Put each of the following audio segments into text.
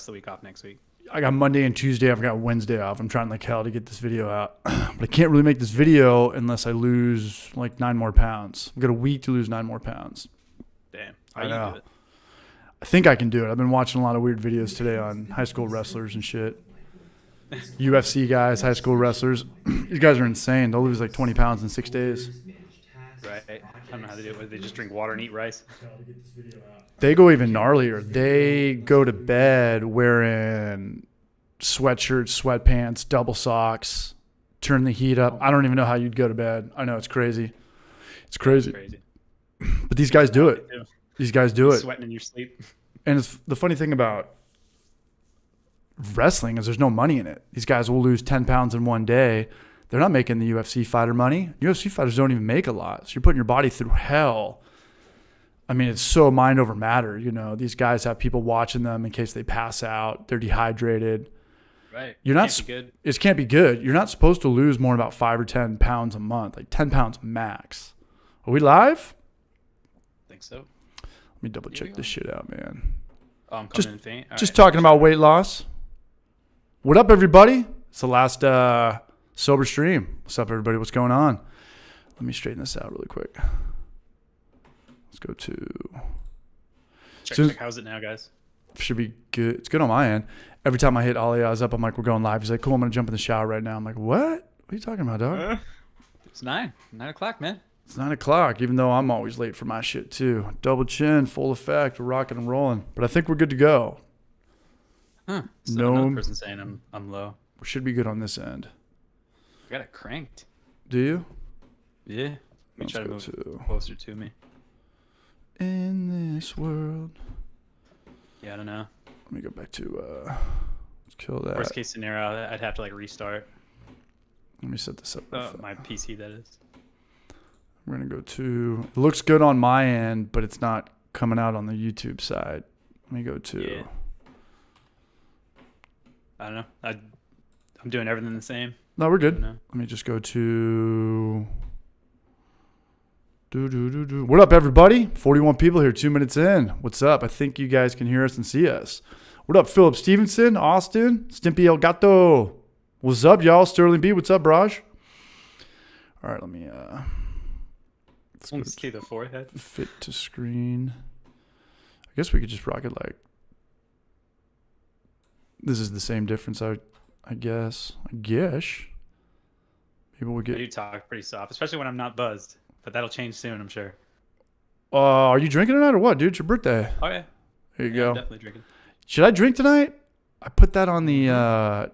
rest of the week off next week. I got Monday and Tuesday. I've got Wednesday off. I'm trying like hell to get this video out. But I can't really make this video unless I lose like 9 more pounds. I've got a week to lose 9 more pounds. Damn. I know. I think I can do it. I've been watching a lot of weird videos today on high school wrestlers and shit. UFC guys, high school wrestlers. These guys are insane. They'll lose like 20 pounds in 6 days. Right. I don't know how to do it. They just drink water and eat rice. They go even gnarlier. They go to bed wearing sweatshirts, sweatpants, double socks, turn the heat up. I don't even know how you'd go to bed. I know it's crazy. It's crazy. But these guys do it. These guys do it. Sweating in your sleep. And it's the funny thing about wrestling is there's no money in it. These guys will lose 10 pounds in one day. They're not making the UFC fighter money. UFC fighters don't even make a lot. So you're putting your body through hell. I mean, it's so mind over matter. You know, these guys have people watching them in case they pass out. They're dehydrated. Right. You're not can't be good. It can't be good. You're not supposed to lose more than about 5 or 10 pounds a month, like 10 pounds max. Are we live? I think so. Let me double check this shit out, man. Oh, I'm coming in faint. Just talking about weight loss. What up, everybody? It's the last sober stream. What's up, everybody? What's going on? Let me straighten this out really quick. Let's go to... Check. How's it now, guys? Should be good. It's good on my end. Every time I hit Ali Oz up, I'm like, we're going live. He's like, cool, I'm going to jump in the shower right now. I'm like, what? What are you talking about, dog? It's 9 o'clock, man. It's 9 o'clock, even though I'm always late for my shit, too. Double chin, full effect. We're rocking and rolling. But I think we're good to go. Huh. So another person saying I'm low. We should be good on this end. I got it cranked. Do you? Yeah. Let me try to move closer to me. In this world. Yeah, I don't know. Let me go back to let's kill that. Worst case scenario, I'd have to like restart. Let me set this up. My PC, that is. We're gonna go to. It looks good on my end, but it's not coming out on the YouTube side. Let me go to. Yeah. I don't know. I'm doing everything the same. No, we're good. Let me just go to. What up, everybody? 41 people here, 2 minutes in. What's up? I think you guys can hear us and see us. What up, Philip Stevenson, Austin, Stimpy El Gato? What's up, y'all? Sterling B, what's up, Raj? All right, let me. Let's see the forehead. Fit to screen. I guess we could just rock it like. This is the same difference, I guess. Maybe we'll get. I do talk pretty soft, especially when I'm not buzzed. But that'll change soon, I'm sure. Are you drinking tonight or what, dude? It's your birthday. Oh, yeah. There you go. I'm definitely drinking. Should I drink tonight? I put that on the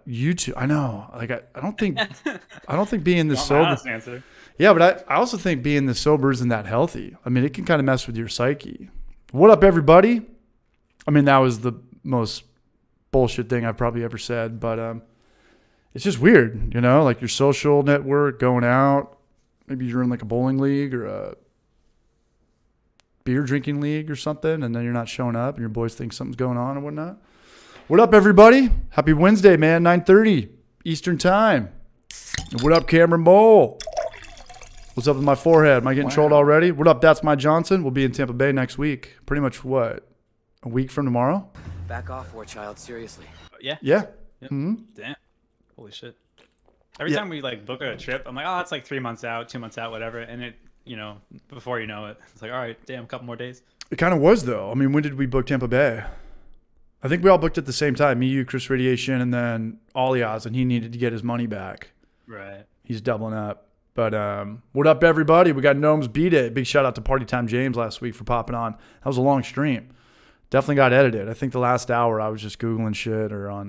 YouTube. I know. Like I don't think being this sober. Honest answer. Yeah, but I also think being this sober isn't that healthy. I mean, it can kind of mess with your psyche. What up, everybody? I mean, that was the most bullshit thing I've probably ever said, but it's just weird, you know, like your social network, going out. Maybe you're in like a bowling league or a beer drinking league or something, and then you're not showing up and your boys think something's going on and whatnot. What up, everybody? Happy Wednesday, man. 9:30 Eastern time. And what up, Cameron Mole? What's up with my forehead? Am I getting trolled already? What up, That's My Johnson? We'll be in Tampa Bay next week. Pretty much what? A week from tomorrow? Back off, war child. Seriously. Yeah. Yeah. Yep. Mm-hmm. Damn. Holy shit. Every time we like book a trip, I'm like, oh, it's like 3 months out, 2 months out, whatever. And it, you know, before you know it, it's like, all right, damn, a couple more days. It kind of was, though. I mean, when did we book Tampa Bay? I think we all booked at the same time. Me, you, Chris Radiation, and then Aliaz, and he needed to get his money back. Right. He's doubling up. But what up, everybody? We got Gnomes Beat It. Big shout out to Party Time James last week for popping on. That was a long stream. Definitely got edited. I think the last hour I was just Googling shit or on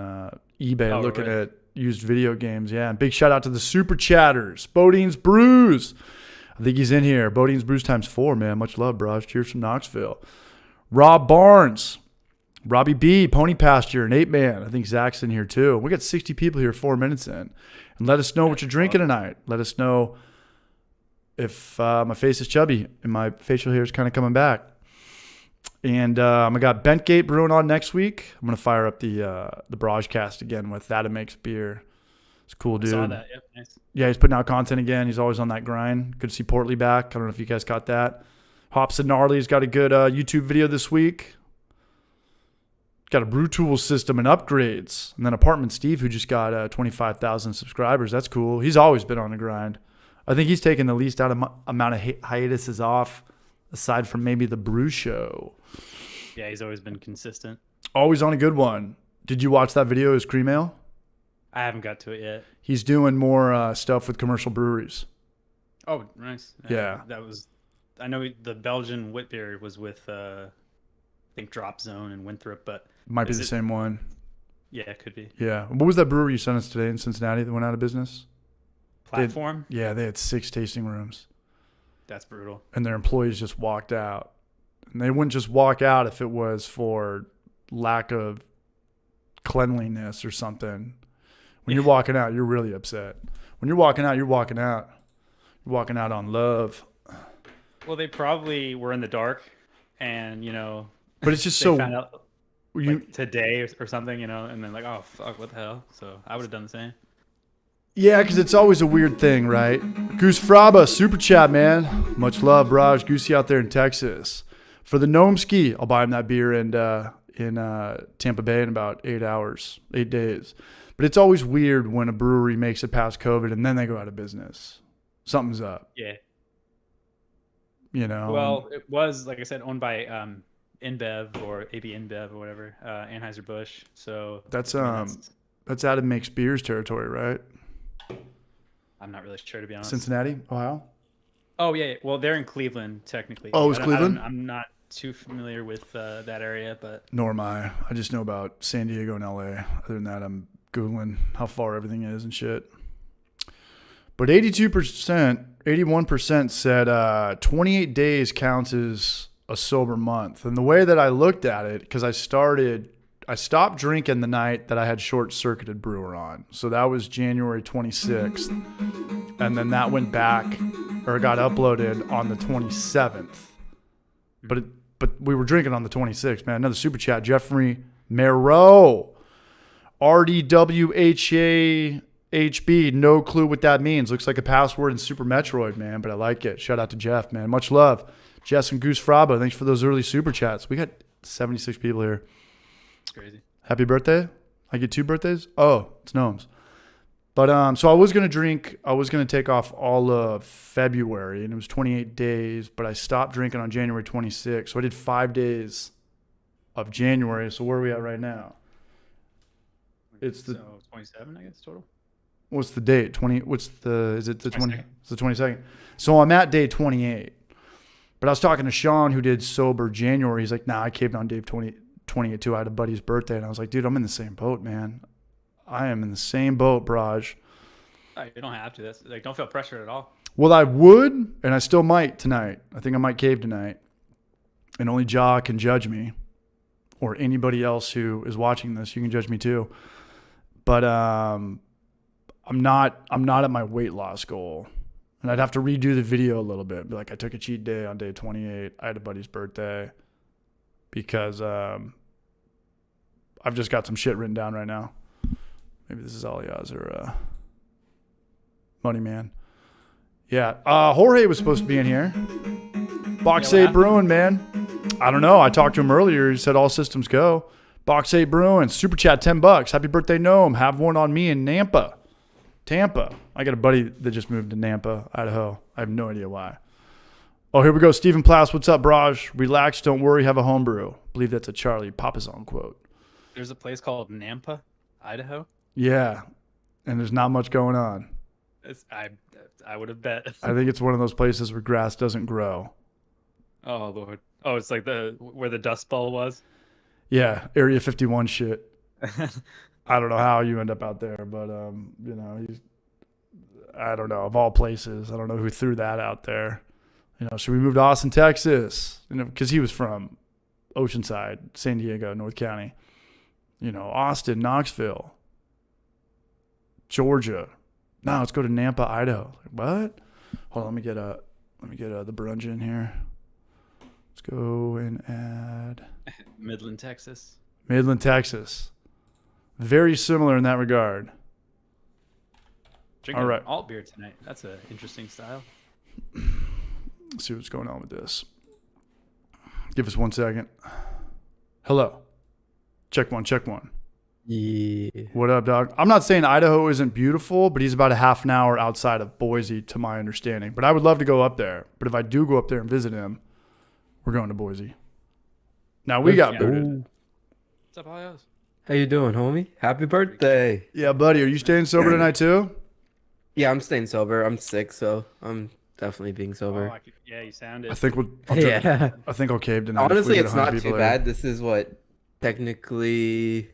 eBay looking at used video games. Yeah. And big shout out to the super chatters. Bodine's Brews. I think he's in here. Bodine's Brews times 4, man. Much love, bros. Cheers from Knoxville. Rob Barnes. Robbie B. Pony Pasture. An 8-man. I think Zach's in here too. We got 60 people here 4 minutes in. And let us know what you're drinking tonight. Let us know if my face is chubby and my facial hair is kind of coming back. And I got Bentgate brewing on next week. I'm gonna fire up the broadcast again with That It Makes Beer. It's a cool dude. I saw that. Yep, nice. Yeah, he's putting out content again. He's always on that grind. Good to see Portly back. I don't know if you guys got that. Hops and Gnarly's got a good YouTube video this week. got a brew tool system and upgrades. And then Apartment Steve, who just got 25,000 subscribers. That's cool. He's always been on the grind. I think he's taken the least amount of hiatuses off, aside from maybe the brew show. Yeah, he's always been consistent. Always on a good one. Did you watch that video, his cream ale? I haven't got to it yet. He's doing more stuff with commercial breweries. Oh, nice. Yeah. I know the Belgian wit beer was with, I think, Drop Zone and Winthrop, but. Might be the same one. Yeah, it could be. Yeah. What was that brewery you sent us today in Cincinnati that went out of business? Platform? They had 6 tasting rooms. That's brutal. And their employees just walked out. And they wouldn't just walk out if it was for lack of cleanliness or something. When you're walking out, you're really upset. When you're walking out, you're walking out. You're walking out on love. They probably were in the dark and, But it's just they so... found out today or something, and then like, oh, fuck, what the hell? So I would have done the same. Yeah, because it's always a weird thing, right? Goose Fraba, super chat, man. Much love, Raj. Goosey out there in Texas. For the Gnome Ski, I'll buy him that beer in Tampa Bay in about 8 days. But it's always weird when a brewery makes it past COVID and then they go out of business. Something's up. Yeah. Well, it was, like I said, owned by InBev or AB InBev or whatever, Anheuser-Busch. So that's out of Makes Beers territory, right? I'm not really sure, to be honest. Cincinnati, Ohio? Oh, yeah. Well, they're in Cleveland, technically. Oh, it's Cleveland? I'm not too familiar with that area, but... Nor am I. I just know about San Diego and LA. Other than that, I'm Googling how far everything is and shit. But 81% said 28 days counts as a sober month. And the way that I looked at it, because I stopped drinking the night that I had short-circuited Brewer on. So that was January 26th. And then that went back, or got uploaded on the 27th. But we were drinking on the 26th, man. Another super chat. Jeffrey Merrow. RDWHAHB. No clue what that means. Looks like a password in Super Metroid, man. But I like it. Shout out to Jeff, man. Much love. Jess and Goose Fraba. Thanks for those early super chats. We got 76 people here. It's crazy. Happy birthday. I get 2 birthdays? Oh, it's Gnomes. But so I was going to take off all of February, and it was 28 days, but I stopped drinking on January 26th. So I did 5 days of January. So where are we at right now? It's the 27, I guess, total. What's the date? Is it the 20? 22nd. It's the 22nd. So I'm at day 28. But I was talking to Sean, who did sober January. He's like, nah, I caved on day 22. I had a buddy's birthday, and I was like, dude, I'm in the same boat, man. I am in the same boat, Braj. Oh, you don't have to. That's like, don't feel pressured at all. Well, I would, and I still might tonight. I think I might cave tonight. And only Ja can judge me, or anybody else who is watching this. You can judge me too. But I'm not at my weight loss goal. And I'd have to redo the video a little bit. Be like, I took a cheat day on day 28. I had a buddy's birthday because I've just got some shit written down right now. Maybe this is Aliaz or Money Man. Yeah. Jorge was supposed to be in here. Box 8 Brewing, man. I don't know. I talked to him earlier. He said all systems go. Box 8 Brewing. Super chat, $10. Happy birthday, Gnome. Have one on me in Nampa. Tampa. I got a buddy that just moved to Nampa, Idaho. I have no idea why. Oh, here we go. Stephen Plass. What's up, Braj? Relax. Don't worry. Have a homebrew. I believe that's a Charlie Papazon quote. There's a place called Nampa, Idaho. Yeah. And there's not much going on. I would have bet. I think it's one of those places where grass doesn't grow. Oh, Lord. Oh, it's like where the Dust Bowl was? Yeah. Area 51 shit. I don't know how you end up out there, but, I don't know. Of all places, I don't know who threw that out there. Should we move to Austin, Texas? Because he was from Oceanside, San Diego, North County. Austin, Knoxville, Georgia. No, let's go to Nampa, Idaho. What? Hold on, let me get the brunch in here. Let's go and add Midland, Texas. Midland, Texas. Very similar in that regard. Drinking all right. alt beer tonight. That's an interesting style. Let's see what's going on with this. Give us 1 second. Hello. Check one, check one. Yeah. What up, dog? I'm not saying Idaho isn't beautiful, but he's about a half an hour outside of Boise, to my understanding. But I would love to go up there. But if I do go up there and visit him, we're going to Boise. Now we got booted. Ooh. What's up, Alios? How you doing, homie? Happy birthday. Yeah, buddy. Are you staying sober tonight too? Yeah, I'm staying sober. I'm sick, so I'm definitely being sober. Yeah, you sounded. I think we'll. Yeah. I think I'll cave tonight. if we Honestly, get it's 100 not people too there. bad. This is what technically.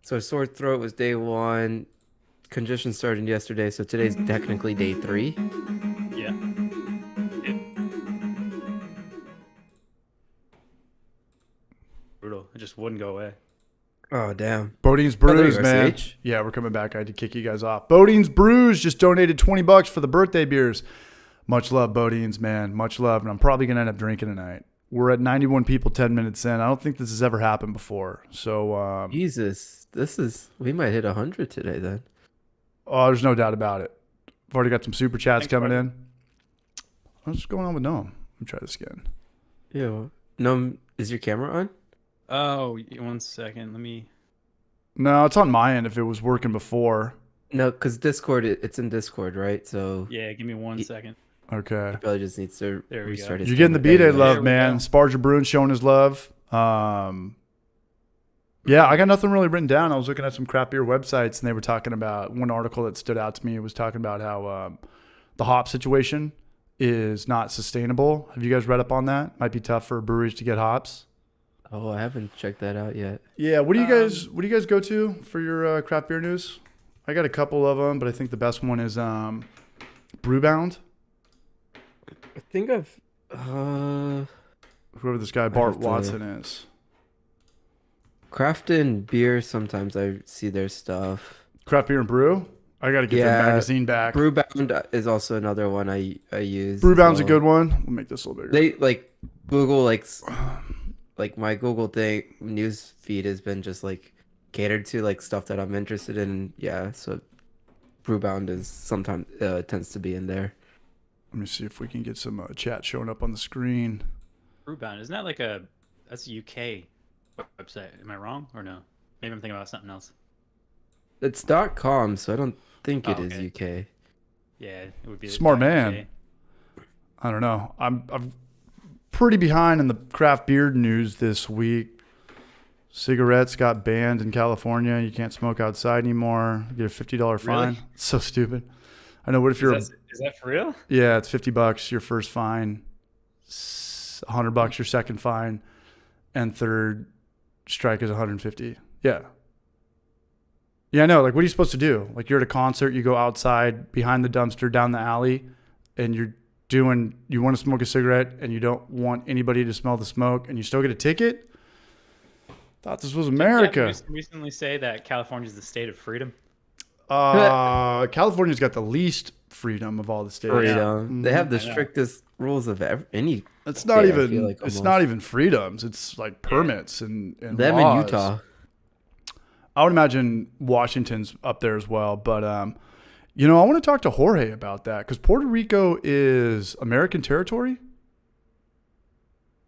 So sore throat was day 1. Congestion started yesterday, so today's technically day 3. Yeah. Brutal. It just wouldn't go away. Oh damn. Bodine's Oh, there Brews, you are, man. CH. Yeah, we're coming back. I had to kick you guys off. Bodine's Brews just donated $20 for the birthday beers. Much love, Bodine's, man. Much love. And I'm probably going to end up drinking tonight. We're at 91 people 10 minutes in. I don't think this has ever happened before. So, Jesus, we might hit 100 today then. oh, there's no doubt about it. I've already got some super chats Thanks, coming buddy. in. What's going on with Noam? Let me try this again. Yeah. No, is your camera on? Oh, 1 second. Let me. No, it's on my end if it was working before. No, because Discord, it's in Discord, right? So Yeah, give me 1 second. Okay. he probably just needs to There we restart go. his You're getting the camera. B-Day There you go. love, There we man. go. Sparger Bruin showing his love. Yeah, I got nothing really written down. I was looking at some craft beer websites, and they were talking about one article that stood out to me. It was talking about how the hop situation is not sustainable. Have you guys read up on that? Might be tough for breweries to get hops. Oh, I haven't checked that out yet. Yeah, what do you guys go to for your craft beer news? I got a couple of them, but I think the best one is Brewbound. I think I've Whoever this guy have Bart to- Watson is. Craft and beer. Sometimes I see their stuff. Craft Beer and Brew. I got to get Yeah, that magazine back. Brewbound is also another one I use. Brewbound's as a well. good one. We'll make this a little bigger. They like Google like my Google thing news feed has been just like catered to like stuff that I'm interested in. Yeah, so Brewbound is sometimes tends to be in there. Let me see if we can get some chat showing up on the screen. Brewbound. Isn't that that's a UK website? Am I wrong or no? Maybe I'm thinking about something else. It's .com, so I don't think it is okay. UK. Yeah, it would be. Smart UK. man. I don't know. I'm pretty behind in the craft beer news this week. Cigarettes got banned in California. You can't smoke outside anymore. You get a $50 fine. Really? It's so stupid. I know. What if you're? Is that for real? Yeah, it's $50 your first fine, $100 your second fine, and third strike is $150. Yeah. Yeah, I know. Like, what are you supposed to do? Like, you're at a concert, you go outside behind the dumpster down the alley, and you want to smoke a cigarette, and you don't want anybody to smell the smoke, and you still get a ticket? Thought this was America. Didn't you recently say that California is the state of freedom? California's got the least freedom of all the states. Freedom. They have the I know. strictest rules of any. It's not state, I even. feel like, it's almost. not even freedoms. It's like permits and Them laws. in Utah. I would imagine Washington's up there as well. But I want to talk to Jorge about that because Puerto Rico is American territory.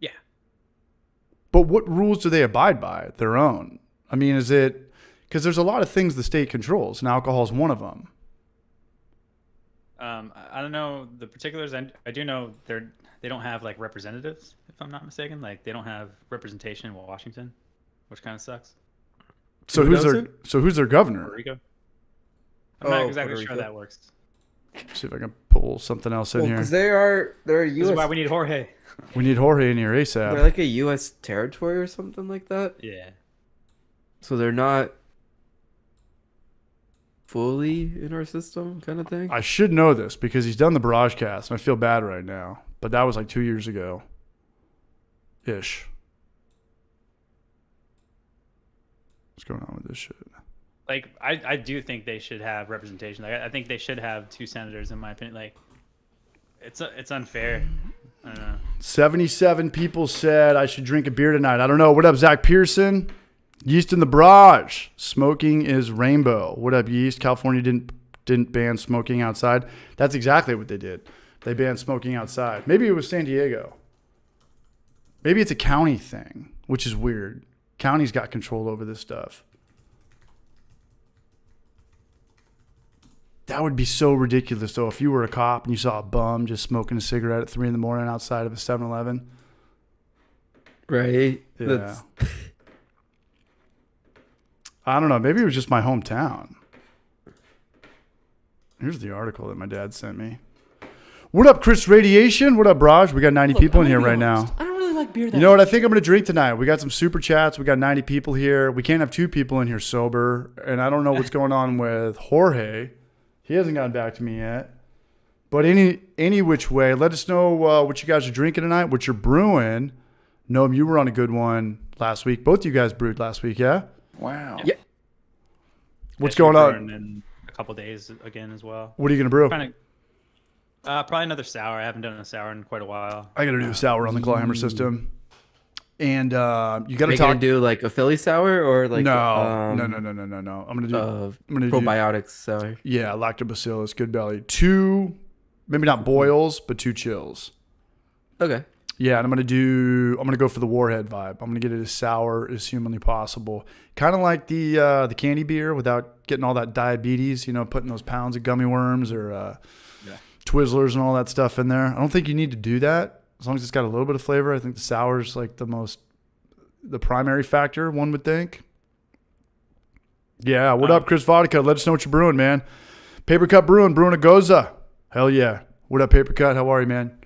Yeah. But what rules do they abide by? Their own. I mean, is it because there's a lot of things the state controls, and alcohol is one of them. I don't know the particulars. I do know they don't have like representatives, if I'm not mistaken. Like they don't have representation in Washington, which kind of sucks. So Who who's does their it? Puerto governor? Rico. I'm not Oh, exactly Puerto sure Rico. how that works. See if I can pull something else in here. Because they're a This is why U.S. we need Jorge. We need Jorge in here They're ASAP. like a U.S. territory or something like that. Yeah. So they're not fully in our system, kind of thing. I should know this because he's done the Barrage Cast, and I feel bad right now. But that was like 2 years ago. Ish. What's going on with this shit? Like I do think they should have representation. Like I think they should have 2 senators in my opinion. Like it's unfair. I don't know. 77 people said I should drink a beer tonight. I don't know. What up, Zach Pearson? Yeast in the Barrage. Smoking is rainbow. What up, Yeast? California didn't ban smoking outside. That's exactly what they did. They banned smoking outside. Maybe it was San Diego. Maybe it's a county thing, which is weird. County's got control over this stuff. That would be so ridiculous, though, if you were a cop and you saw a bum just smoking a cigarette at 3 a.m. outside of a 7-Eleven. Right? Yeah. I don't know. Maybe it was just my hometown. Here's the article that my dad sent me. What up, Chris Radiation? What up, Raj? We got 90 people in here right now. I don't really like beer that You know what I think I'm going to drink tonight? We got some super chats. We got 90 people here. We can't have 2 people in here sober. And I don't know what's going on with Jorge. He hasn't gotten back to me yet. But any which way, let us know what you guys are drinking tonight, what you're brewing. Noam, you were on a good one last week. Both of you guys brewed last week, yeah? Wow. Yeah. What's going on? In a couple days again as well. What are you going to brew? Probably another sour. I haven't done a sour in quite a while. I got to do a sour on the Clawhammer system. And you got to Are you talk. gonna do like a Philly sour or like No. I'm gonna do probiotics sour? Yeah, lactobacillus, good belly. 2, maybe not boils, but 2 chills. Okay. Yeah, and I'm gonna go for the Warhead vibe. I'm gonna get it as sour as humanly possible. Kind of like the candy beer without getting all that diabetes. You know, putting those pounds of gummy worms or Twizzlers and all that stuff in there. I don't think you need to do that. As long as it's got a little bit of flavor, I think the sour is like the primary factor, one would think. Yeah, what up, Chris Vodka? Let us know what you're brewing, man. Paper Cut Brewing a Goza. Hell yeah. What up, Paper Cut? How are you, man?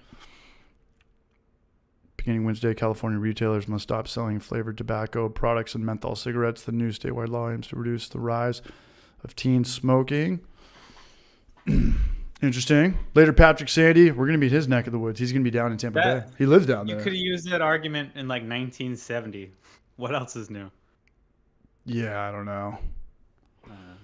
Beginning Wednesday, California retailers must stop selling flavored tobacco products and menthol cigarettes. The new statewide law aims to reduce the rise of teen smoking. Interesting. Later, Patrick Sandy. We're going to be in his neck of the woods. He's going to be down in Tampa Bay. He lives down there. You could have used that argument in like 1970. What else is new? Yeah, I don't know.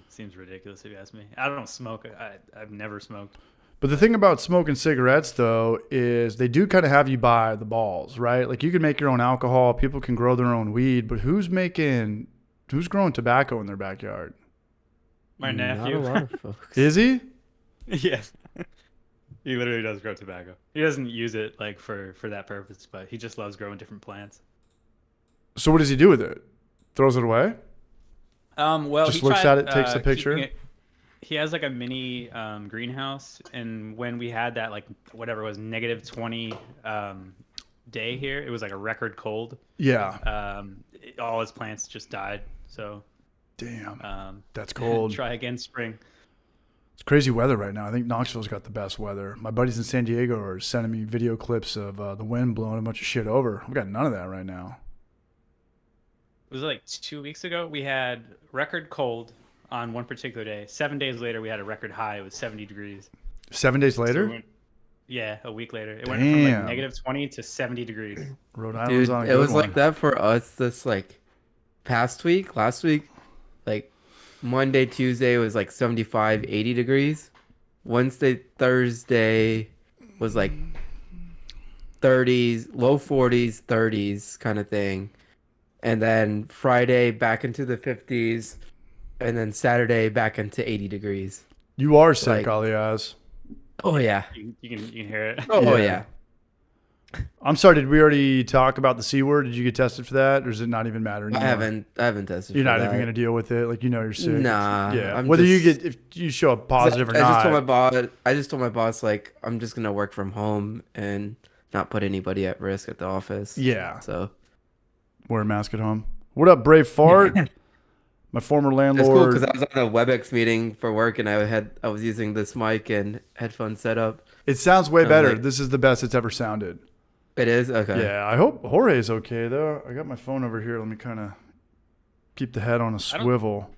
Seems ridiculous if you ask me. I don't smoke. I've never smoked. But the thing about smoking cigarettes, though, is they do kind of have you by the balls, right? Like you can make your own alcohol. People can grow their own weed. But who's growing tobacco in their backyard? My nephew. Not a lot of folks. Is he? Yeah. He literally does grow tobacco. He doesn't use it like for that purpose, but he just loves growing different plants. So what does he do with it? Throws it away? Well, Just he looks tried, at it, takes a picture? He has like a mini greenhouse, and when we had that like whatever it was -20 day here, it was like a record cold. Yeah. All his plants just died. So damn. That's cold. Try again spring. It's crazy weather right now. I think Knoxville's got the best weather. My buddies in San Diego are sending me video clips of the wind blowing a bunch of shit over. We've got none of that right now. It was like 2 weeks ago. We had record cold on one particular day. 7 days later, we had a record high. It was 70 degrees. 7 days later? So yeah, a week later. It went from like -20 to 70 degrees. Rhode Island's Dude, on a it good was one. like that for us this like last week, like Monday, Tuesday was like 75, 80 degrees. Wednesday, Thursday was like 30s, low 40s, 30s kind of thing. And then Friday back into the 50s. And then Saturday back into 80 degrees. You are sick, like- Aliaz. Oh, yeah. You can hear it. Oh, Yeah. yeah. I'm sorry, did we already talk about the C word? Did you get tested for that? Or does it not even matter anymore? I haven't tested You're for not that. even going to deal with it? Like, you know you're sick? Nah. Yeah. I'm Whether just- if you show up positive or I not. just told my boss, like, I'm just going to work from home and not put anybody at risk at the office. Yeah. So Wear a mask at home. What up, Brave Fart? My former it's landlord. cool because I was on a WebEx meeting for work and I was using this mic and headphone setup. It sounds way I'm better. like- This is the best it's ever sounded. It is? Okay. Yeah, I hope Jorge's okay, though. I got my phone over here. Let me kind of keep the head on a swivel.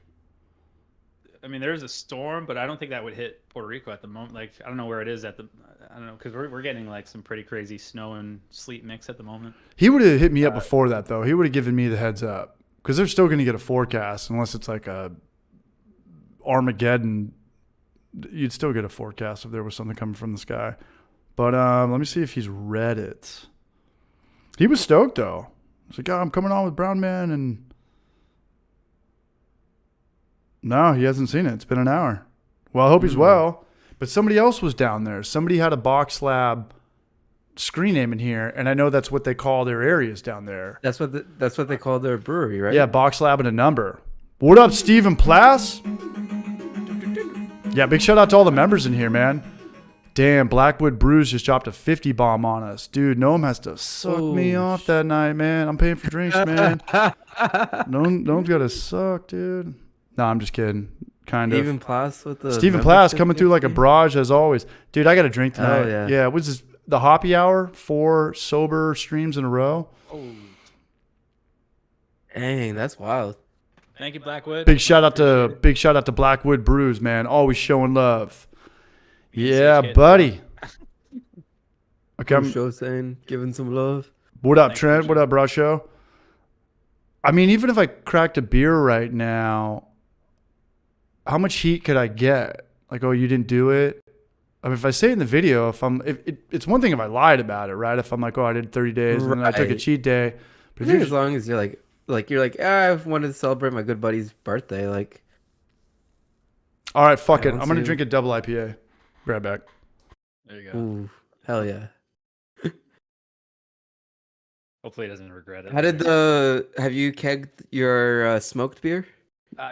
I mean, there's a storm, but I don't think that would hit Puerto Rico at the moment. Like, I don't know where it is I don't know, because we're getting like some pretty crazy snow and sleet mix at the moment. He would have hit me up before that, though. He would have given me the heads up. Because they're still going to get a forecast unless it's like a Armageddon. You'd still get a forecast if there was something coming from the sky. But let me see if he's read it. He was stoked, though. He's like, I'm coming on with Brown Man. And no, he hasn't seen it. It's been an hour. Well, I hope he's well. But somebody else was down there. Somebody had a box slab screen name in here, and I know that's what they call their areas down there. That's what they call their brewery, right? Yeah, box lab and a number. What up, Stephen Plass? Yeah, big shout out to all the members in here, man. Damn, Blackwood Brews just dropped a 50 bomb on us. Dude, Noam has to suck me off that night, man. I'm paying for drinks, man. Noam's got to suck, dude. No, I'm just kidding. Kind of. Stephen Plass with the Stephen Plass coming through like a barrage as always. Dude, I got a drink tonight. Oh, yeah. Yeah, what is this? The Hoppy Hour? 4 sober streams in a row. Oh, Dang, that's wild. thank you, Blackwood. Big shout out to Blackwood Brews, man. Always showing love. Yeah, kid. buddy. Okay, I'm show saying, giving some love. what up, Thanks, Trent? Richard. What up, Brasho? I mean, even if I cracked a beer right now, how much heat could I get? Like, oh, you didn't do it? I mean, if I say it in the video, it's one thing if I lied about it, right? If I'm like, oh, I did 30 days and then I took a Right. cheat day. But I if think you're as long as you're like, I wanted to celebrate my good buddy's birthday. Like, all right, fuck I it. don't I'm going to see- drink a double IPA. Be right back. There you go. ooh, hell yeah. Hopefully, he doesn't regret it. Have you kegged your smoked beer?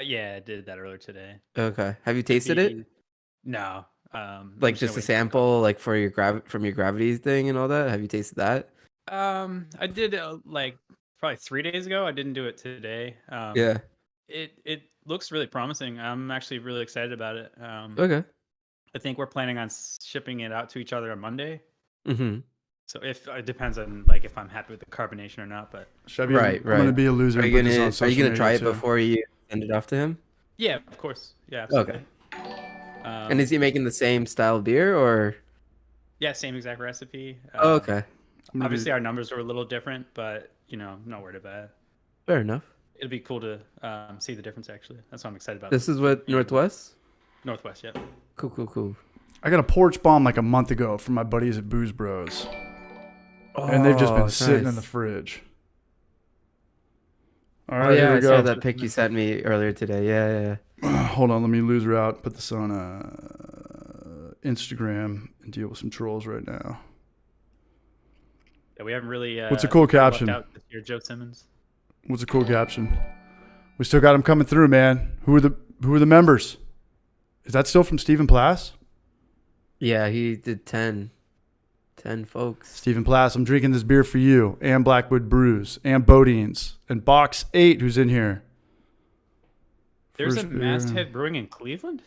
Yeah, I did that earlier today. Okay. Have you tasted it? No. Like just a sample, like for your from your gravity thing and all that? Have you tasted that? I did like probably 3 days ago. I didn't do it today. Yeah. It looks really promising. I'm actually really excited about it. Okay. I think we're planning on shipping it out to each other on Monday. Mm-hmm. So if it depends on like if I'm happy with the carbonation or not, but Should I be, Right, I'm going to right. be a loser. Are and you put this on gonna social media try it too. before you send it off to him? yeah, of course, yeah, absolutely. Okay. Um, And is he making the same style beer or? yeah, same exact recipe. Oh, okay. I'm gonna Obviously, our numbers are a little different, but I'm not worried about it. Fair enough. It'll be cool to see the difference. Actually, that's what I'm excited about. This is what Northwest? Northwest, yeah. Cool. I got a porch bomb like a month ago from my buddies at Booze Bros. And they've just been sitting in the fridge. All right, Oh yeah, here we I saw go. that pic you sent me earlier today. Yeah. Hold on, let me lose route. Put this on Instagram and deal with some trolls right now. Yeah, we haven't really. What's a cool lucked caption? out this year, Joe Simmons. What's a cool caption? We still got them coming through, man. Who are the members? Is that still from Stephen Plass? Yeah, he did 10 folks. Stephen Plass, I'm drinking this beer for you, and Blackwood Brews, and Bodines, and Box 8, who's in here. There's First a beer. masthead brewing in Cleveland.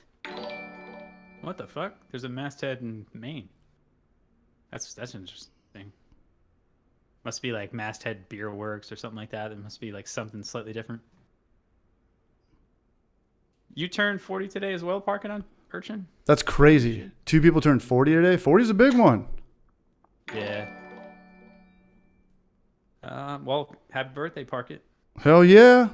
What the fuck? There's a masthead in Maine. That's interesting. Must be like Masthead Beer Works or something like that. It must be like something slightly different. You turned 40 today as well, parking on Urchin? That's crazy. 2 people turned 40 today. 40 is a big one. Yeah. Well, happy birthday, Park It. Hell yeah.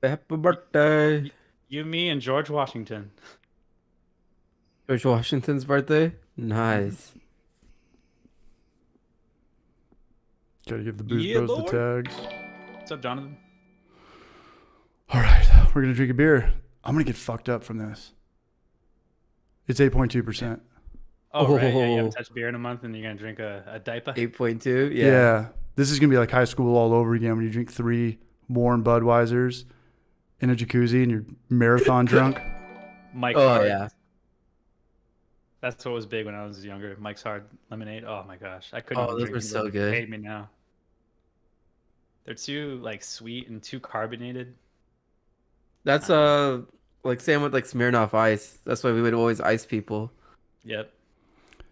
Happy birthday. You, me, and George Washington. George Washington's birthday? Nice. Gotta give the Booze Yeah, Bros Lord. the tags. What's up, Jonathan? All right, we're gonna drink a beer. I'm gonna get fucked up from this. It's 8.2%. Oh, right. Yeah, you Oh. haven't touched beer in a month and you're going to drink a diaper? 8.2? Yeah. This is gonna be like high school all over again when you drink 3 warm Budweisers in a jacuzzi and you're marathon drunk. Mike Oh, Hard. yeah. That's what was big when I was younger. Mike's Hard Lemonade. Oh, my gosh. I couldn't Oh, even those drink were them. so They good. hate me now. They're too, like, sweet and too carbonated. That's like same with like Smirnoff Ice. That's why we would always ice people. Yep.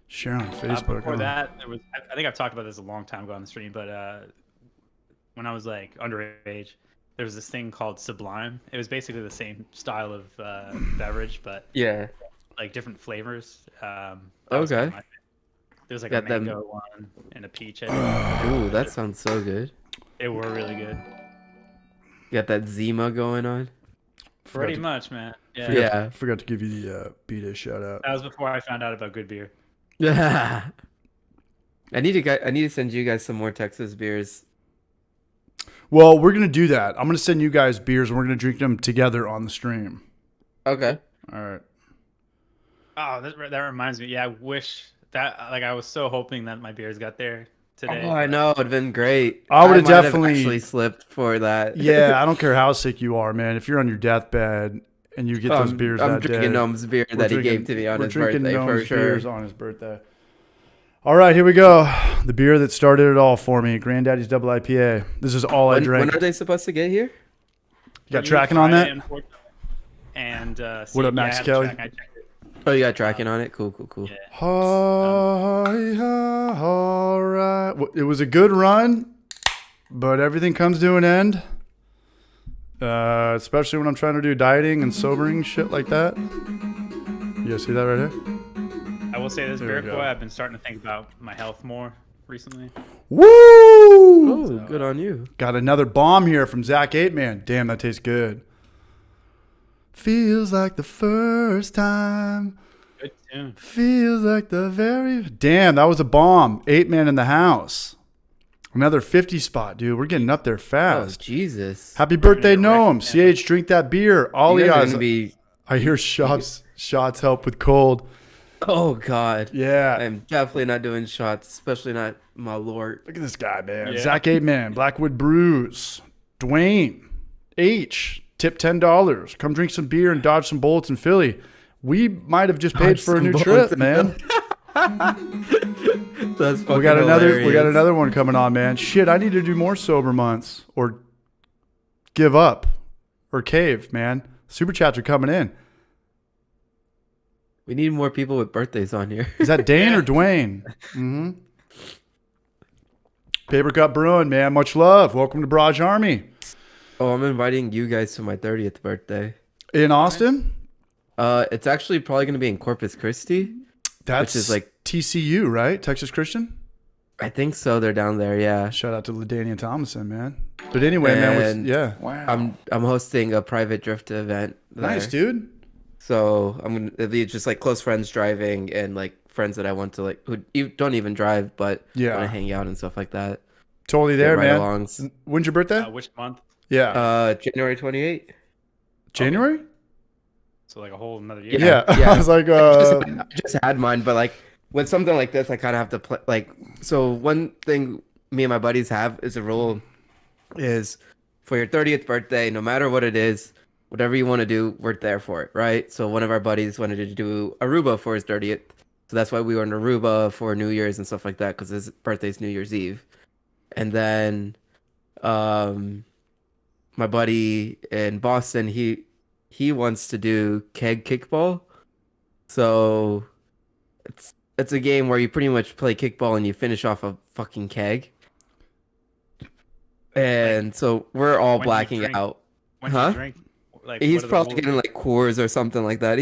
Share on Facebook. Before huh? that, there was. I think I've talked about this a long time ago on the stream, but when I was like underage, there was this thing called Sublime. It was basically the same style of beverage, but Yeah. like different flavors. That was Okay. kind of my favorite. There's like Got a them- mango one and a peach. I think. Ooh, that sounds so good. They were really good. You got that Zima going on. Pretty much, man. Yeah. Yeah. Forgot to give you the B-Day shout out. That was before I found out about good beer. Yeah. I need to send you guys some more Texas beers. Well, we're gonna do that. I'm gonna send you guys beers and we're gonna drink them together on the stream. Okay. All right. Oh, that reminds me. Yeah, I wish That like I was so hoping that my beers got there today. Oh, I know. It'd been great. I would've might have definitely- actually slipped for that. Yeah, I don't care how sick you are, man. If you're on your deathbed and you get those beers I'm that drinking day, Gnome's beer we're that he drinking- gave to me on we're his drinking birthday for Gnome's sure. beers on his birthday. All right, here we go. The beer that started it all for me, Granddaddy's Double IPA. This is all I When drank. are they supposed to get here? You got tracking on that? And What up, Max I have Kelly? track, I checked it. Oh, you got tracking on it? Cool. Yeah. All right. It was a good run, but everything comes to an end. Especially when I'm trying to do dieting and sobering shit like that. You guys see that right here? I will say this, There we Bear go. Boy, I've been starting to think about my health more recently. Woo! Oh, good on you. Got another bomb here from Zach 8-Man. Damn, that tastes good. Feels like the first time. Good tune. Feels like the very... Damn, that was a bomb. 8-Man in the house. Another 50 spot, dude. We're getting up there Oh, fast. Jesus. Happy birthday, gonna wreck Gnome. it, CH, drink that beer. All You you guys are guys... gonna be. I hear shots help with cold. Oh God. Yeah. I'm definitely not doing shots, especially not my lord. Look at this guy, man. Yeah. Zach 8-Man, Blackwood Brews, Dwayne, H, tip $10. Come drink some beer and dodge some bullets in Philly. We might have just paid Dodge for a some new bullets trip, in man. That's fucking We got hilarious. another one coming on, man. Shit, I need to do more sober months or give up or cave, man. Super chats are coming in. We need more people with birthdays on here. Is that Dane or Dwayne? Mm-hmm. Paper Cup Brewing, man. Much love. Welcome to Barrage Army. Oh, I'm inviting you guys to my 30th birthday. In Austin? It's actually probably gonna be in Corpus Christi. That's is like- TCU, right? Texas Christian? I think so. They're down there. Yeah. Shout out to LaDainian Thomason, man. But anyway, man, And yeah. I'm hosting a private drift event. There. Nice, dude. So I'm gonna be just like close friends driving and like friends that I want to like who don't even drive but Yeah. want to hang out and stuff like that. Totally Get there, man. ride-alongs. When's your birthday? Which month? Yeah. January 28th. January? So like a whole another year. Yeah. Yeah. I was like, I just had mine, but like with something like this, I kind of have to play. Like, so one thing me and my buddies have is a rule is for your 30th birthday, no matter what it is, whatever you want to do, we're there for it, right? So one of our buddies wanted to do Aruba for his 30th. So that's why we were in Aruba for New Year's and stuff like that, because his birthday's New Year's Eve. And then my buddy in Boston, he wants to do keg kickball. So it's a game where you pretty much play kickball and you finish off a fucking keg. And so we're all when do you blacking drink? out. When Huh? you drink, like He's what are the probably rules? getting like Coors or something like that.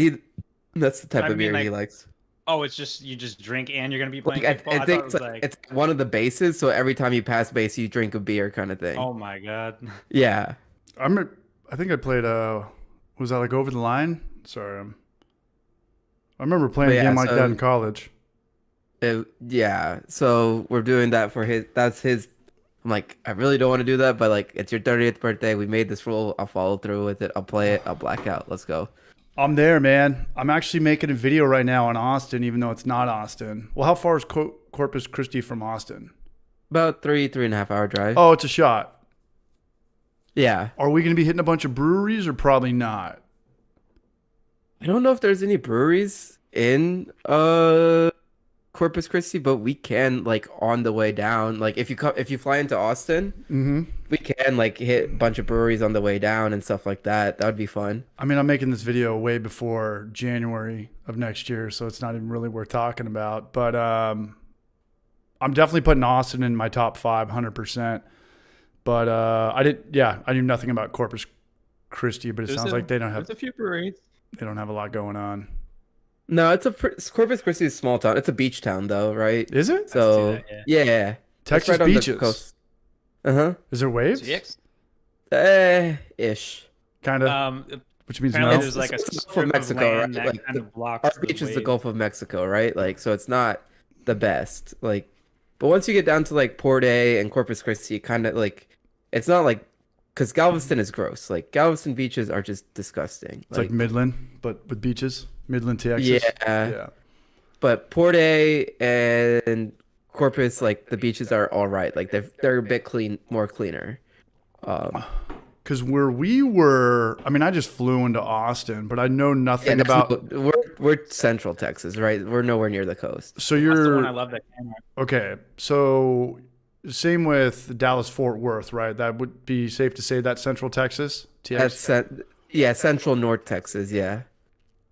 That's the type I of mean, beer he like, likes. Oh, it's just you just drink and you're gonna be playing Like, kickball. I I think thought it's, it was like, like, it's one of the bases, so every time you pass base, you drink a beer kind of thing. oh my god. Yeah. I think I played, was that like Over the Line? Sorry. I remember playing But a yeah, game like so- that in college. Yeah. So we're doing that for his. That's his. I'm like, I really don't want to do that, but like, it's your 30th birthday. We made this rule. I'll follow through with it. I'll play it. I'll black out. Let's go. I'm there, man. I'm actually making a video right now on Austin, even though it's not Austin. Well, how far is Corpus Christi from Austin? About 3.5 hour drive. Oh, it's a shot. Yeah. Are we going to be hitting a bunch of breweries or probably not? I don't know if there's any breweries in Corpus Christi, but we can like on the way down. Like if you fly into Austin, we can like hit a bunch of breweries on the way down and stuff like that. That would be fun. I mean, I'm making this video way before January of next year, so it's not even really worth talking about. But I'm definitely putting Austin in my top 5, 100%. But I knew nothing about Corpus Christi, but it sounds like they don't have There's a few breweries. a lot going on. No, Corpus Christi is a small town. It's a beach town though, right? Is it? So that, yeah. Texas It's right on the beaches. coast. Uh-huh. Is there waves? CX? Ish. Kind of, which means apparently no. there's like a It's the Gulf of strip of Mexico, land right? that Like, kind of blocks Our the beach is the wave. Gulf of Mexico, right? Like, so it's not the best. Like, but once you get down to like Port A and Corpus Christi, kind of like, it's not like, because Galveston is gross. Like Galveston beaches are just disgusting. It's like Midland, but with beaches. Midland, Texas. Yeah. Yeah. but Port A and Corpus, like the beaches are all right. Like they're a bit more cleaner. Because where we were, I mean, I just flew into Austin, but I know nothing there's about. we're Central Texas, right? We're nowhere near the coast. So That's the one I you're love, that camera. okay. So same with Dallas Fort Worth, right? That would be safe to say that's Central Texas. Yeah, Central North Texas. Yeah.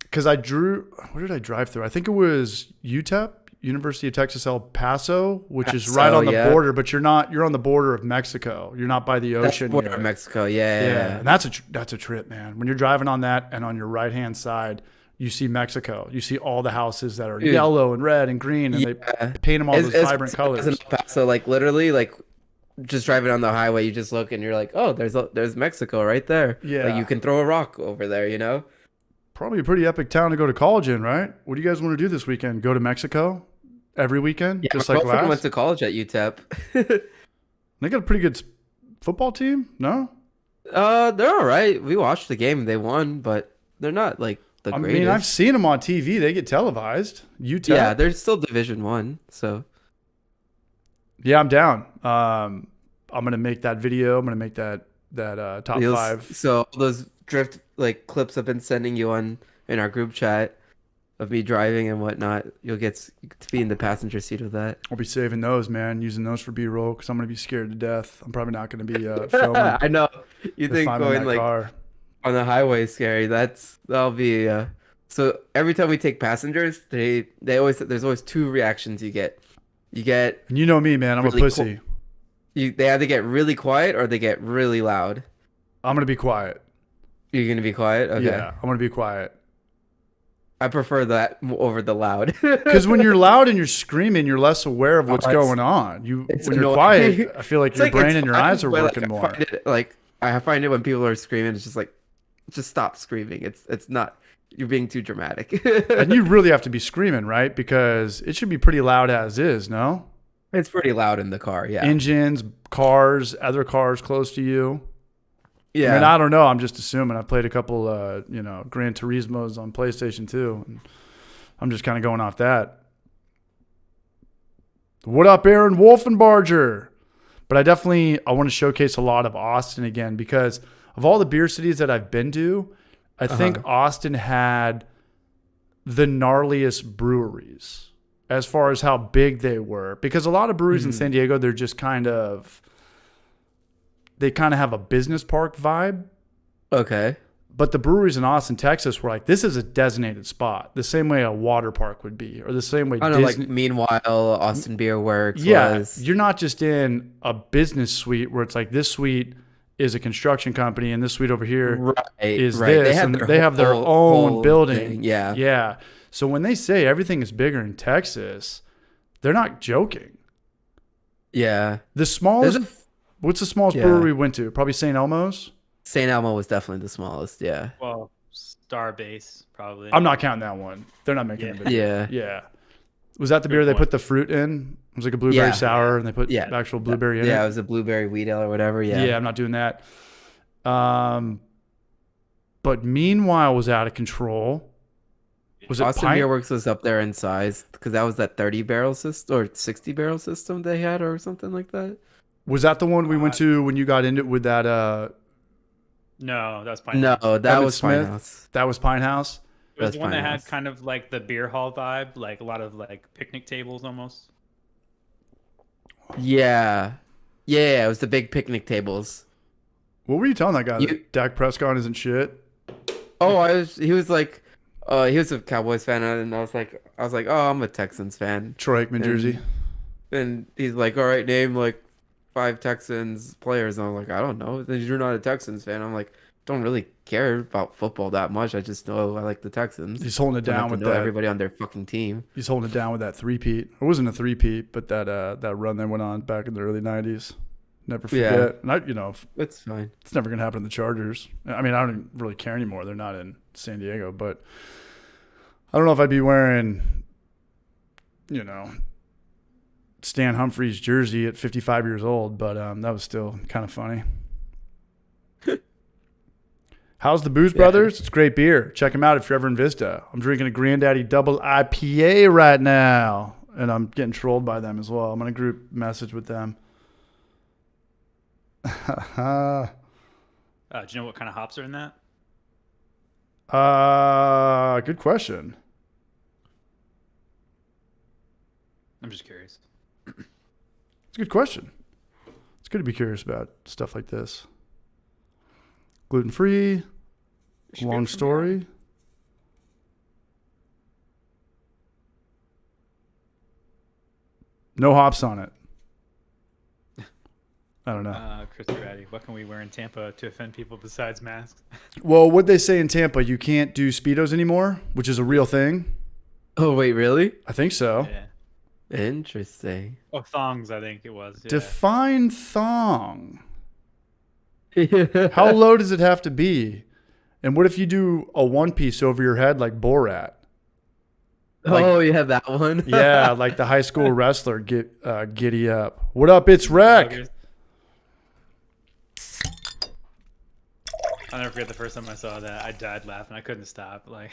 Because I drew, what did I drive through? I think it was UTEP, University of Texas El Paso, which is right on the border, but you're on the border of Mexico. You're not by the ocean. That's border of Mexico. Yeah. And that's a trip, man. When you're driving on that and on your right hand side, you see Mexico. You see all the houses that are yellow and red and green, and they paint them all those vibrant colors. So like literally, like just driving on the highway, you just look and you're like, oh, there's Mexico right there. Yeah. Like you can throw a rock over there, you know? Probably a pretty epic town to go to college in, right? What do you guys want to do this weekend? Go to Mexico every weekend? Yeah, just my like girlfriend last? went to college at UTEP. They got a pretty good football team, no? They're all right. We watched the game. They won, but they're not like the greatest. I mean, I've seen them on TV. They get televised. UTEP. Yeah, they're still Division 1, so. Yeah, I'm down. I'm going to make that video. I'm going to make that top 5. So all those drift like clips I've been sending you in our group chat of me driving and whatnot, you'll get to be in the passenger seat of that. I'll be saving those, man, using those for B-roll because I'm going to be scared to death. I'm probably not going to be filming. I know. You if think I'm in going that like car. on the highway is scary. That'll be so every time we take passengers, there's always 2 reactions you get. You get And you know me, man. I'm really a pussy. they either get really quiet or they get really loud. I'm going to be quiet. You're gonna be quiet? Okay. Yeah, I'm going to be quiet. I prefer that over the loud. Because when you're loud and you're screaming, you're less aware of what's going on. When you're annoying. quiet, I feel like your brain and your fine, eyes are but, working more. I find it when people are screaming, it's just like, just stop screaming. It's not. You're being too dramatic. And you really have to be screaming, right? Because it should be pretty loud as is, no? It's pretty loud in the car. Yeah. Engines, cars, other cars close to you. Yeah. I mean, I don't know. I'm just assuming. I played a couple, Gran Turismos on PlayStation 2. And I'm just kind of going off that. What up, Aaron Wolfenbarger? But I want to showcase a lot of Austin again because of all the beer cities that I've been to, I think Austin had the gnarliest breweries as far as how big they were. Because a lot of breweries in San Diego, they're just they kind of have a business park vibe. Okay. But the breweries in Austin, Texas were like, this is a designated spot. The same way a water park would be. Or the same way I don't know, like Meanwhile, Austin Beer Works was. You're not just in a business suite where it's like this suite is a construction company and this suite over here is this. They have their own building. Thing. Yeah. Yeah. So when they say everything is bigger in Texas, they're not joking. Yeah. The smallest, what's the smallest brewery we went to? Probably St. Elmo's? St. Elmo was definitely the smallest, yeah. Well, Starbase, probably. I'm not counting that one. They're not making it big. Yeah. Was that the beer they put the fruit in? It was like a blueberry sour, and they put actual blueberry in it. Yeah, it was a blueberry wheat ale or whatever. Yeah, I'm not doing that. But Meanwhile was out of control. Was Austin Beer Works was up there in size because that was that 30 barrel system or 60 barrel system they had or something like that. Was that the one we went to when you got into it with that? No, that was Pine House. No, that was Pine House. That was Pine House. It was one that had kind of like the beer hall vibe, like a lot of like picnic tables almost. Yeah. Yeah, it was the big picnic tables. What were you telling that guy? That Dak Prescott isn't shit? Oh, he was like, he was a Cowboys fan, and I was like, oh, I'm a Texans fan. Troy Aikman jersey. And he's like, all right, name like 5 Texans players. And I'm like, I don't know. Then you're not a Texans fan. I'm like, don't really care about football that much. I just know I like the Texans. He's holding it down with that. Everybody on their fucking team. He's holding it down with that three-peat. It wasn't a three-peat, but that run that went on back in the early 90s. Never forget. Yeah. And it's fine. It's never going to happen to the Chargers. I mean, I don't really care anymore. They're not in San Diego, but I don't know if I'd be wearing, Stan Humphries jersey at 55 years old, but that was still kind of funny. How's the Booze Brothers? It's great beer. Check them out if you're ever in Vista. I'm drinking a Granddaddy Double IPA right now, and I'm getting trolled by them as well. I'm going to group message with them. Do you know what kind of hops are in that? Good question. I'm just curious. It's a good question. It's good to be curious about stuff like this. Gluten free. Long story. No hops on it. I don't know. Chris Ratty, what can we wear in Tampa to offend people besides masks? Well, what they say in Tampa, you can't do Speedos anymore, which is a real thing. Oh wait, really? I think so. Yeah. Interesting. Oh, thongs, I think it was. Yeah. Define thong. How low does it have to be? And what if you do a one piece over your head like Borat? Oh, you have that one? Yeah, like the high school wrestler, giddy up. What up, it's Rec. I'll never forget the first time I saw that. I died laughing. I couldn't stop. Like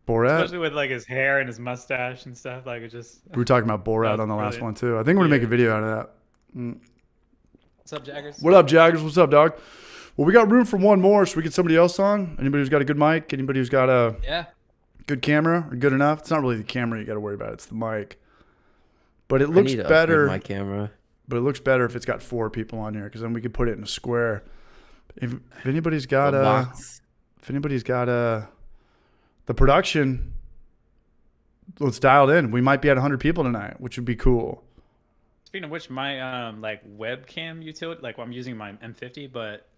Borat? especially with like his hair and his mustache and stuff. Like it just. We were talking about Borat on the last one too. I think we're going to make a video out of that. What's up, Jaggers? What up, Jaggers? What's up, dog? Well, we got room for one more. Should we get somebody else on? Anybody who's got a good mic? Anybody who's got a good camera or good enough? It's not really the camera you got to worry about. It's the mic. But it looks better. My camera. But it looks better if it's got 4 people on here because then we could put it in a square. If anybody's got the production, let's dial it in. We might be at 100 people tonight, which would be cool. Speaking of which, my like webcam utility, like I'm using my M50, but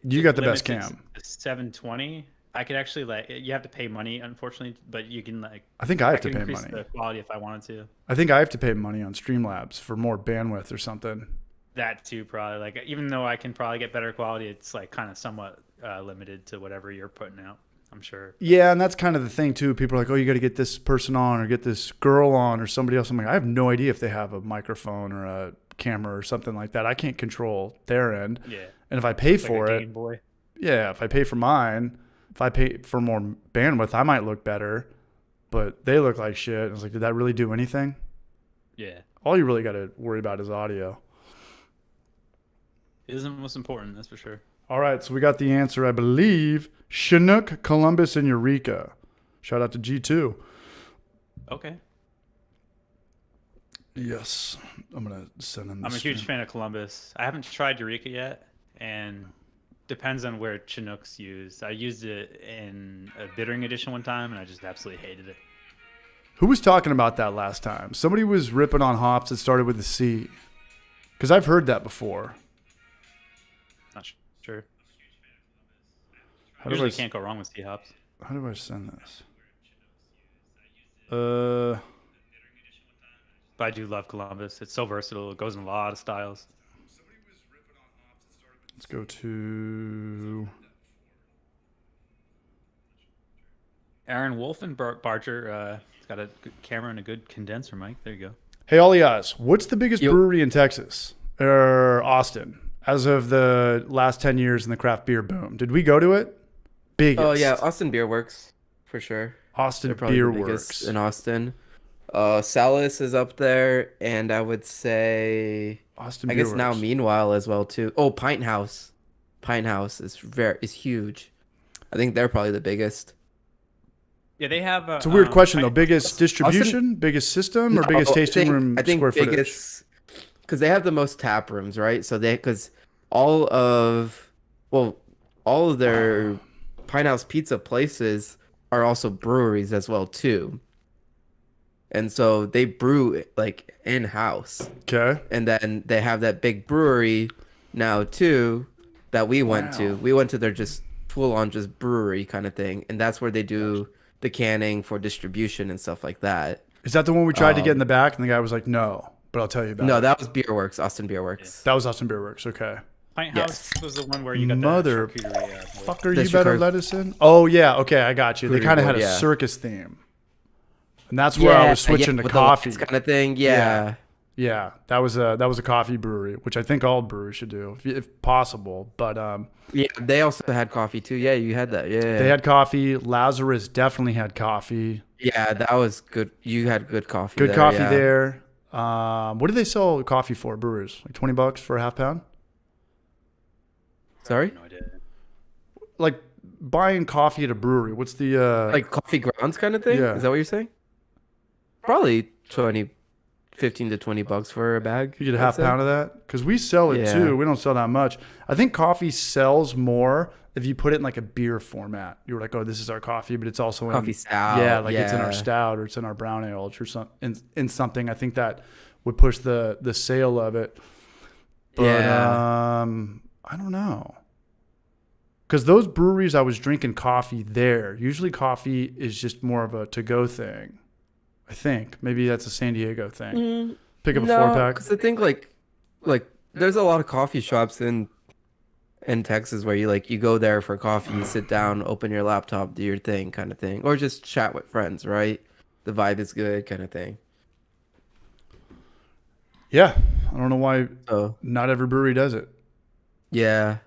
you got the best cam. 720. I could actually like you have to pay money, unfortunately, but you can like. I think I have to pay increase money. The quality if I wanted to. I think I have to pay money on Streamlabs for more bandwidth or something. That too, probably. Like even though I can probably get better quality, it's like kind of somewhat limited to whatever you're putting out. I'm sure. Yeah, and that's kind of the thing too. People are like, "Oh, you got to get this person on, or get this girl on, or somebody else." I'm like, I have no idea if they have a microphone or a camera or something like that. I can't control their end. Yeah. And if I pay It's for like a it, Game Boy. yeah, if I pay for mine, if I pay for more bandwidth, I might look better. But they look like shit. I was like, did that really do anything? Yeah. All you really got to worry about is audio. It isn't most important, that's for sure. All right, so we got the answer, I believe. Chinook, Columbus, and Eureka. Shout out to G2. Okay. Yes. I'm going to send them this. I'm a huge fan of Columbus. I haven't tried Eureka yet, and depends on where Chinook's used. I used it in a bittering edition one time, and I just absolutely hated it. Who was talking about that last time? Somebody was ripping on hops that started with a C. Because I've heard that before. Not sure. How Usually can't go wrong with C-hops. How do I send this? But I do love Columbus. It's so versatile. It goes in a lot of styles. Let's go to Aaron Wolfenbarger. He's got a good camera and a good condenser mic. There you go. Hey, Olias, what's the biggest brewery in Texas or Austin as of the last 10 years in the craft beer boom? Did we go to it? Biggest. Oh yeah, Austin Beer Works for sure. Austin Beer Works in Austin. Salas is up there, and I would say Austin. I Beer guess now Works. Meanwhile as well too. Oh, Pint House. Pint House is huge. I think they're probably the biggest. Yeah, they have. It's a weird question though. Biggest distribution, biggest system, or biggest tasting room square footage? Because they have the most tap rooms, right? So all of their Pine House Pizza places are also breweries as well too. And so they brew like in house. Okay. And then they have that big brewery now too that we went to. We went to their just full on just brewery kind of thing, and that's where they do the canning for distribution and stuff like that. Is that the one we tried to get in the back, and the guy was like, "No," but I'll tell you about it. No, that was Beer Works, Austin Beer Works. That was Austin Beer Works. Okay. Pint House was the one where you got Mother the charcuterie. fucker, you better let us in. Oh yeah, okay, I got you. They kind of had a circus theme, and that's where I was switching to with coffee kind of thing. Yeah. Yeah, that was a coffee brewery, which I think all breweries should do if possible. But Yeah, they also had coffee too. Yeah, you had that. Yeah. they had coffee. Lazarus definitely had coffee. Yeah, that was good. You had good coffee Good there, coffee yeah. there. What do they sell coffee for, brewers? Like $20 for a half pound? Sorry? No idea. Like buying coffee at a brewery. What's the Like coffee grounds kind of thing? Yeah. Is that what you're saying? Probably 15 to $20 for a bag. you get a I'd half say. pound of that? Because we sell it Yeah. too. We don't sell that much. I think coffee sells more if you put it in like a beer format. You're like, oh, this is our coffee, but it's also Coffee in stout. yeah, like it's in our yeah. stout or it's in our brown ale or something in something. I think that would push the sale of it. But Yeah. I don't know. Because those breweries, I was drinking coffee there. Usually coffee is just more of a to-go thing. I think. Maybe that's a San Diego thing. Pick up a 4-pack. Because I think like there's a lot of coffee shops in Texas where you go there for coffee, you sit down, open your laptop, do your thing kind of thing. Or just chat with friends, right? The vibe is good kind of thing. Yeah. I don't know why So not every brewery does it. yeah.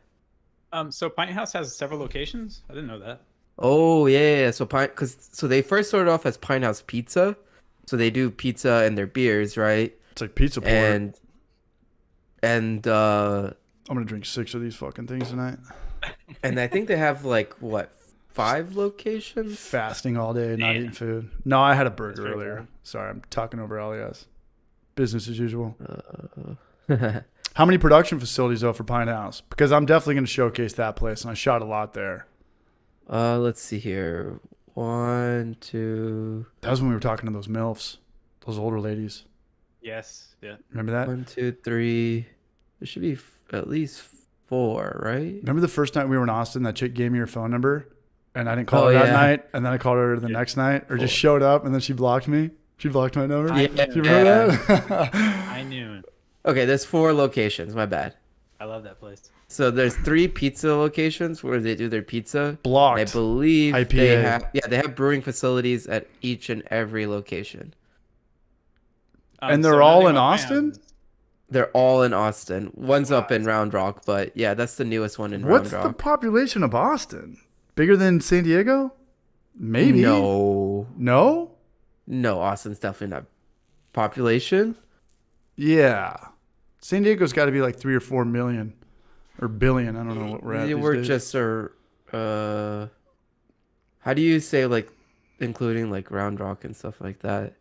So Pint House has several locations. I didn't know that. Oh yeah. So they first started off as Pine House Pizza. So they do pizza and their beers, right? It's like pizza port. And I'm going to drink 6 of these fucking things tonight. I think they have like what, 5 locations? Fasting all day, not eating food. No, I had a burger pretty earlier. bad. Sorry, I'm talking over LES. Business as usual. How many production facilities though for Pine House? Because I'm definitely going to showcase that place, and I shot a lot there. Let's see here. 1, 2, That was when we were talking to those MILFs, those older ladies. Yes. Yeah. Remember that? 1, 2, 3. There should be at least 4, right? Remember the first night we were in Austin, that chick gave me her phone number, and I didn't call Oh, her that yeah. night, and then I called her the next night, or just showed up, and then she blocked me. She blocked my number. I Yeah. knew. You remember that? I knew. Okay, there's 4 locations. My bad. I love that place. So there's 3 pizza locations where they do their pizza. Blocked. I believe IPA. they have brewing facilities at each and every location. And they're so all another in thing about Austin? Pint House- They're all in Austin. One's up in Round Rock, but yeah, that's the newest one in What's Round the Rock. population of Austin? Bigger than San Diego? Maybe. No, No? Austin's definitely not population. Yeah. San Diego's got to be like 3 or 4 million or billion. I don't know what we're at. Yeah, these we're days. just how do you say like including like Round Rock and stuff like that?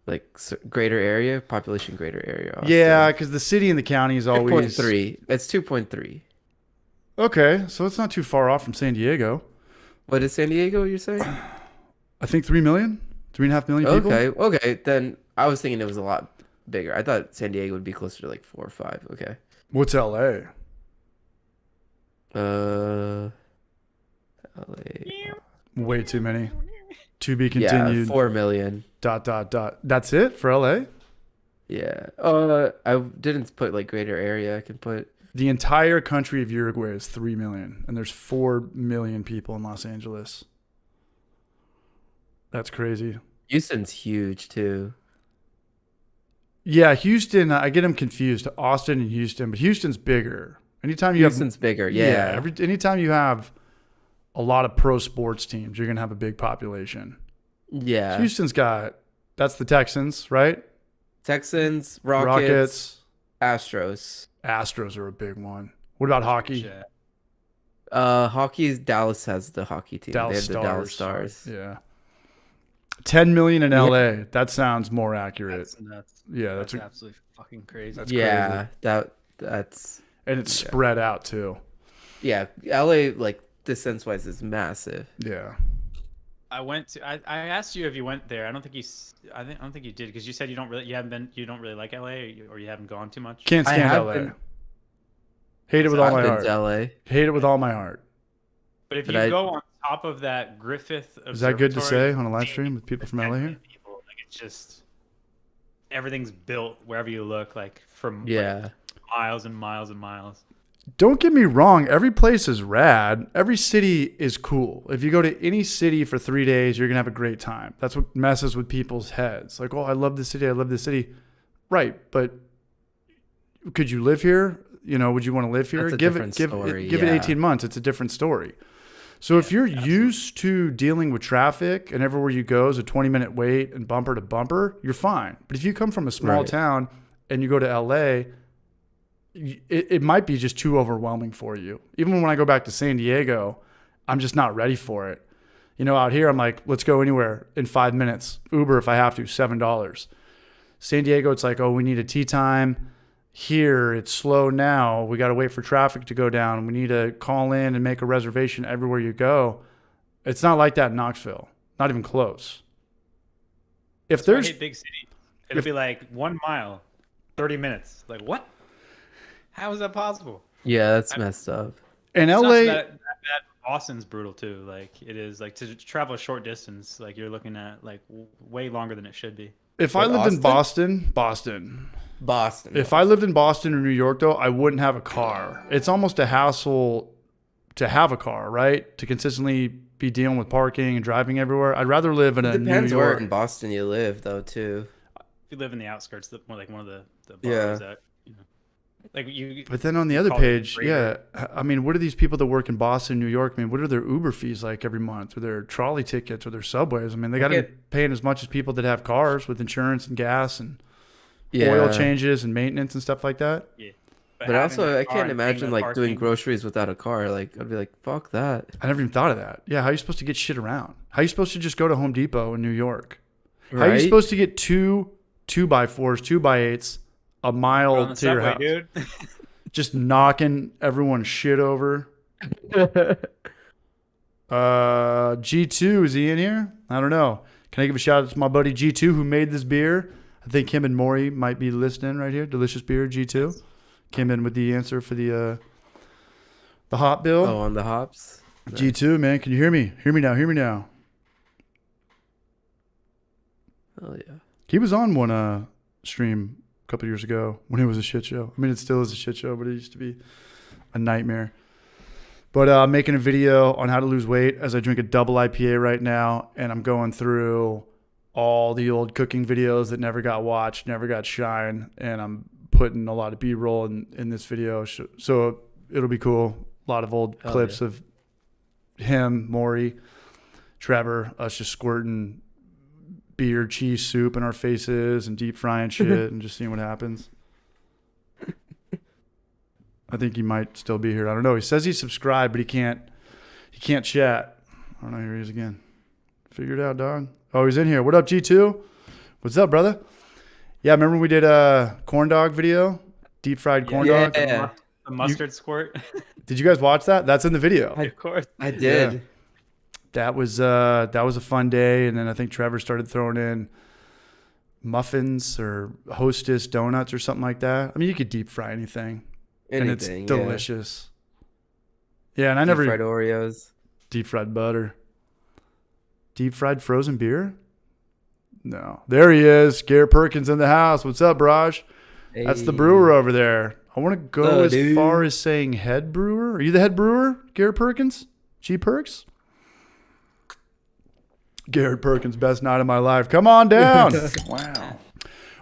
Like greater area, population greater area. Yeah, because the city and the county is always 2.3. It's 2.3. Okay, so it's not too far off from San Diego. What is San Diego? You're saying? I think 3 million, 3.5 million people. Okay. Then I was thinking it was a lot bigger. I thought San Diego would be closer to like 4 or 5. Okay. What's LA? LA. Way too many. To be Yeah, continued. 4 million. ... That's it for LA? Yeah. I didn't put like greater area. I can put. The entire country of Uruguay is 3 million, and there's 4 million people in Los Angeles. That's crazy. Houston's huge too. Yeah, Houston, I get them confused. Austin and Houston, but Houston's bigger. Anytime you Houston's bigger. Yeah. anytime you have a lot of pro sports teams, you're going to have a big population. Yeah. Houston's got, that's the Texans, right? Texans, Rockets, Astros. Astros are a big one. What about hockey? Shit. Hockey, Dallas has the hockey team. Dallas they have the Dallas Stars. Stars. Yeah. 10 million in LA. That sounds more accurate. That's nuts. Yeah, That's that's absolutely fucking crazy. That's Yeah, that's and it's spread out too. yeah. LA like distance wise is massive. Yeah. I asked you if you went there. I don't think I don't think you did because you said you don't really like LA or you haven't gone too much. Can't I stand have LA. been- Hate it with all I've my been heart. to LA. Hate it with all my heart. But if But you I- go on top of that Griffith Is that good to Observatory, say on a live stream with people from LA here? people, like it's just everything's built wherever you look, like from Yeah. miles and miles and miles. Don't get me wrong. Every place is rad. Every city is cool. If you go to any city for 3 days, you're going to have a great time. That's what messes with people's heads. Like, oh, I love this city. I love this city. Right, but could you live here? You know, would you want to live here? That's a Give different it story, give it yeah. 18 months. It's a different story. So if you're used to dealing with traffic and everywhere you go is a 20-minute wait and bumper to bumper, you're fine. But if you come from a small Right. town and you go to LA, it might be just too overwhelming for you. Even when I go back to San Diego, I'm just not ready for it. You know, out here, I'm like, let's go anywhere in 5 minutes. Uber if I have to, $7. San Diego, it's like, oh, we need a tea time. Here, it's slow now. We got to wait for traffic to go down. We need to call in and make a reservation everywhere you go. It's not like that in Knoxville. Not even close. If That's why I there's hate big city. It'll be like 1 mile, 30 minutes. Like what? How is that possible? Yeah, that's messed up. in It's not LA, so that Boston's brutal too. Like it is like to travel a short distance. Like you're looking at like way longer than it should be. if I What, lived in Austin? Boston. Boston. If I lived in Boston or New York, though, I wouldn't have a car. It's almost a hassle to have a car, right? To consistently be dealing with parking and driving everywhere. I'd rather live in a New Depends where York. in Boston you live, though, too. If you live in the outskirts, more like one of the Yeah. boroughs that like you. But then on the other call it page, greater. yeah, I mean, what are these people that work in Boston, New York? I mean, what are their Uber fees like every month, or their trolley tickets, or their subways? I mean, they got to be paying as much as people that have cars with insurance and gas and oil changes and maintenance and stuff like that. Yeah. But having also, that I car can't and paying imagine the like doing parking- groceries without a car. Like, I'd be like, fuck that. I never even thought of that. Yeah, how are you supposed to get shit around? How are you supposed to just go to Home Depot in New York? How are you Right? supposed to get two 2x4s, 2x8s, a mile on the to your subway, house? dude. Just knocking everyone's shit over. G2, is he in here? I don't know. Can I give a shout out to my buddy G2 who made this beer? I think him and Maury might be listening right here. Delicious beer, G2. Came in with the answer for the hop bill. Oh, on the hops. G2, man, can you hear me? Hear me now, hear me now. Oh yeah. He was on one stream a couple years ago when it was a shit show. I mean, it still is a shit show, but it used to be a nightmare. But I'm making a video on how to lose weight as I drink a double IPA right now, and I'm going through all the old cooking videos that never got watched, never got shine, and I'm putting a lot of B-roll in this video. So it'll be cool. A lot of old clips of him, Maury, Trevor, us just squirting beer cheese soup in our faces and deep frying shit and just seeing what happens. I think he might still be here. I don't know. He says he's subscribed, but he can't chat. I don't know. Here he is again. Figure it out, dog. Oh, he's in here. What up, G2? What's up, brother? Yeah, remember when we did a corn dog video? Deep fried corn dog? Yeah. The mustard squirt. Did you guys watch that? That's in the video. Of course. I did. Yeah. That was a fun day, and then I think Trevor started throwing in muffins or Hostess donuts or something like that. I mean, you could deep fry anything, and it's delicious. Yeah, and I never fried Oreos, deep fried butter, deep fried frozen beer. No, there he is, Garrett Perkins in the house. What's up, Raj? That's the brewer over there. I want to go as far as saying head brewer. Are you the head brewer, Garrett Perkins? G Perks? Garrett Perkins, best night of my life. Come on down. Wow.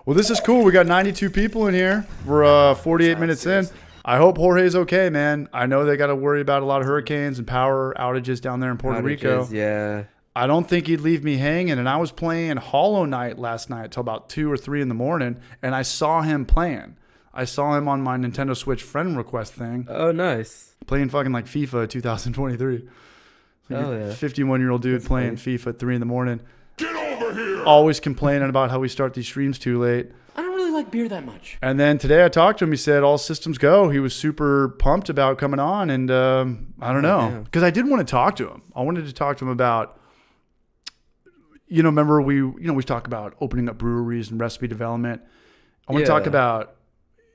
Well, this is cool. We got 92 people in here. We're 48 minutes in. I hope Jorge's okay, man. I know they got to worry about a lot of hurricanes and power outages down there in Puerto Rico. Yeah. I don't think he'd leave me hanging. And I was playing Hollow Knight last night till about 2 or 3 in the morning, and I saw him playing. I saw him on my Nintendo Switch friend request thing. Oh, nice. Playing fucking like FIFA 2023. Oh, yeah. 51-year-old dude playing FIFA at 3 in the morning. Get over here! Always complaining about how we start these streams too late. I don't really like beer that much. And then today I talked to him. He said all systems go. He was super pumped about coming on. And I don't know. Because I did want to talk to him. I wanted to talk to him about, remember we talk about opening up breweries and recipe development. I want to talk about,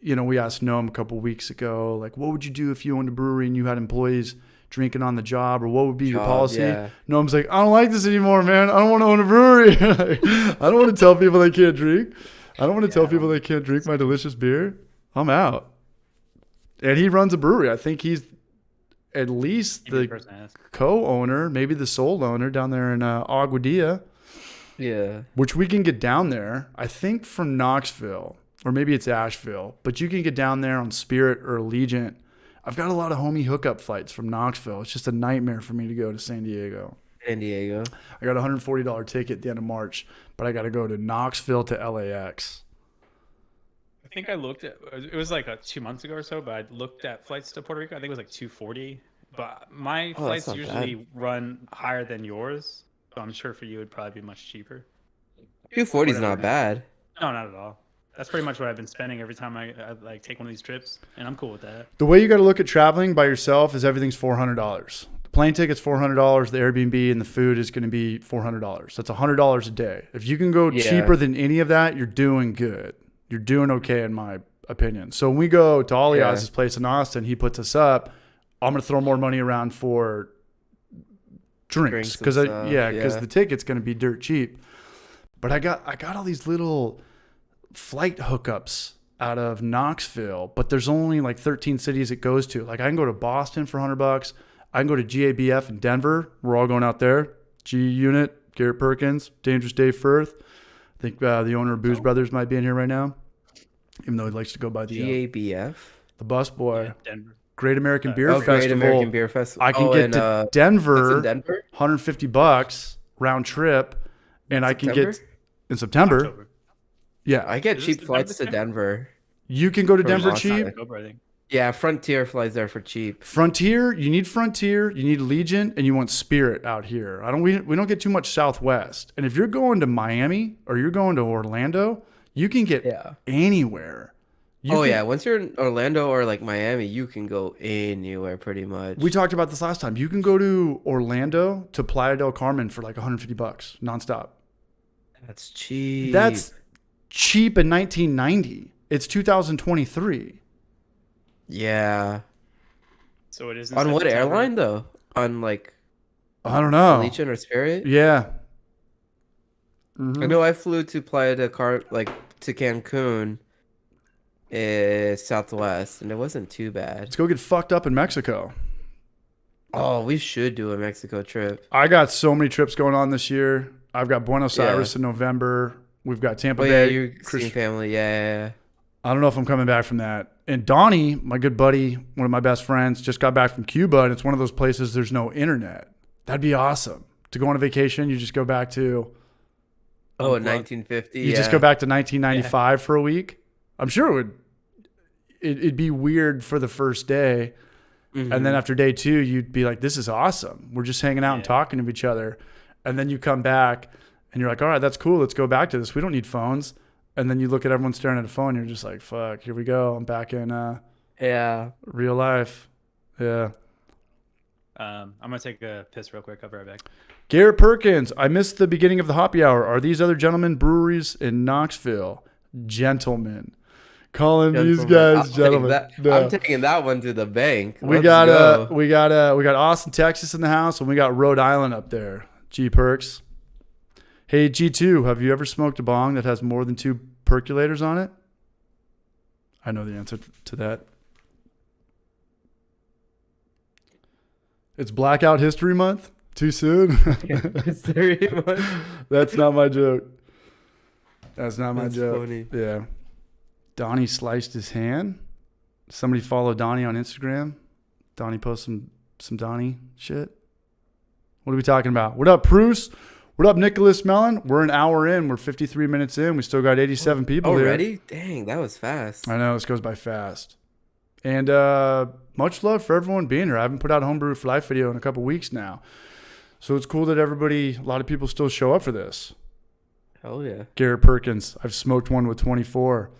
we asked Noam a couple weeks ago, like, what would you do if you owned a brewery and you had employees drinking on the job, or what would be your policy? Yeah. Noam's like, I don't like this anymore, man. I don't want to own a brewery. I don't want to tell people they can't drink. I don't want to tell people they can't drink my delicious beer. I'm out. And he runs a brewery. I think he's at least the co-owner, maybe the sole owner down there in Aguadilla. Yeah. Which we can get down there. I think from Knoxville, or maybe it's Asheville, but you can get down there on Spirit or Allegiant. I've got a lot of homie hookup flights from Knoxville. It's just a nightmare for me to go to San Diego. San Diego. I got a $140 ticket at the end of March, but I got to go to Knoxville to LAX. I think I looked at it was like 2 months ago or so, but I looked at flights to Puerto Rico. I think it was like 240. But my flights not usually run higher than yours, so I'm sure for you it'd probably be much cheaper. 240 is Whatever. not bad. No, not at all. That's pretty much what I've been spending every time I like take one of these trips, and I'm cool with that. The way you got to look at traveling by yourself is everything's $400. The plane ticket's $400. The Airbnb and the food is going to be $400. That's $100 a day. If you can go cheaper than any of that, you're doing good. You're doing okay in my opinion. So when we go to Alias's place in Austin, he puts us up. I'm going to throw more money around for drinks because the ticket's going to be dirt cheap. But I got all these little flight hookups out of Knoxville, but there's only like 13 cities it goes to. Like I can go to Boston for $100. I can go to GABF in Denver. We're all going out there. G Unit, Garrett Perkins, Dangerous Dave Firth. I think the owner of Booze Brothers might be in here right now, even though he likes to go by the GABF. The bus boy. Yeah, Denver. Great American Beer Festival. Great American Beer Festival. I can get to Denver, that's in Denver, $150 round trip, and I can get in September. October. Yeah, I get Is cheap this flights to September? Denver. you can go to From Denver Austin. cheap. October, I think. Yeah, Frontier flies there for cheap. Frontier, you need Allegiant, and you want Spirit out here. We don't get too much Southwest. And if you're going to Miami or you're going to Orlando, you can get anywhere. Once you're in Orlando or like Miami, you can go anywhere pretty much. We talked about this last time. You can go to Orlando to Playa del Carmen for like $150 nonstop. That's cheap. That's cheap in 1990. It's 2023. Yeah. So it is On what September. airline though? On like I don't know. Allegiant or Spirit? Yeah. Mhm. I know I flew to Playa del Carmen, to Cancun, Southwest, and it wasn't too bad. Let's go get fucked up in Mexico. Oh, we should do a Mexico trip. I got so many trips going on this year. I've got Buenos Aires in November. We've got Tampa Bay. You're seeing family. Yeah. I don't know if I'm coming back from that. And Donnie, my good buddy, one of my best friends, just got back from Cuba, and it's one of those places there's no internet. That'd be awesome. To go on a vacation, you just go back to... Oh, 1950. You just go back to 1995 for a week. I'm sure it'd be weird for the first day. Mm-hmm. And then after day 2, you'd be like, this is awesome. We're just hanging out and talking to each other. And then you come back and you're like, all right, that's cool. Let's go back to this. We don't need phones. And then you look at everyone staring at a phone. And you're just like, fuck, here we go. I'm back in real life. Yeah. I'm going to take a piss real quick. I'll be right back. Garrett Perkins, I missed the beginning of the happy hour. Are these other gentlemen breweries in Knoxville? Gentlemen. Calling these guys gentlemen. I'm taking that one to the bank. We got Austin, Texas in the house, and we got Rhode Island up there. G Perks. Hey G2, have you ever smoked a bong that has more than 2 percolators on it? I know the answer to that. It's Blackout History Month. Too soon? That's not my joke. That's not my joke. Funny. Yeah. Donnie sliced his hand. Somebody follow Donnie on Instagram. Donnie posts some Donnie shit. What are we talking about? What up, Bruce? What up, Nicholas Mellon? We're an hour in. We're 53 minutes in. We still got 87 people here. Already? Dang, that was fast. I know. This goes by fast. And much love for everyone being here. I haven't put out a Homebrew for Life video in a couple weeks now. So it's cool that a lot of people still show up for this. Hell yeah. Garrett Perkins, I've smoked one with 24.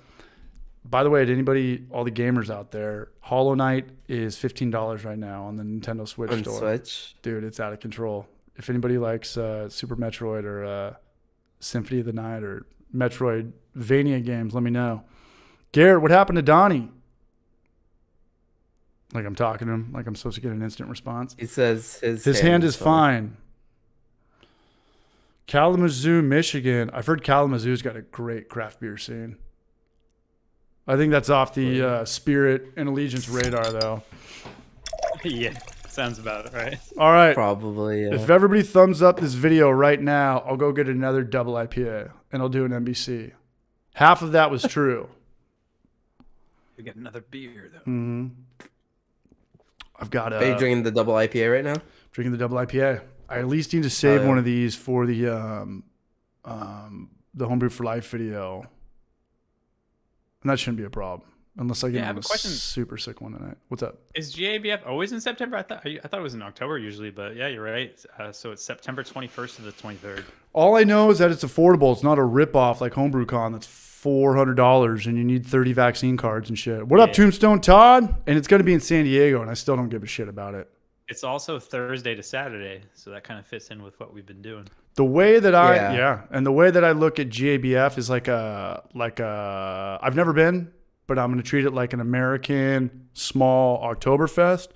By the way, to anybody, all the gamers out there, Hollow Knight is $15 right now on the Nintendo Switch On store. Switch? Dude, it's out of control. If anybody likes Super Metroid or Symphony of the Night or Metroidvania games, let me know. Garrett, what happened to Donnie? Like I'm talking to him, like I'm supposed to get an instant response. He says his hand is fine. Kalamazoo, Michigan. I've heard Kalamazoo's got a great craft beer scene. I think that's off the Spirit and Allegiance radar, though. Yeah, sounds about it, right? All right. Probably, yeah. If everybody thumbs up this video right now, I'll go get another double IPA, and I'll do an NBC. Half of that was true. We get another beer though. Mm-hmm. I've got Are you drinking the double IPA right now? drinking the double IPA. I at least need to save yeah. one of these for the Homebrew for Life video, and that shouldn't be a problem unless I get I on have a a question. super sick one tonight. What's up? Is GABF always in September? I thought it was in October usually, but yeah, you're right. So it's September 21st to the 23rd. All I know is that it's affordable. It's not a ripoff like HomebrewCon that's $400 and you need 30 vaccine cards and shit. What up, Tombstone Todd? And it's going to be in San Diego, and I still don't give a shit about it. It's also Thursday to Saturday, so that kind of fits in with what we've been doing. The way that and the way that I look at GABF is like a I've never been, but I'm going to treat it like an American small Oktoberfest.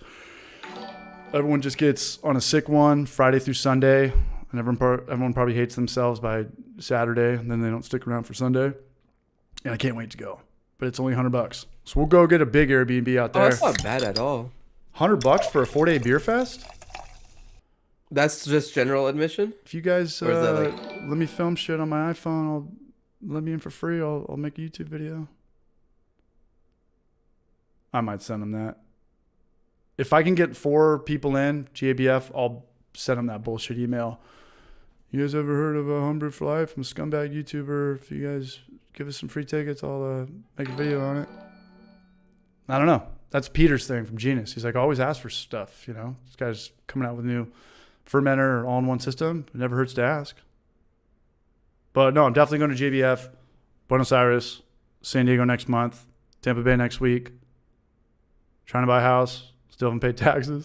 Everyone just gets on a sick one Friday through Sunday, and everyone probably hates themselves by Saturday, and then they don't stick around for Sunday. And I can't wait to go, but it's only $100. So we'll go get a big Airbnb out there. Oh, that's not bad at all. $100 for a 4-day beer fest? That's just general admission? If you guys Or is that let me film shit on my iPhone, let me in for free. I'll make a YouTube video. I might send them that. If I can get 4 people in GABF, I'll send them that bullshit email. You guys ever heard of a Homebrew for Life? I'm a scumbag YouTuber. If you guys give us some free tickets, I'll make a video on it. I don't know. That's Peter's thing from Genius. He's like, always ask for stuff, you know? This guy's coming out with a new fermenter all-in-one system. It never hurts to ask. But no, I'm definitely going to JBF, Buenos Aires, San Diego next month, Tampa Bay next week. Trying to buy a house. Still haven't paid taxes.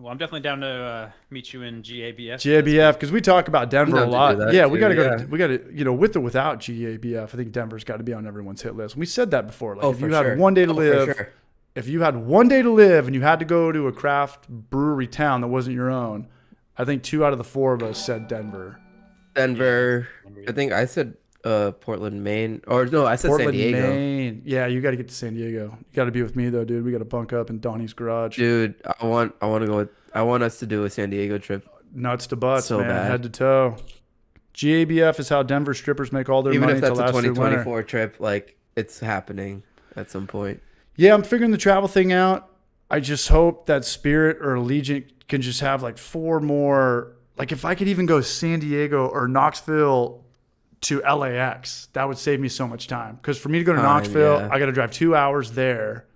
Well, I'm definitely down to meet you in GABF. GABF, because we talk about Denver a lot. Yeah, we got to go. yeah. We got to, you know, with or without GABF, I think Denver's got to be on everyone's hit list. We said that before. Like, if you had one day to live, if you had one day to live and you had to go to a craft brewery town that wasn't your own, I think 2 out of the 4 of us said Denver. Denver. I think I said Portland, Maine. Or no, I said Portland, San Diego. Maine. Yeah, you got to get to San Diego. You got to be with me though, dude. We got to bunk up in Donnie's garage. Dude, I want to go with. I want us to do a San Diego trip. Nuts to butts, So man, bad. head to toe. GABF is how Denver strippers make all their Even money if to that's a last through winter. 2024 trip, like it's happening at some point. Yeah, I'm figuring the travel thing out. I just hope that Spirit or Allegiant can just have like 4 more. Like if I could even go San Diego or Knoxville to LAX, that would save me so much time. Because for me to go to Knoxville, yeah. I got to drive 2 hours there,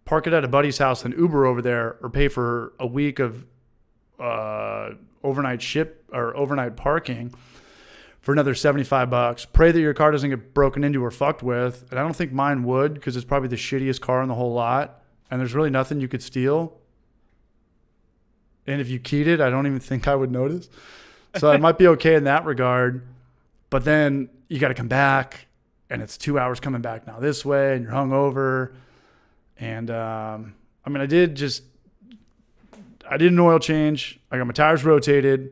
park it at a buddy's house, and Uber over there, or pay for a week of overnight parking for another $75. Pray that your car doesn't get broken into or fucked with. And I don't think mine would, because it's probably the shittiest car in the whole lot. And there's really nothing you could steal. And if you keyed it, I don't even think I would notice. So I might be okay in that regard. But then you got to come back, and it's 2 hours coming back now this way, and you're hungover. And I mean, I did an oil change. I got my tires rotated.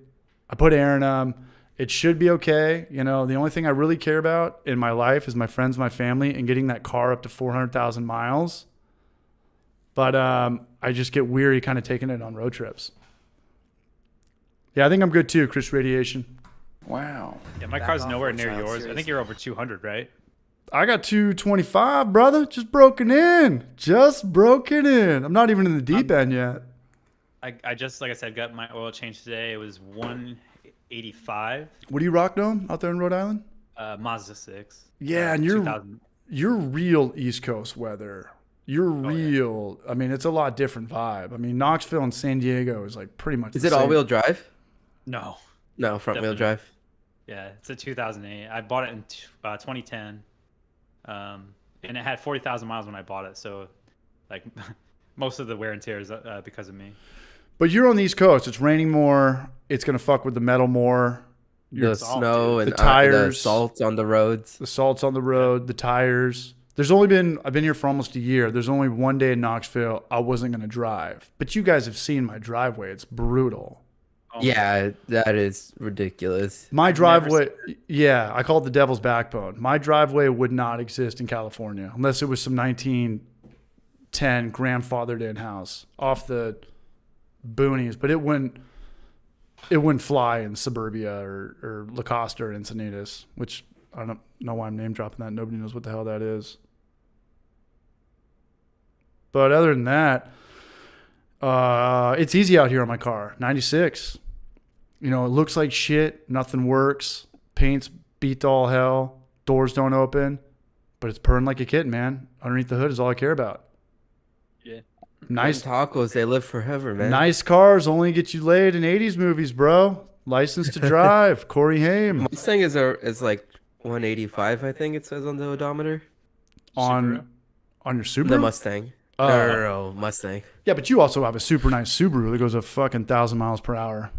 I put air in them. It should be okay. You know, the only thing I really care about in my life is my friends, my family, and getting that car up to 400,000 miles. But I just get weary kind of taking it on road trips. Yeah, I think I'm good too, Chris Radiation. Wow. Yeah, my car's nowhere near yours. I think you're over 200, right? I got 225, brother. Just broken in. I'm not even in the deep end yet. I just, like I said, got my oil change today. It was 185. What do you rock, Dome, out there in Rhode Island? Mazda 6. Yeah, and you're real East Coast weather. You're real. Yeah. I mean, it's a lot different vibe. I mean, Knoxville and San Diego is like pretty much. Is it all-wheel drive? No. No, front-wheel drive. Yeah, it's a 2008. I bought it in 2010, and it had 40,000 miles when I bought it. So, like, most of the wear and tear is because of me. But you're on the East Coast. It's raining more. It's gonna fuck with the metal more. The snow and the tires, the salts on the roads. The salts on the road, the tires. I've been here for almost a year. There's only one day in Knoxville I wasn't gonna drive. But you guys have seen my driveway. It's brutal. Yeah, that is ridiculous. My driveway, I call it the devil's backbone. My driveway would not exist in California unless it was some 1910 grandfathered in house off the boonies, but it wouldn't fly in suburbia or La Costa or Encinitas, which I don't know why I'm name dropping that. Nobody knows what the hell that is. But other than that, it's easy out here on my car. 96. You know, it looks like shit. Nothing works. Paint's beat to all hell. Doors don't open. But it's purring like a kitten, man. Underneath the hood is all I care about. Yeah. Nice tacos, they live forever, man. Nice cars only get you laid in 80s movies, bro. License to drive. Corey Haim. Mustang is like 185, I think it says on the odometer. On your Subaru? The Mustang. No, Mustang. Yeah, but you also have a super nice Subaru that goes a fucking 1,000 miles per hour.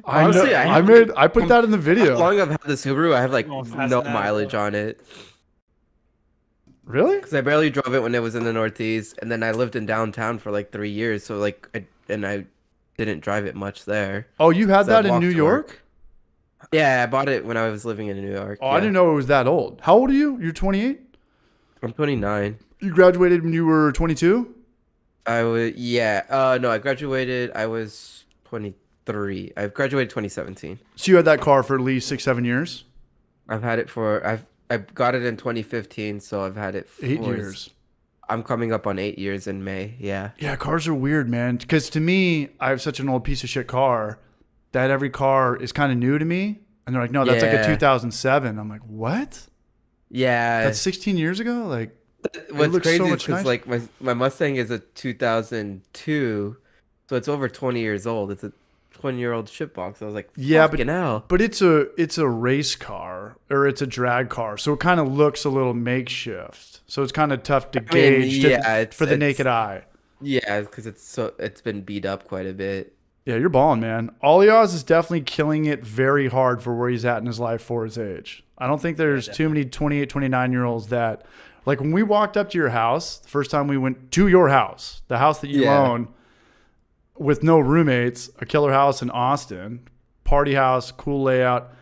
Honestly, I put that in the video. How long I've had the Subaru, I have like no mileage on it. Really? Because I barely drove it when it was in the Northeast, and then I lived in downtown for like 3 years, so like I didn't drive it much there. Oh, you had So that I in walked New to York? work. Yeah, I bought it when I was living in New York. Oh, yeah. I didn't know it was that old. How old are you? You're 28? I'm 29. You graduated when you were 22? I graduated. I was 23. I graduated 2017. So you had that car for at least 6-7 years? I've had it for I got it in 2015, so I've had it for 8 years. I'm coming up on 8 years in May. Yeah. Yeah, cars are weird, man. Because to me, I have such an old piece of shit car that every car is kind of new to me. And they're like, no, that's like a 2007. I'm like, what? Yeah. That's 16 years ago? Like, what's looks crazy so is much because nicer. like my Mustang is a 2002, so it's over 20 years old. It's a 20-year-old shitbox. I was like, Yeah, fucking hell. But it's a race car or it's a drag car, so it kind of looks a little makeshift. So it's kind of tough to gauge for the naked eye. Yeah, because it's been beat up quite a bit. Yeah, you're balling, man. Oliaz is definitely killing it very hard for where he's at in his life for his age. I don't think there's too many 28, 29-year-olds that, like when we walked up to your house, the first time we went to your house, the house that you own, with no roommates, a killer house in Austin, party house, cool layout.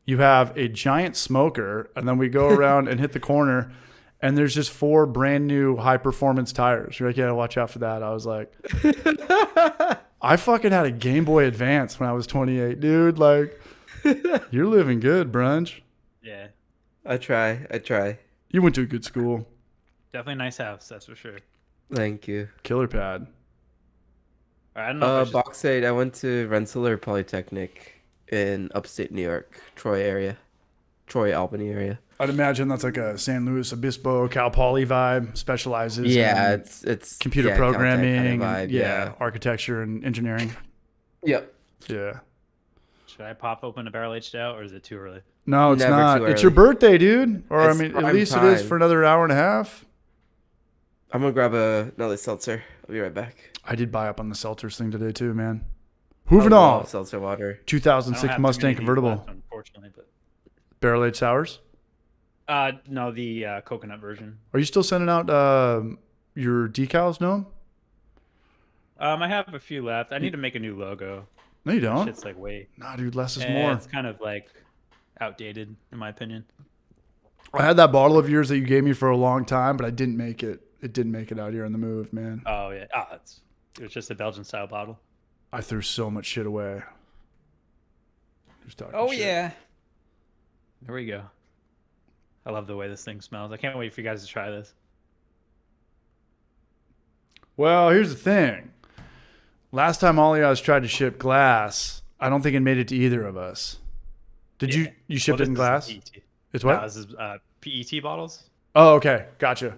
You have a giant smoker, and then we go around and hit the corner, and there's just 4 brand new high performance tires. You're like, yeah, watch out for that. I was like, I fucking had a Game Boy Advance when I was 28, dude. Like, you're living good, Brunch. Yeah. I try. You went to a good school. Definitely a nice house, that's for sure. Thank you. Killer pad. I don't know. Bauxite. I went to Rensselaer Polytechnic in upstate New York, Troy, Albany area. I'd imagine that's like a San Luis Obispo, Cal Poly vibe. Specializes Yeah, in it's computer Caltech programming, kind of vibe, yeah. architecture and engineering. Yep. Yeah. Should I pop open a barrel aged out, or is it too early? No, it's Never not. too It's your early. birthday, dude. Or It's I mean, at prime least it is time. for another hour and a half. I'm gonna grab another seltzer. I'll be right back. I did buy up on the seltzers thing today too, man. I Hooving love on. seltzer water. I don't 2006 have too Mustang many of these convertible. left, unfortunately, but Barrel aged sours. no, the coconut version. Are you still sending out your decals, no? I have a few left. I need to make a new logo. No, you don't. Shit's like way. Nah, dude, less is more. It's kind of like outdated, in my opinion. I had that bottle of yours that you gave me for a long time, but I didn't make it. It didn't make it out here on the move, man. Oh yeah. It was just a Belgian style bottle. I threw so much shit away. Just talking Oh shit. yeah. There we go. I love the way this thing smells. I can't wait for you guys to try this. Well, here's the thing. Last time Oliaz tried to ship glass, I don't think it made it to either of us. Did you ship it in glass? It's what? No, this is PET bottles. Oh, okay. Gotcha.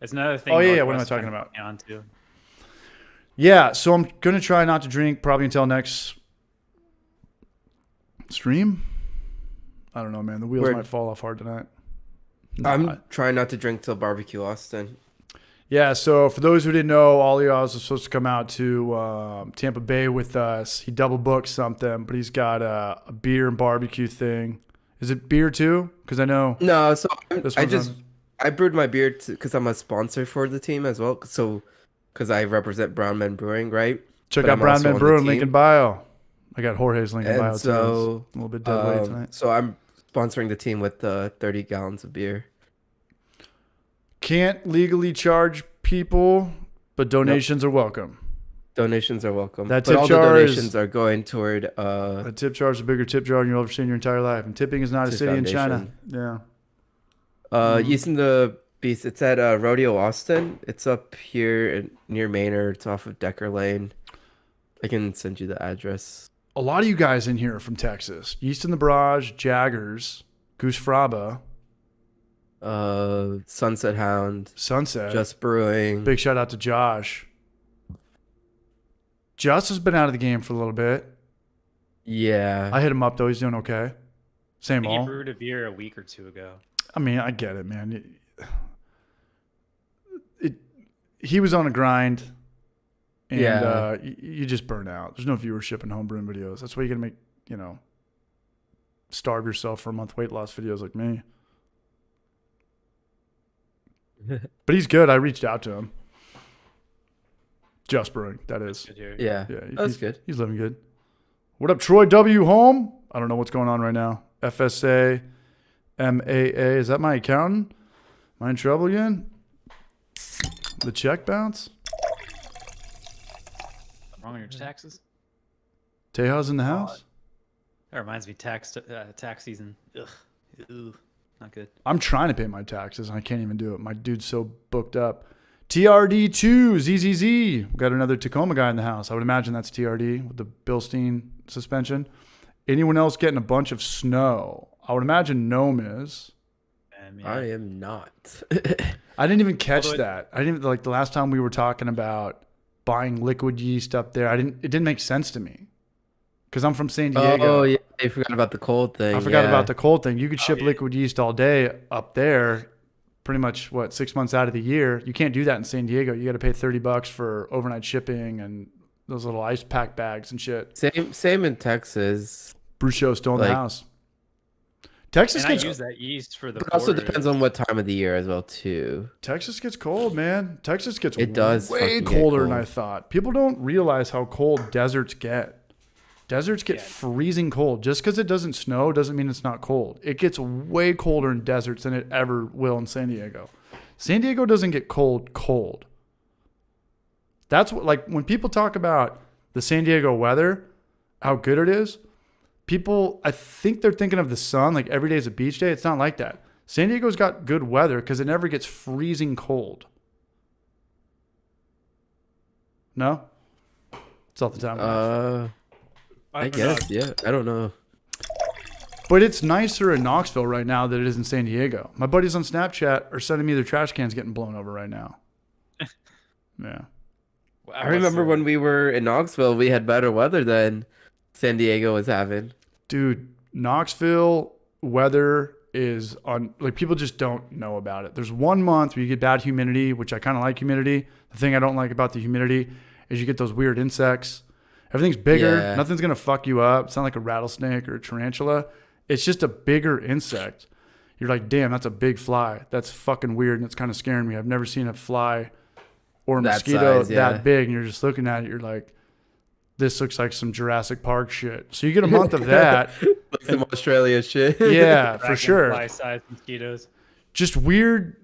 It's another thing. Oh, yeah, what am I Northwest talking kinda about? put me onto. Yeah, so I'm going to try not to drink probably until next stream. I don't know, man. The wheels Word. might fall off hard tonight. I'm trying not to drink till barbecue Austin. Yeah, so for those who didn't know, Oliaz was supposed to come out to Tampa Bay with us. He double booked something, but he's got a beer and barbecue thing. Is it beer too? Because I know. No, so This I one's just on- I brewed my beer because I'm a sponsor for the team as well. So because I represent Brown Men Brewing, right? Check But out I'm Brown also Man on the Brewing, team. link in bio. I got Jorge's link in bio And too. so It's a little bit dead weight tonight. so I'm sponsoring the team with 30 gallons of beer. Can't legally charge people, but donations are welcome. Donations are welcome. That But tip all the jar donations is are going toward a tip jar is a bigger tip jar than you'll ever see in your entire life. And tipping is not a to city in China. foundation. Yeah. East in the Beast. It's at Rodeo Austin. It's up here near Maynard. It's off of Decker Lane. I can send you the address. A lot of you guys in here are from Texas. Yeast in the Barrage, Jaggers, Goose Fraba, Sunset Hound, Sunset. Just Brewing. Big shout out to Josh. Just has been out of the game for a little bit. Yeah. I hit him up though. He's doing okay. I Same think he all. brewed a beer a week or two ago. I mean, I get it, man. He was on a grind, and Yeah. you just burn out. There's no viewership in homebrewing videos. That's why you got to make, starve yourself for a month weight loss videos like me. But he's good. I reached out to him. Just Brewing, that is. Good here. Yeah. Yeah, That's good. He's living good. What up, Troy W. Home? I don't know what's going on right now. FSA, MAA. Is that my accountant? Am I in trouble again? The check bounce? Wrong on your taxes? Teja's in the house? That reminds me, tax season. Ugh. Ooh, not good. I'm trying to pay my taxes, and I can't even do it. My dude's so booked up. TRD2, ZZZ. We got another Tacoma guy in the house. I would imagine that's TRD with the Bilstein suspension. Anyone else getting a bunch of snow? I would imagine Gnome is. I am not. I didn't even catch that. I didn't like the last time we were talking about buying liquid yeast up there. It didn't make sense to me because I'm from San Diego. Oh yeah, I forgot about the cold thing. I forgot about the cold thing. You could ship liquid yeast all day up there, pretty much 6 months out of the year. You can't do that in San Diego. You got to pay $30 for overnight shipping and those little ice pack bags and shit. Same in Texas. Brew Show still in the house. Texas And I gets use that yeast for the. But also porter. depends on what time of the year as well too. Texas gets cold, man. Texas gets It does way fucking get colder than cold. I thought. People don't realize how cold deserts get. Deserts get freezing cold. Just because it doesn't snow doesn't mean it's not cold. It gets way colder in deserts than it ever will in San Diego. San Diego doesn't get cold. That's what, like, when people talk about the San Diego weather, how good it is, people, I think they're thinking of the sun, like every day is a beach day. It's not like that. San Diego's got good weather because it never gets freezing cold. No? It's all the time. I guess, yeah. I don't know. But it's nicer in Knoxville right now than it is in San Diego. My buddies on Snapchat are sending me their trash cans getting blown over right now. Yeah. I remember when we were in Knoxville, we had better weather than San Diego was having. Dude, Knoxville weather is on, like, people just don't know about it. There's 1 month where you get bad humidity, which I kind of like humidity. The thing I don't like about the humidity is you get those weird insects. Everything's bigger. Yeah. Nothing's going to fuck you up. It's not like a rattlesnake or a tarantula. It's just a bigger insect. You're like, damn, that's a big fly. That's fucking weird, and it's kind of scaring me. I've never seen a fly or a That mosquito size, yeah. that big, and you're just looking at it. You're like, this looks like some Jurassic Park shit. So you get a month of that. Like some Australia shit. Yeah, for sure. Fly-sized mosquitoes. Just weird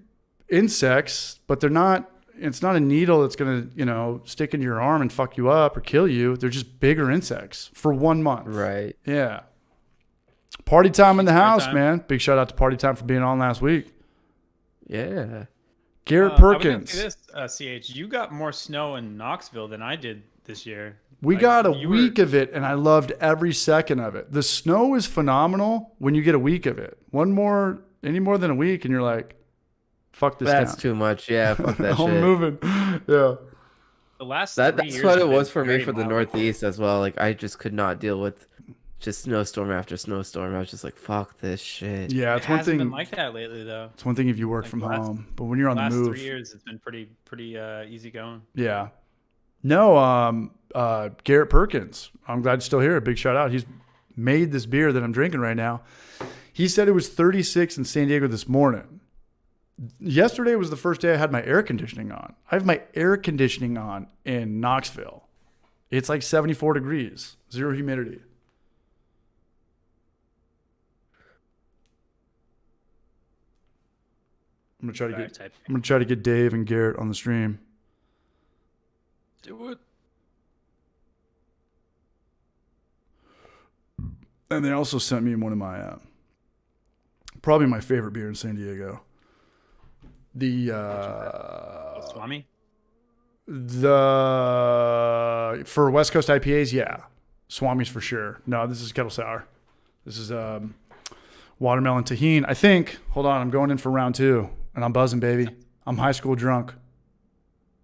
insects, but they're not. It's not a needle that's gonna, stick in your arm and fuck you up or kill you. They're just bigger insects for 1 month. Right. Yeah. Party time in the house, time. man. Big shout out to Party Time for being on last week. Yeah. Garrett I was gonna Perkins. say this, CH, you got more snow in Knoxville than I did this year. We Like, got a you week of it, and I loved every second of it. The snow is phenomenal when you get a week of it. Any more than a week, and you're like, fuck this That's town. too much. Yeah, fuck that I'm shit. moving. Yeah. The last That's 3 years what have it been was for me very for the mild. Northeast as well. Like, I just could not deal with just snowstorm after snowstorm. I was just like, fuck this shit. Yeah, It it's one hasn't been thing. like that lately, though. It's one thing if you work Like from last- home, but when you're on the Last move, 3 years, it's been pretty easy going. yeah. No, Garrett Perkins. I'm glad you're still here. Big shout out. He's made this beer that I'm drinking right now. He said it was 36 in San Diego this morning. Yesterday was the first day I had my air conditioning on. I have my air conditioning on in Knoxville. It's like 74 degrees, zero humidity. I'm gonna try to get Dave and Garrett on the stream. Do it. And they also sent me one of my, probably my favorite beer in San Diego. The Swami? For West Coast IPAs, yeah. Swami's for sure. No, this is Kettle Sour. This is watermelon tahini. I think, hold on, I'm going in for round 2, and I'm buzzing, baby. I'm high school drunk.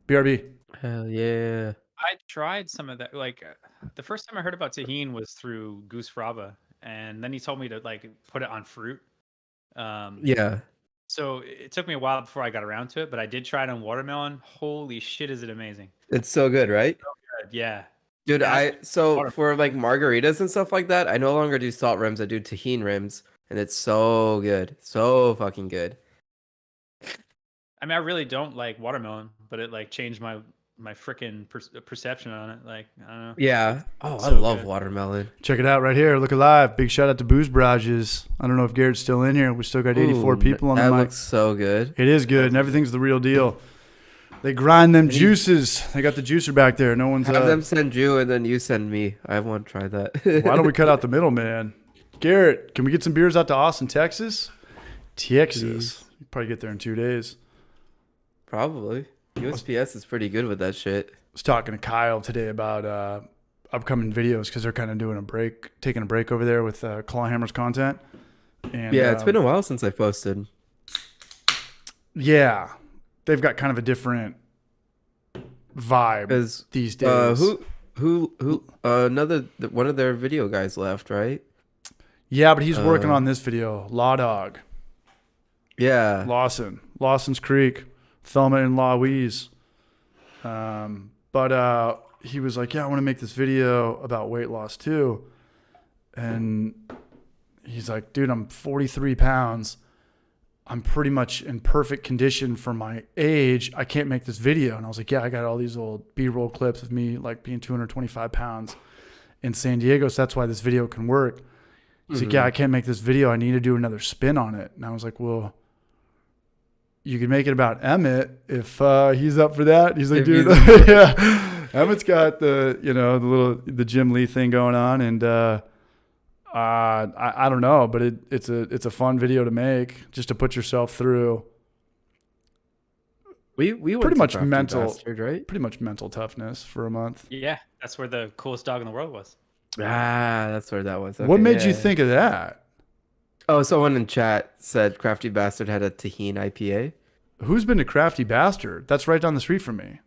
BRB. Hell yeah. I tried some of that. Like the first time I heard about tahini was through Goose Fraba, and then he told me to like put it on fruit. Yeah. So it took me a while before I got around to it, but I did try it on watermelon. Holy shit, is it amazing? It's so good, right? Good, yeah. Dude, Yeah, for like margaritas and stuff like that, I no longer do salt rims. I do tahini rims, and it's so good. So fucking good. I mean, I really don't like watermelon, but it like changed my freaking perception on it. Like, I don't know. Yeah. Oh, I so love good. watermelon. Check it out right here. Look alive. Big shout out to Booze Barrages. I don't know if Garrett's still in here. We still got 84 Ooh, people on the that mic. looks so good. It is good, and everything's the real deal. They grind them juices. They got the juicer back there. No one's. Have them send you, and then you send me. I want to try that. Why don't we cut out the middle, man? Garrett, can we get some beers out to Austin, Texas? Texas. You probably get there in 2 days. Probably. USPS is pretty good with that shit. I was talking to Kyle today about upcoming videos because they're kind of doing taking a break over there with Clawhammer's content. And, Yeah, it's been a while since I posted. Yeah, they've got kind of a different vibe these days. Another one of their video guys left, right? Yeah, but he's working on this video. Law Dog. Yeah. Lawson's Creek. Thelma and Louise. But he was like, yeah, I want to make this video about weight loss too. And he's like, dude, I'm 43 pounds. I'm pretty much in perfect condition for my age. I can't make this video. And I was like, yeah, I got all these old B-roll clips of me like being 225 pounds in San Diego. So that's why this video can work. He's like, yeah, I can't make this video. I need to do another spin on it. And I was like, well, you can make it about Emmett if he's up for that. He's like, dude, yeah, Emmett's got the Jim Lee thing going on, and I don't know, but it's a fun video to make just to put yourself through. We went pretty to much Crafty mental, Bastard, right? pretty much mental toughness for a month. Yeah, that's where the coolest dog in the world was. Ah, that's where that was. What Okay, made you yeah. think of that? Oh, someone in chat said Crafty Bastard had a tahini IPA. Who's been to Crafty Bastard? That's right down the street from me.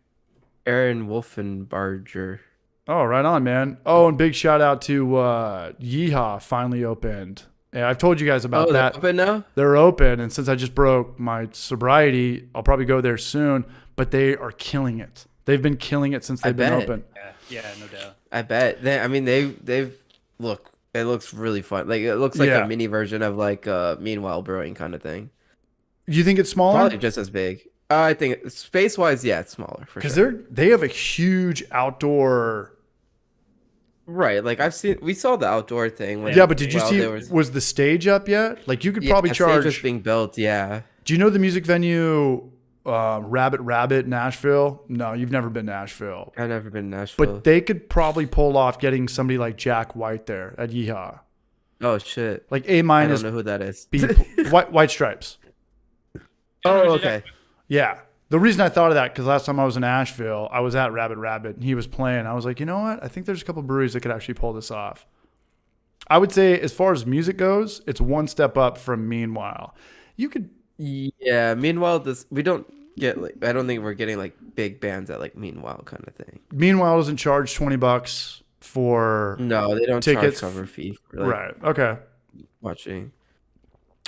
Aaron Wolfenbarger. Oh, right on, man. Oh, and big shout out to Yeehaw finally opened. Yeah, I've told you guys about Oh, that. they're open now? They're open, and since I just broke my sobriety, I'll probably go there soon. But they are killing it. They've been killing it since they've been bet. open. Yeah, no doubt. I bet. They've look. It looks really fun. Like it looks like Yeah. a mini version of like Meanwhile Brewing kind of thing. You think it's smaller? Probably just as big. I think space wise, yeah, it's smaller for Because sure. they have a huge outdoor. Right. Like we saw the outdoor thing. When, Yeah, but did you while see? there Was the stage up yet? Like you could probably the stage charge. was being built. Yeah. Do you know the music venue, Rabbit, Nashville? No, you've never been to Nashville. I've never been to Nashville. But they could probably pull off getting somebody like Jack White there at Yeehaw. Oh shit. Like A I minus, don't know who that is. B, white stripes. Oh, okay. Yeah. The reason I thought of that, because last time I was in Asheville, I was at Rabbit, and he was playing. I was like, you know what? I think there's a couple breweries that could actually pull this off. I would say, as far as music goes, it's one step up from Meanwhile. You could. Yeah. Meanwhile, we don't get like. I don't think we're getting like big bands at like Meanwhile kind of thing. Meanwhile doesn't charge $20 for No, they don't tickets. charge cover fee for like Right. Okay. watching.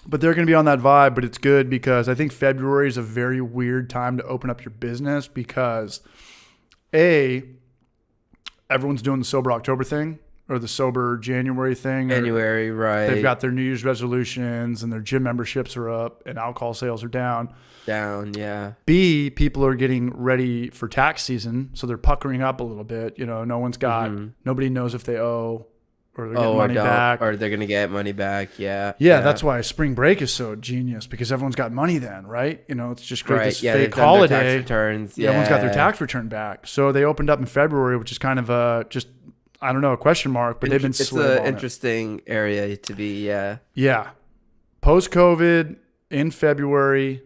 But they're going to be on that vibe, but it's good because I think February is a very weird time to open up your business because everyone's doing the sober October thing or the sober January thing. January, right? They've got their New Year's resolutions and their gym memberships are up and alcohol sales are down. down. Yeah. B, people are getting ready for tax season, so they're puckering up a little bit. You know, nobody knows if they owe or they're getting money back. Or they're gonna get money back. Yeah. Yeah, that's why spring break is so genius because everyone's got money then, right? You know, it's just great right. this Yeah, fake they've done their holiday. tax returns. Yeah. Everyone's got their tax return back. So they opened up in February, which is kind of just I don't know, a question mark, but they've been It's slim on an it. interesting area to be. Yeah. Yeah. Post-COVID in February,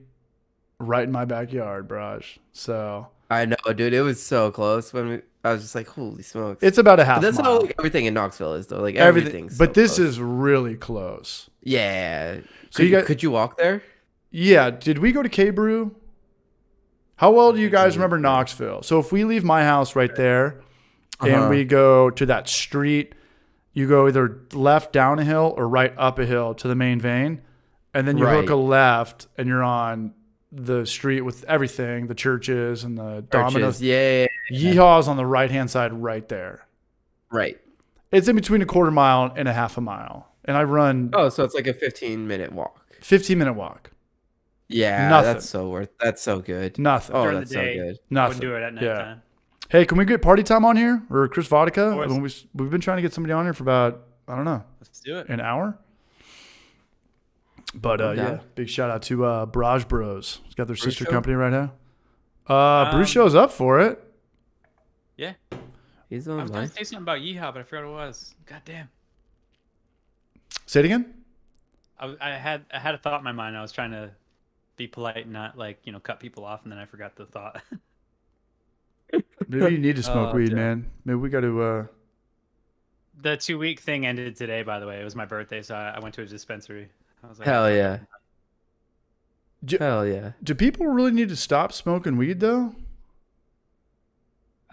right in my backyard, Braj. So I know, dude. It was so close I was just like, holy smokes. it's about a But half that's mile. how like, everything in Knoxville is, though. Like Everything. everything's. But so this close. is really close. Yeah. So you got- could you walk there? Yeah. Did we go to K-Brew? How well do you guys so. remember Knoxville? So if we leave my house right there and Uh-huh. we go to that street, you go either left down a hill or right up a hill to the main vein. And then you hook Right. a left and you're on the street with everything, the churches and the Domino's. Churches. Yeah. Yeehaw's on the right-hand side right there. Right. It's in between a quarter mile and a half a mile. And I run Oh, so it's like a 15-minute walk. 15-minute walk. Yeah, Nothing. That's so good. Nothing. Oh, During that's the so day. good. Wouldn't Nothing. do it at Yeah. nighttime. Hey, can we get Party Time on here? Or Chris Vodka? Of course. I mean, we've been trying to get somebody on here for about, I don't know, Let's do it. an hour. But No yeah, doubt. big shout out to Braj Bros. It's got their sister Show? company right now. Bruce show's up for it. Yeah. He's I was on going mine. to say something about Yeehaw, but I forgot what it was. God damn. Say it again. I had a thought in my mind. I was trying to be polite and not cut people off, and then I forgot the thought. Maybe you need to smoke Oh, weed, damn. man. Maybe we got to. The 2-week thing ended today, by the way. It was my birthday, so I went to a dispensary. I was like, Hell yeah. J- Hell yeah. Do people really need to stop smoking weed though?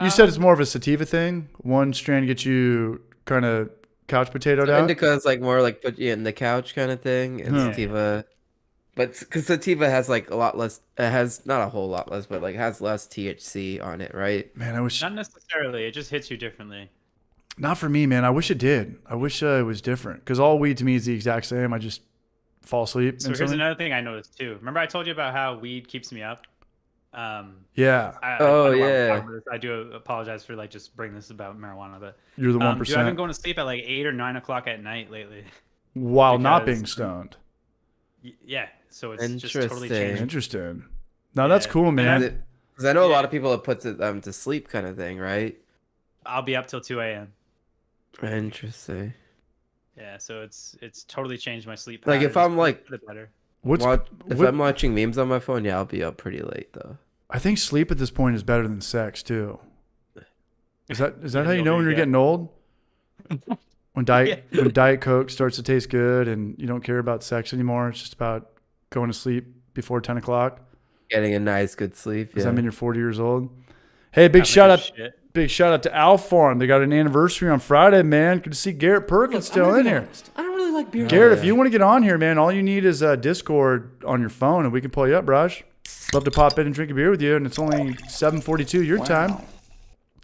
You said it's more of a sativa thing. One strand gets you kind of couch potatoed So out. indica is like more like put you in the couch kind of thing, and Huh. sativa, but because sativa has like a lot less, it has not a whole lot less, but like has less THC on it, right? Man, I wish Not necessarily. It just hits you differently. not for me, man. I wish it did. I wish it was different because all weed to me is the exact same. I just fall asleep. So here's instantly. another thing I noticed too. Remember I told you about how weed keeps me up? Yeah, I Oh, don't know why we're yeah. talking about this. I do apologize for just bringing this about marijuana, but you're the 1%. dude, I've been going to sleep at like 8 or 9 o'clock at night lately. while not because- being stoned. Yeah, so it's just totally Interesting. changed. Interesting. No, that's Yeah. cool, man. Because I know a lot Yeah. of people that puts it to sleep kind of thing, right? I'll be up till 2 a.m. Interesting. Yeah, so it's totally changed my sleep. Like, if patterns I'm, like- for the better. What's If what- I'm watching memes on my phone, yeah, I'll be up pretty late though. I think sleep at this point is better than sex too. Is that Yeah, how you the know older when you you're get. getting old? When Diet Coke starts to taste good and you don't care about sex anymore, it's just about going to sleep before 10 o'clock. Getting a nice good sleep. Does Yeah. that mean you're 40 years old? Hey, big Having shout good out, shit. big shout out to Al Farm. They got an anniversary on Friday, man. Good to see Garrett Perkins still in here. I don't really like beer. Garrett, if yeah. you want to get on here, man, all you need is Discord on your phone, and we can pull you up, Raj. Love to pop in and drink a beer with you, and it's only 7:42 your time.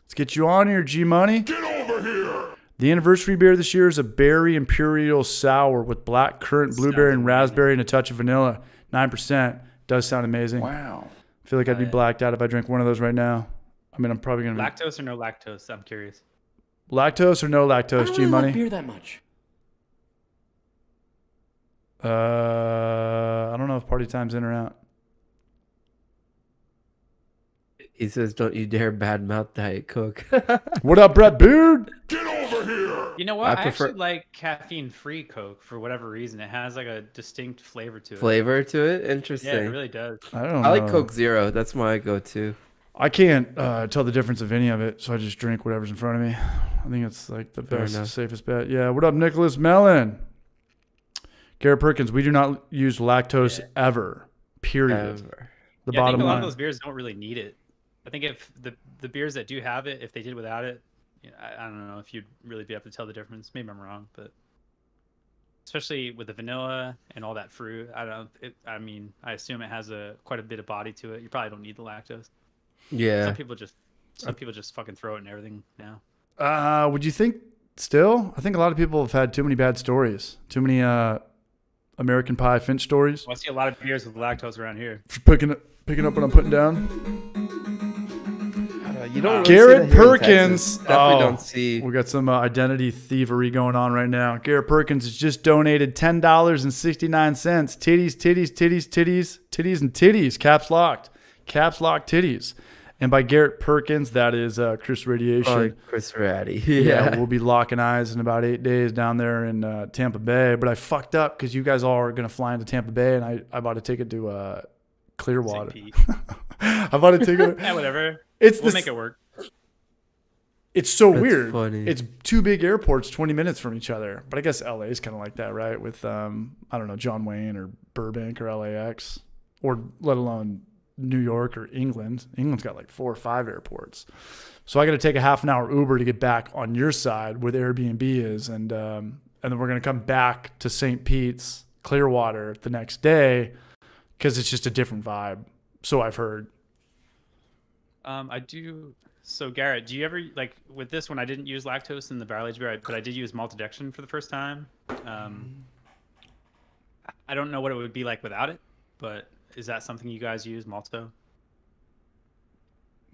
Let's get you on here, G Money. Get over here. The anniversary beer this year is a berry imperial sour with black currant, blueberry, and raspberry, and a touch of vanilla. 9%. Does sound amazing. Wow. I feel like I'd be blacked out if I drank one of those right now. I mean, I'm probably gonna Lactose or no lactose? I'm curious. lactose or no I lactose, don't G really Money. like beer that much. I don't know if party time's in or out. He says, "Don't you dare badmouth Diet Coke." What up, Brett Beard? You know what? I I, prefer- actually like caffeine-free Coke for whatever reason. It has like a distinct flavor to it. Flavor to it. Interesting. Yeah, it really does. I don't I like know. Coke Zero. That's my go-to. I can't tell the difference of any of it, so I just drink whatever's in front of me. I think it's like the Fair best, enough. safest bet. Yeah. What up, Nicholas Mellon? Garrett Perkins, we do not use lactose ever. Period. Ever. The Yeah, I bottom think a lot line. of those beers don't really need it. I think if the beers that do have it, if they did without it, I don't know if you'd really be able to tell the difference. Maybe I'm wrong, but especially with the vanilla and all that fruit, I mean, I assume it has quite a bit of body to it. You probably don't need the lactose. Yeah. Some people just fucking throw it in everything now. Would you think still? I think a lot of people have had too many bad stories. Too many American Pie Finch stories. Well, I see a lot of beers with lactose around here. For picking up what I'm putting down. You don't Garrett see that here in Perkins. Texas. Definitely Oh, don't see. We got some identity thievery going on right now. Garrett Perkins has just donated $10.69. Titties, titties, titties, titties, titties, and titties. Caps locked. Caps locked titties. And by Garrett Perkins, that is Chris Radiation. Oh, Chris Ratty. Yeah, we'll be locking eyes in about 8 days down there in Tampa Bay. But I fucked up because you guys all are going to fly into Tampa Bay, and I bought a ticket to Clearwater. St. Pete. I bought a ticket. Yeah, whatever. We'll make it work. It's so That's weird. funny. It's two big airports, 20 minutes from each other. But I guess LA is kind of like that, right? With I don't know, John Wayne or Burbank or LAX, or let alone New York or England. England's got like 4 or 5 airports. So I got to take a half an hour Uber to get back on your side where the Airbnb is, and then we're gonna come back to St. Pete's, Clearwater the next day because it's just a different vibe. So I've heard. I do. So Garrett, do you ever like with this one? I didn't use lactose in the barrel aged beer, but I did use maltodextrin for the first time. I don't know what it would be like without it, but is that something you guys use, malto?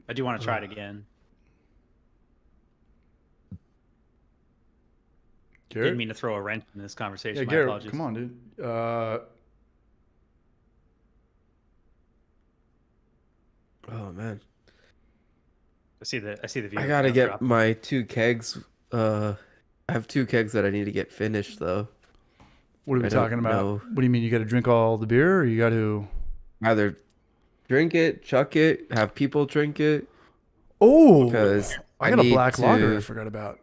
I do want to try it again. Garrett? Didn't mean to throw a wrench in this conversation. Yeah, My Garrett, apologies. come on, dude. Oh man, I see the view. I gotta Now get drop. my 2 kegs. I have 2 kegs that I need to get finished though. What are we I don't talking about? know. What do you mean? You got to drink all the beer, or you got to? Either drink it, chuck it, have people drink it. Oh, Because I got a need black lager. I to- forgot about.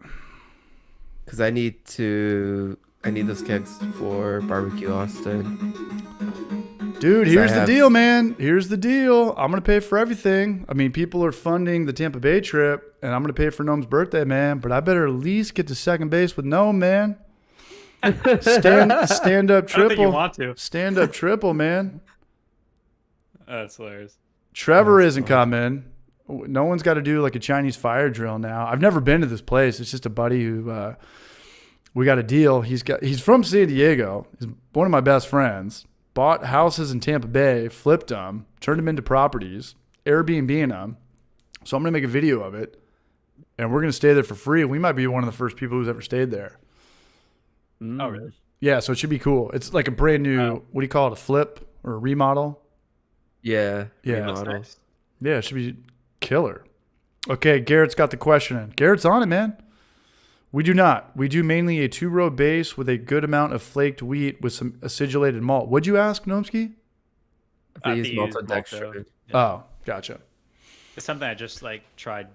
Because I need those kegs for barbecue Austin. Dude, I here's the have- deal, man. Here's the deal. I'm gonna pay for everything. I mean, people are funding the Tampa Bay trip, and I'm gonna pay for Gnome's birthday, man. But I better at least get to second base with Gnome, man. Stand up I don't think you triple. want to. Stand up triple, man. That's hilarious. Trevor That's isn't fun. coming. No one's got to do like a Chinese fire drill now. I've never been to this place. It's just a buddy who we got a deal. He's from San Diego. He's one of my best friends. Bought houses in Tampa Bay, flipped them, turned them into properties, Airbnb them. So I'm gonna make a video of it, and we're gonna stay there for free. We might be one of the first people who's ever stayed there. Oh, really? Yeah, so it should be cool. It's like a brand new. Oh. What do you call it? A flip or a remodel? Yeah. Yeah. That's remodel. nice. Yeah, it should be killer. Okay, Garrett's got the question in. Garrett's on it, man. We do not. We do mainly a 2-row base with a good amount of flaked wheat with some acidulated malt. What'd you ask, Gnomsky? They They use use maltodextrin. malto. Yeah. Oh, gotcha. It's something I just like tried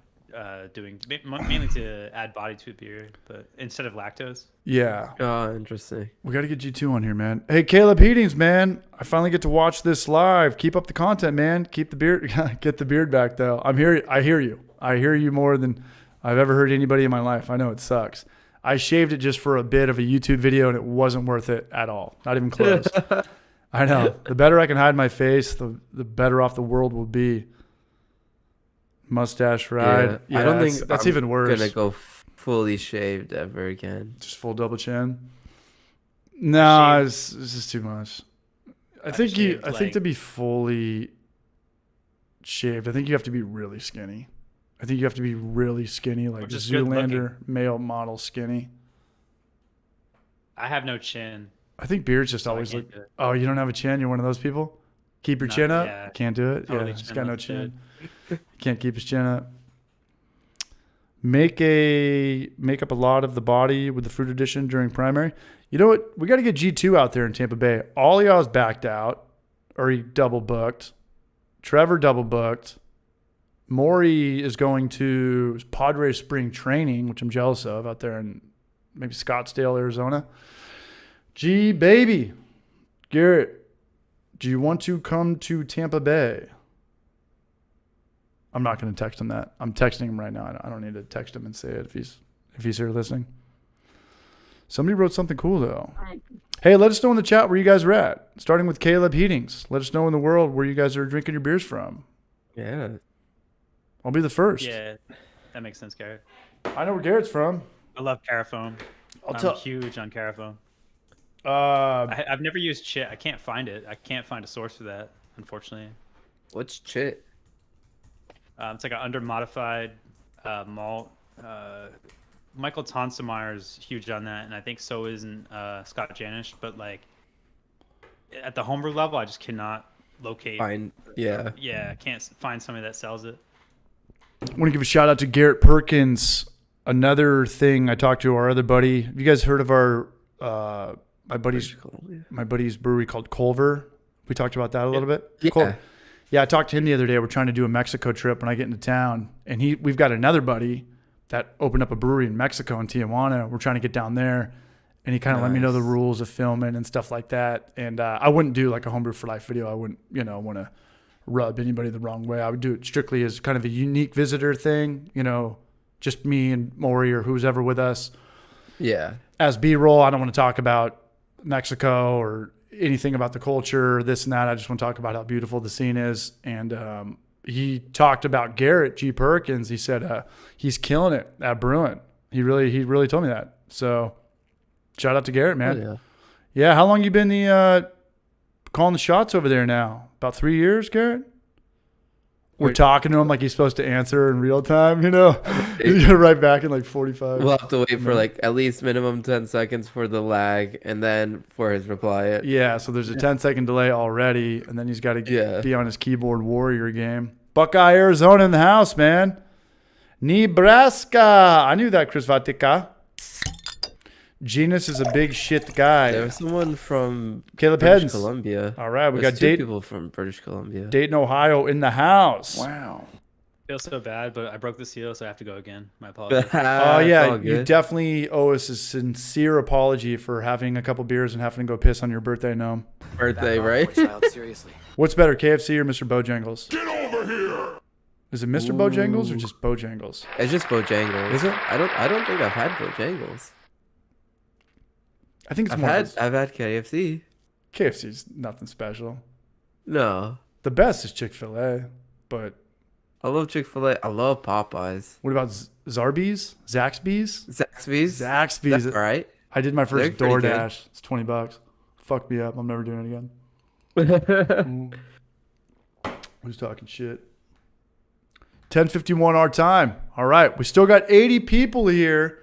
doing mainly to add body to a beer, but instead of lactose. Yeah. Oh, interesting. We got to get G2 on here, man. Hey, Caleb Heatings, man. I finally get to watch this live. Keep up the content, man. Keep the beard. Get the beard back, though. I'm here. I hear you. I hear you more than I've ever heard anybody in my life. I know it sucks. I shaved it just for a bit of a YouTube video, and it wasn't worth it at all. Not even close. I know. The better I can hide my face, the better off the world will be. Mustache ride. Yeah, I don't think that's I'm even worse. gonna go fully shaved ever again. Just full double chin. No, Shaved. it's just too much. I I've think shaved, I think like- to be fully shaved, I think you have to be really skinny. I think you have to be really skinny, like just good Zoolander male model skinny. I have no chin. I think beard's just so I always can't like, do it. oh, you don't have a chin? You're one of those people? Keep your No, chin up? yeah. Can't do it? Totally yeah, he's chin got no up's chin. good. Can't keep his chin up. Make up a lot of the body with the fruit addition during primary. You know what? We got to get G2 out there in Tampa Bay. Olia's backed out, or he double booked. Trevor double booked. Maury is going to Padre Spring Training, which I'm jealous of, out there in maybe Scottsdale, Arizona. G baby, Garrett, do you want to come to Tampa Bay? I'm not going to text him that. I'm texting him right now. I don't need to text him and say it if he's here listening. Somebody wrote something cool though. Hey, let us know in the chat where you guys are at. Starting with Caleb Heatings. Let us know in the world where you guys are drinking your beers from. Yeah. I'll be the first. Yeah, that makes sense, Garrett. I know where Garrett's from. I love Carafoam. I'll I'm tell. huge on Carafoam. Uh, I've never used chit. I can't find it. I can't find a source for that, unfortunately. What's chit? It's like an under-modified malt. Michael Tonsemeyer's huge on that, and I think so isn't Scott Janish. But like at the homebrew level, I just cannot locate. Fine. Yeah. Yeah, I can't find somebody that sells it. I want to give a shout out to Garrett Perkins. Another thing I talked to our other buddy. Have you guys heard of our my buddy's brewery called Culver? We talked about that a little bit. Yeah. Yeah, I talked to him the other day. We're trying to do a Mexico trip when I get into town, and we've got another buddy that opened up a brewery in Mexico in Tijuana. We're trying to get down there, and he kind of let me know the rules of filming and stuff like that. And I wouldn't do like a Homebrew for Life video. I wouldn't, want to rub anybody the wrong way. I would do it strictly as kind of a unique visitor thing, just me and Maury or who's ever with us. Yeah. As B-roll, I don't want to talk about Mexico or anything about the culture, this and that. I just want to talk about how beautiful the scene is. And he talked about Garrett G. Perkins. He said he's killing it at brewing. He really told me that. So shout out to Garrett, man. Oh, yeah. How long you been calling the shots over there now? About 3 years, Garrett? We're talking to him like he's supposed to answer in real time, He's right back in like 45. We'll have to wait for like at least minimum 10 seconds for the lag and then for his reply. Yeah, so there's a 10-second delay already, and then he's got to be on his keyboard warrior game. Buckeye, Arizona in the house, man. Nebraska. I knew that, Chris Vatica. Genus is a big shit guy. There was someone from Caleb British Heads. Columbia. All right, we There's got two people from British Columbia. Dayton, Ohio in the house. Wow. Feel so bad, but I broke the seal, so I have to go again. My apologies. Oh yeah, you definitely owe us a sincere apology for having a couple beers and having to go piss on your birthday, Gnome. Birthday, right? Child, seriously. What's better, KFC or Mr. Bojangles? Get over here. Is it Mr. Bojangles or just Bojangles? It's just Bojangles. Is it? I don't think I've had Bojangles. I think it's I've had KFC. KFC's nothing special. No. The best is Chick-fil-A, but I love Chick-fil-A. I love Popeyes. what about Zarbee's? Zaxby's? Zaxby's. Zaxby's. That's right. I did my first They're pretty DoorDash. It's $20. Fuck me up. I'm never doing it again. Who's talking shit? 10:51 our time. All right. We still got 80 people here.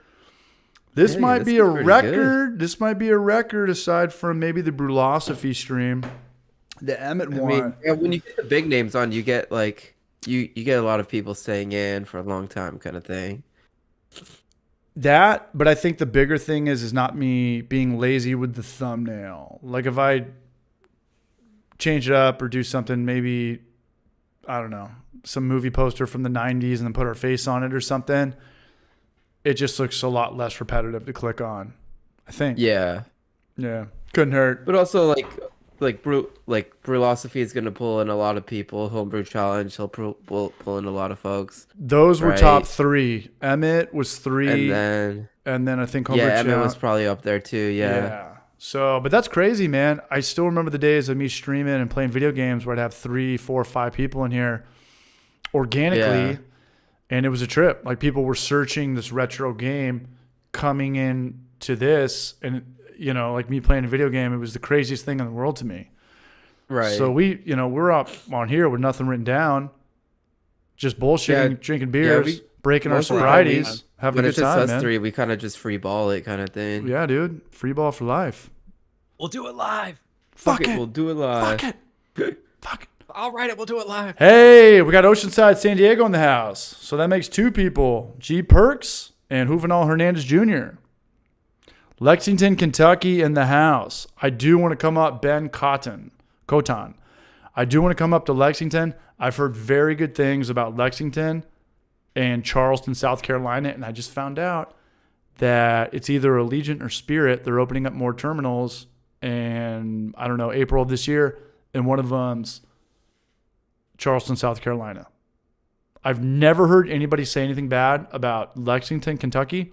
This might be a record. This might be a record aside from maybe the Brulosophy stream. The Emmett one. Yeah, when you get the big names on, you get like you get a lot of people staying in for a long time kind of thing. That, but I think the bigger thing is not me being lazy with the thumbnail. Like if I change it up or do something, maybe, I don't know, some movie poster from the 90s and then put our face on it or something, it just looks a lot less repetitive to click on, I think. Yeah. Yeah. Couldn't hurt. But also Brulosophy is gonna pull in a lot of people. Homebrew Challenge, he'll pull in a lot of folks. Those were top 3. Emmett was 3. And then I think Homebrew Emmett was probably up there too. Yeah. So, but that's crazy, man. I still remember the days of me streaming and playing video games where I'd have 3, 4, 5 people in here organically. Yeah. And it was a trip. Like people were searching this retro game, coming in to this, and like me playing a video game, it was the craziest thing in the world to me. Right. So we're up on here with nothing written down, just bullshitting, drinking beers, breaking our sobrieties, having a good time, us man. 3, we kind of just free ball it kind of thing. Yeah, dude. Free ball for life. We'll do it live. Fuck it. We'll do it live. Fuck it. Fuck it. I'll write it. We'll do it live. Hey, we got Oceanside, San Diego in the house. So that makes 2 people. G. Perks and Juvenal Hernandez Jr. Lexington, Kentucky in the house. I do want to come up, Ben Cotton. I do want to come up to Lexington. I've heard very good things about Lexington and Charleston, South Carolina, and I just found out that it's either Allegiant or Spirit. They're opening up more terminals, and I don't know, April of this year, and one of them's Charleston, South Carolina. I've never heard anybody say anything bad about Lexington, Kentucky,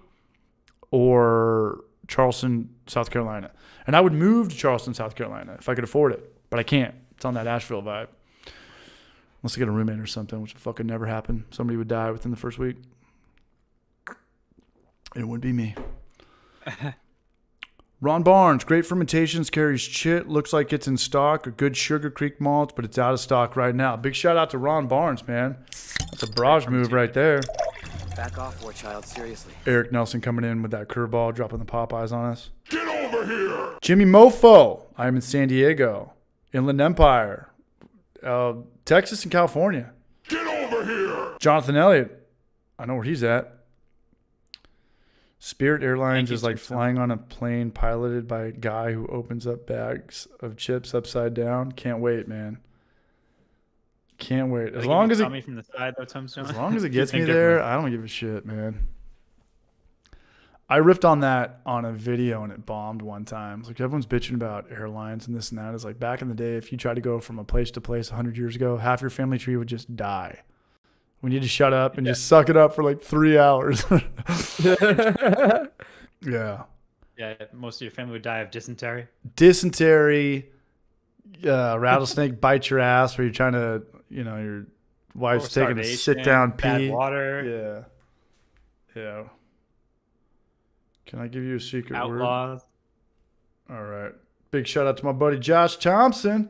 or Charleston, South Carolina. And I would move to Charleston, South Carolina if I could afford it, but I can't. It's on that Asheville vibe. Unless I get a roommate or something, which would fucking never happen. Somebody would die within the first week. It would be me. Ron Barnes, great fermentations, carries chit. Looks like it's in stock. A good Sugar Creek malt, but it's out of stock right now. Big shout out to Ron Barnes, man. That's a barrage move right there. Back off, war child, seriously. Eric Nelson coming in with that curveball, dropping the Popeyes on us. Get over here. Jimmy Mofo. I'm in San Diego. Inland Empire. Texas and California. Get over here. Jonathan Elliott. I know where he's at. Spirit Airlines is like flying on a plane piloted by a guy who opens up bags of chips upside down. Can't wait, man. Can't wait. As long as it, me from the side, though, as long as it gets me there, I don't give a shit, man. I riffed on that on a video and it bombed one time. It's like everyone's bitching about airlines and this and that. It's like back in the day, if you tried to go from a place to place 100 years ago, half your family tree would just die. We need to shut up and just suck it up for like 3 hours. Yeah. Yeah, most of your family would die of dysentery. Dysentery, rattlesnake bite your ass where you're trying to, your wife's taking a sit down pee. Bad water. Yeah. Can I give you a secret Outlaws. word? All right. Big shout out to my buddy Josh Thompson.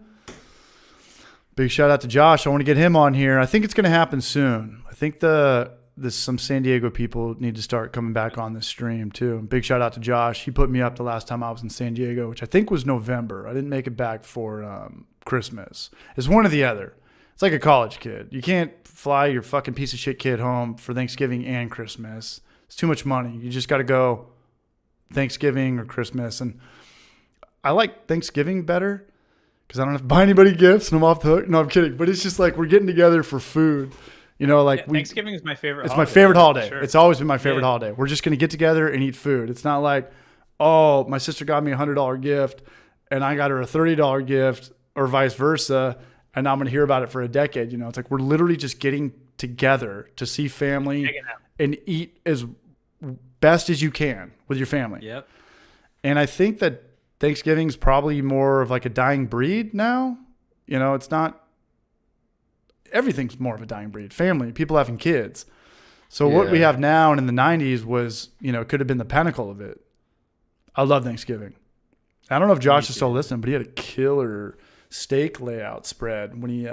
Big shout out to Josh. I want to get him on here. I think it's going to happen soon. I think some San Diego people need to start coming back on this stream too. Big shout out to Josh. He put me up the last time I was in San Diego, which I think was November. I didn't make it back for Christmas. It's one or the other. It's like a college kid. You can't fly your fucking piece of shit kid home for Thanksgiving and Christmas. It's too much money. You just got to go Thanksgiving or Christmas. And I like Thanksgiving better because I don't have to buy anybody gifts and I'm off the hook. No, I'm kidding. But it's just like we're getting together for food. Thanksgiving is my favorite holiday. It's my favorite holiday. Sure. It's always been my favorite holiday. We're just going to get together and eat food. It's not like, oh, my sister got me a $100 gift and I got her a $30 gift or vice versa. And I'm going to hear about it for a decade. It's like we're literally just getting together to see family and eat as best as you can with your family. Yep. And I think that Thanksgiving's probably more of like a dying breed now. It's not, everything's more of a dying breed. Family, people having kids. So what we have now and in the 90s was, could have been the pinnacle of it. I love Thanksgiving. I don't know if Josh is still listening, but he had a killer steak layout spread when he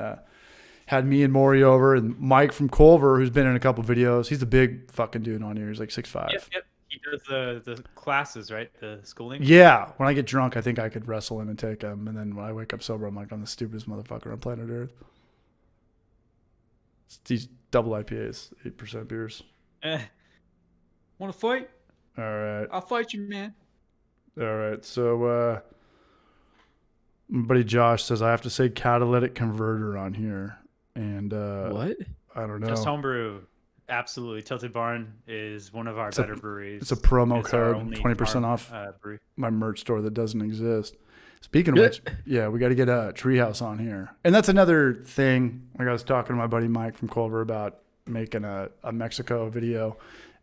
had me and Maury over and Mike from Culver, who's been in a couple videos. He's the big fucking dude on here. He's like 6'5". Yep. He does the classes, right? The schooling. Yeah. When I get drunk, I think I could wrestle him and take him. And then when I wake up sober, I'm like, I'm the stupidest motherfucker on planet Earth. It's these double IPAs, 8% beers. Want to fight? All right. I'll fight you, man. All right. So, my buddy Josh says I have to say catalytic converter on here. And what? I don't know. Just homebrew. Absolutely. Tilted Barn is one of our better breweries. It's a promo code, 20% off brewery. My merch store that doesn't exist. Speaking of which, we got to get a Treehouse on here. And that's another thing. Like I was talking to my buddy Mike from Culver about making a Mexico video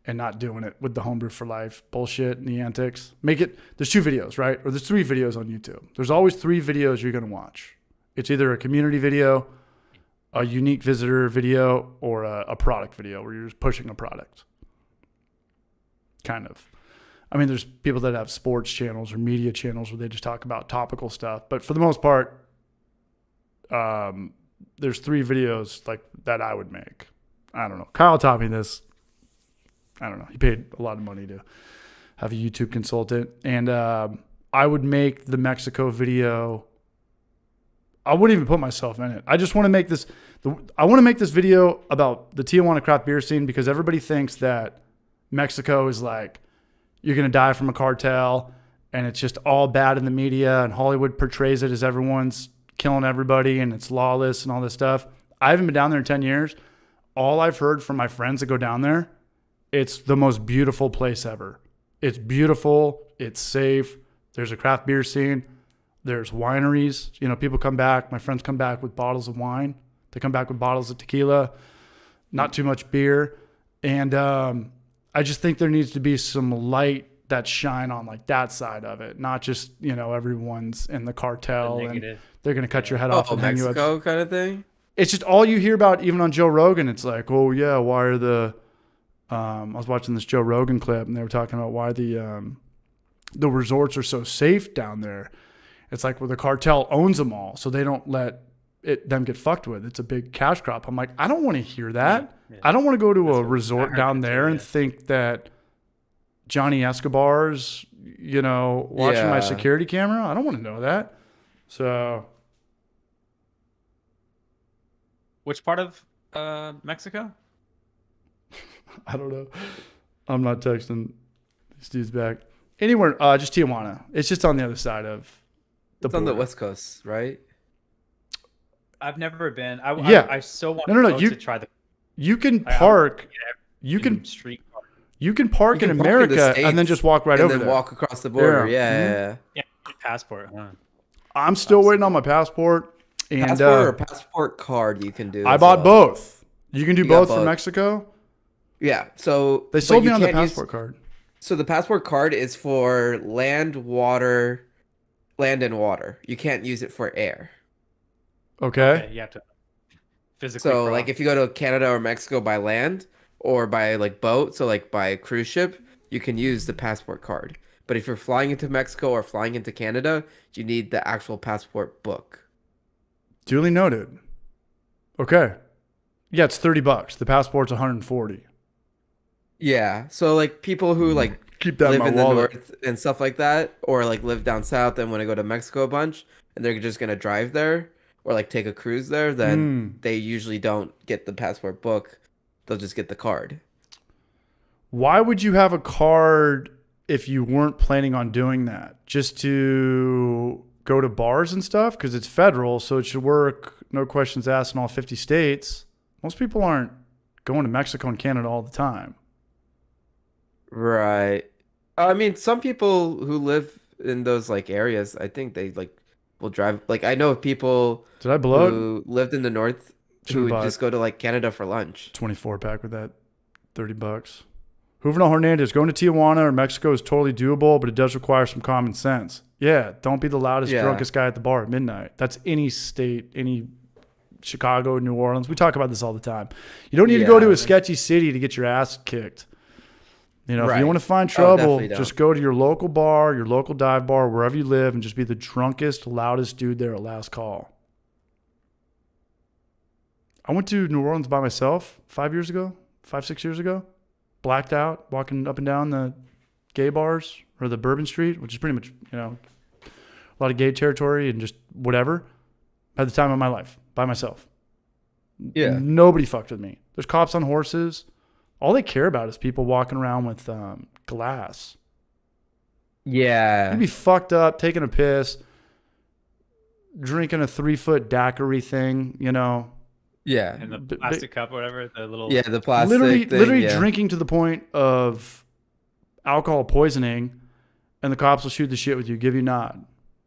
and not doing it with the Homebrew for Life bullshit and the antics. There's 2 videos, right? Or there's 3 videos on YouTube. There's always 3 videos you're going to watch. It's either a community video, a unique visitor video, or a product video where you're just pushing a product. Kind of. I mean, there's people that have sports channels or media channels where they just talk about topical stuff. But for the most part, there's 3 videos like that I would make. I don't know. Kyle taught me this. I don't know. He paid a lot of money to have a YouTube consultant. And I would make the Mexico video. I wouldn't even put myself in it. I just want to make this. I want to make this video about the Tijuana craft beer scene because everybody thinks that Mexico is like, you're going to die from a cartel and it's just all bad in the media and Hollywood portrays it as everyone's killing everybody and it's lawless and all this stuff. I haven't been down there in 10 years. All I've heard from my friends that go down there, it's the most beautiful place ever. It's beautiful. It's safe. There's a craft beer scene. There's wineries. People come back. My friends come back with bottles of wine. They come back with bottles of tequila, not too much beer. And I just think there needs to be some light that shine on like that side of it, not just, everyone's in the cartel and they're going to cut your head off and hang you up. Mexico kind of thing? It's just all you hear about, even on Joe Rogan. It's like, oh yeah, why are the I was watching this Joe Rogan clip and they were talking about why the resorts are so safe down there. It's like, well, the cartel owns them all, so they don't let them get fucked with. It's a big cash crop. I'm like, I don't want to hear that. Yeah. I don't want to go to a resort down there and think that Johnny Escobar's, watching my security camera. I don't want to know that. So, which part of Mexico? I don't know. I'm not texting these dudes back. Anywhere, just Tijuana. It's just on the other side of the It's on the border. West Coast, right? I've never been. Yeah. I so want No. to go to try the You can I- I- park. You can street car. park You in can park in the America and then States just walk right and over then there. walk across the border. Yeah. Yeah. Yeah, passport, huh? I'm still waiting on my passport. And Passport or passport card you can do. I as bought well. both. You can do You got both for both. Mexico. Yeah. So They but sold me you on the can't use- passport card. So the passport card is for land, and water. You can't use it for air. Okay. Okay, you have to physically. So cross. like if you go to Canada or Mexico by land or by like boat, so like by a cruise ship, you can use the passport card. But if you're flying into Mexico or flying into Canada, you need the actual passport book. Duly noted. Okay. Yeah, it's $30. The passport's 140. Yeah. So like people who like Keep that in live my in the wallet. north and stuff like that, or like live down south and want to go to Mexico a bunch, and they're just gonna drive there or like take a cruise there, then they usually don't get the passport book. They'll just get the card. Why would you have a card if you weren't planning on doing that? Just to go to bars and stuff? Because it's federal, so it should work. No questions asked in all 50 states. Most people aren't going to Mexico and Canada all the time. Right. I mean, some people who live in those like areas, I think they like will drive. Like I know of people Did I blow it? who lived in the north Should've who would bought just go to like Canada for lunch. 24 pack with that $30. Juvenal Hernandez, going to Tijuana or Mexico is totally doable, but it does require some common sense. Yeah, don't be the loudest, Yeah. drunkest guy at the bar at midnight. That's any state, any Chicago, New Orleans. We talk about this all the time. You don't need to go to Yeah. a sketchy city to get your ass kicked. You know, if Right. you want to find Oh, trouble, definitely don't. just go to your local bar, your local dive bar, wherever you live, and just be the drunkest, loudest dude there at last call. I went to New Orleans by myself 6 years ago. Blacked out, walking up and down the gay bars or the Bourbon Street, which is pretty much, you know, a lot of gay territory and just whatever. Had the time of my life by myself. Yeah. Nobody fucked with me. There's cops on horses. All they care about is people walking around with glass. Yeah. You'd be fucked up, taking a piss, drinking a 3-foot daiquiri thing, you know. Yeah. and the plastic cup, or whatever, the little. Yeah, the plastic literally thing, yeah. drinking to the point of alcohol poisoning, and the cops will shoot the shit with you, give you a nod,